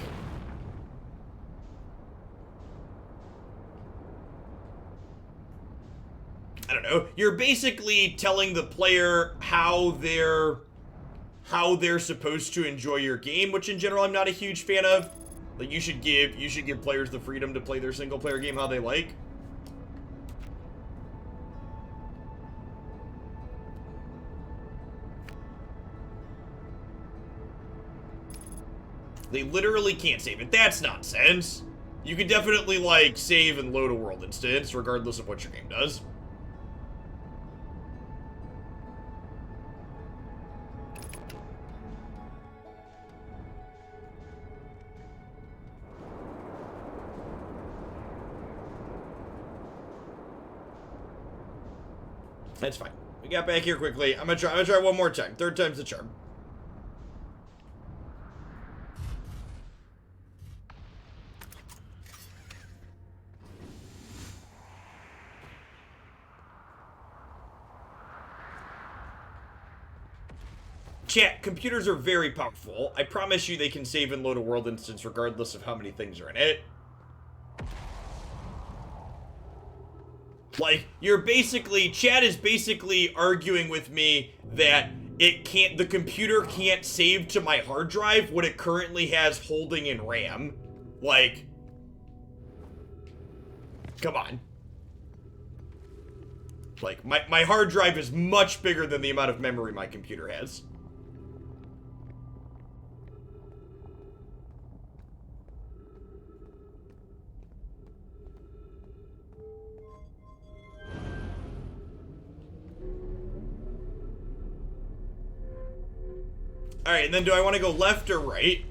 I don't know, you're basically telling the player how they're supposed to enjoy your game, which in general I'm not a huge fan of. Like you should give players the freedom to play their single player game how they like. They literally can't save it. That's nonsense. You can definitely like save and load a world instance regardless of what your game does. That's fine. We got back here quickly. I'm gonna try one more time. Third time's the charm. Chat, computers are very powerful. I promise you they can save and load a world instance regardless of how many things are in it. Like, chat is basically arguing with me that the computer can't save to my hard drive what it currently has holding in RAM. Like, come on. Like, my hard drive is much bigger than the amount of memory my computer has. Alright, and then do I want to go left or right?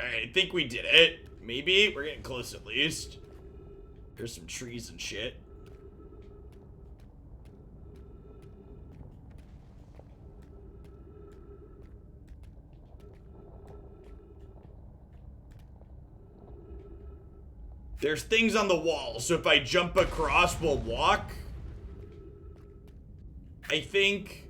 I think we did it. Maybe? We're getting close at least. There's some trees and shit. There's things on the wall, so if I jump across, we'll walk. I think...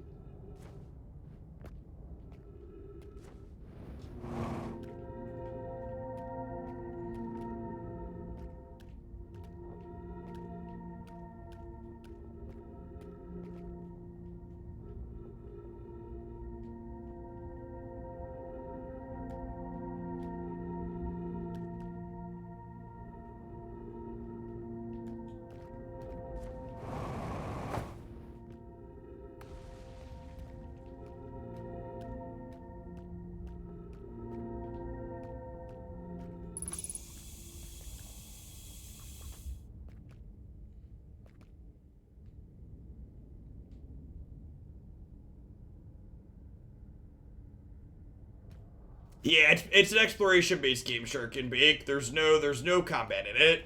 Yeah, it's an exploration-based game, Shark and Bake. There's no combat in it.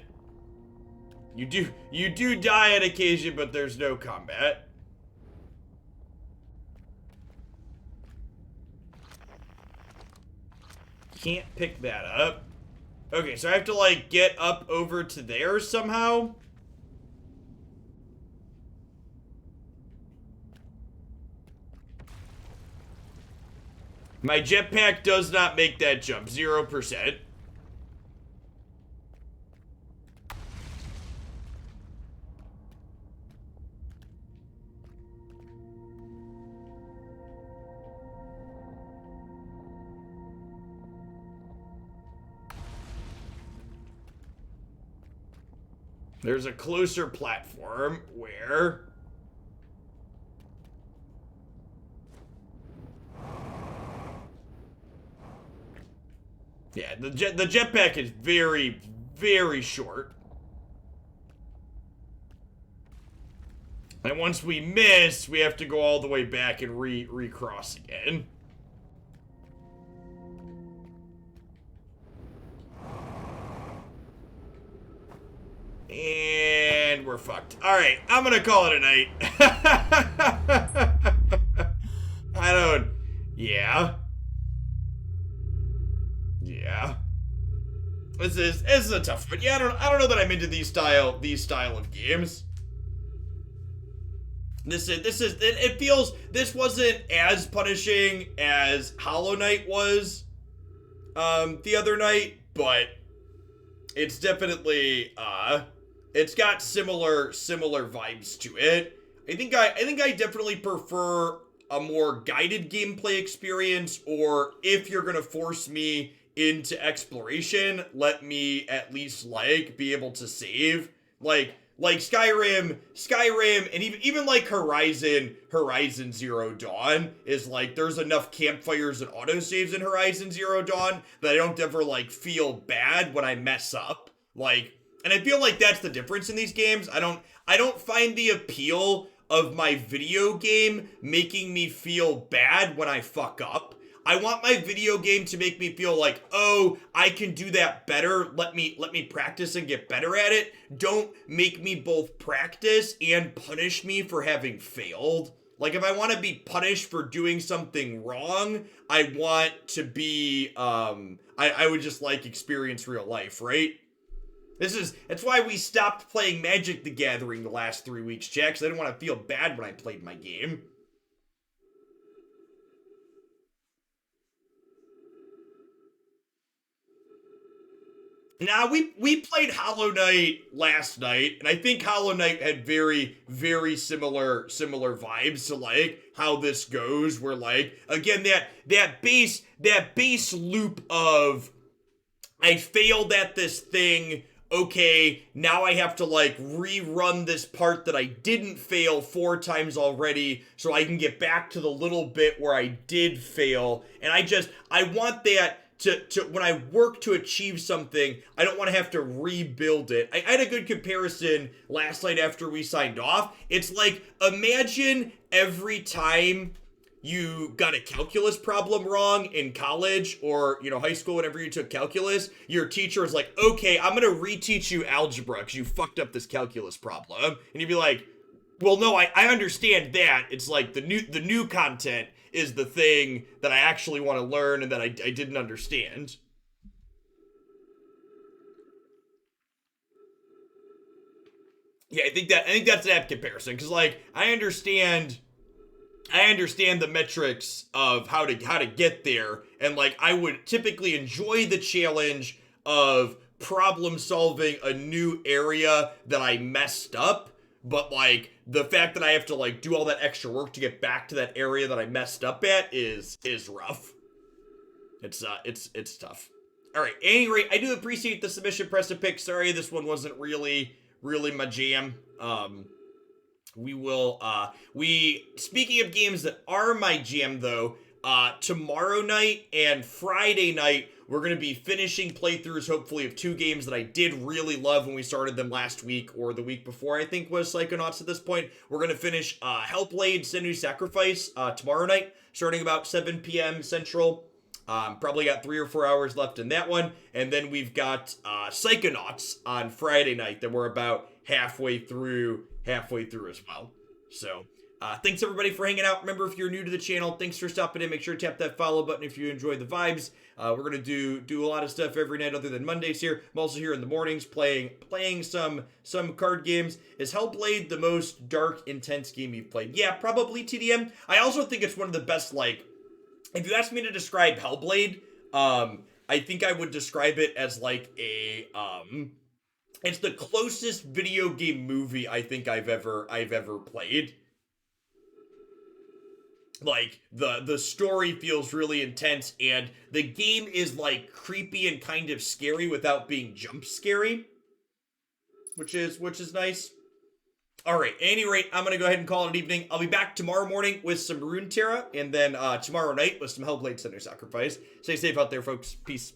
You do die on occasion, but there's no combat. Can't pick that up. Okay, so I have to like get up over to there somehow. My jetpack does not make that jump. 0%. There's a closer platform where... Yeah, the jetpack is very, very short. And once we miss, we have to go all the way back and recross again. And we're fucked. Alright, I'm gonna call it a night. I don't... Yeah. Yeah. This is a tough one. Yeah, I don't know that I'm into these style of games. It feels, this wasn't as punishing as Hollow Knight was the other night, but it's definitely it's got similar vibes to it. I think I definitely prefer a more guided gameplay experience, or if you're gonna force me into exploration, let me at least like be able to save. Like Skyrim, and even like Horizon Zero Dawn is like, there's enough campfires and autosaves in Horizon Zero Dawn that I don't ever like feel bad when I mess up. Like, and I feel like that's the difference in these games. I don't find the appeal of my video game making me feel bad when I fuck up. I want my video game to make me feel like, oh, I can do that better. Let me practice and get better at it. Don't make me both practice and punish me for having failed. Like, if I want to be punished for doing something wrong, I want to be, I would just like experience real life, right? That's why we stopped playing Magic the Gathering the last 3 weeks, Jack, because I didn't want to feel bad when I played my game. Now, we played Hollow Knight last night, and I think Hollow Knight had very, very similar vibes to like how this goes, where like, again, that base loop of, I failed at this thing, okay, now I have to like rerun this part that I didn't fail 4 times already so I can get back to the little bit where I did fail. And I want that to when I work to achieve something, I don't want to have to rebuild it. I had a good comparison last night after we signed off. It's like, imagine every time you got a calculus problem wrong in college or, you know, high school, whenever you took calculus, your teacher is like, okay, I'm gonna reteach you algebra because you fucked up this calculus problem. And you'd be like, well, no, I understand that. It's like the new content is the thing that I actually want to learn and that I didn't understand. Yeah, I think that's an apt comparison, because like I understand the metrics of how to get there, and like I would typically enjoy the challenge of problem solving a new area that I messed up, but like the fact that I have to like do all that extra work to get back to that area that I messed up at is rough. It's tough. All right, at any rate, I do appreciate the submission, Press to Pick. Sorry, this one wasn't really my jam. Speaking of games that are my jam though, tomorrow night and Friday night, we're going to be finishing playthroughs, hopefully, of 2 games that I did really love when we started them last week, or the week before, I think, was Psychonauts at this point. We're going to finish Hellblade: Senua's Sacrifice tomorrow night, starting about 7 p.m. Central. Probably got 3 or 4 hours left in that one. And then we've got Psychonauts on Friday night that we're about halfway through as well. So, thanks everybody for hanging out. Remember, if you're new to the channel, thanks for stopping in. Make sure to tap that follow button if you enjoy the vibes. We're gonna do a lot of stuff every night other than Mondays here. I'm also here in the mornings playing some card games. Is Hellblade the most dark, intense game you've played? Yeah, probably, TDM. I also think it's one of the best, like if you asked me to describe Hellblade, I think I would describe it as like a it's the closest video game movie I think I've ever played. Like the story feels really intense, and the game is like creepy and kind of scary without being jump scary, which is nice. All right, at any rate, I'm gonna go ahead and call it an evening. I'll be back tomorrow morning with some Runeterra, and then tomorrow night with some Hellblade: Senua's Sacrifice. Stay safe out there, folks. Peace.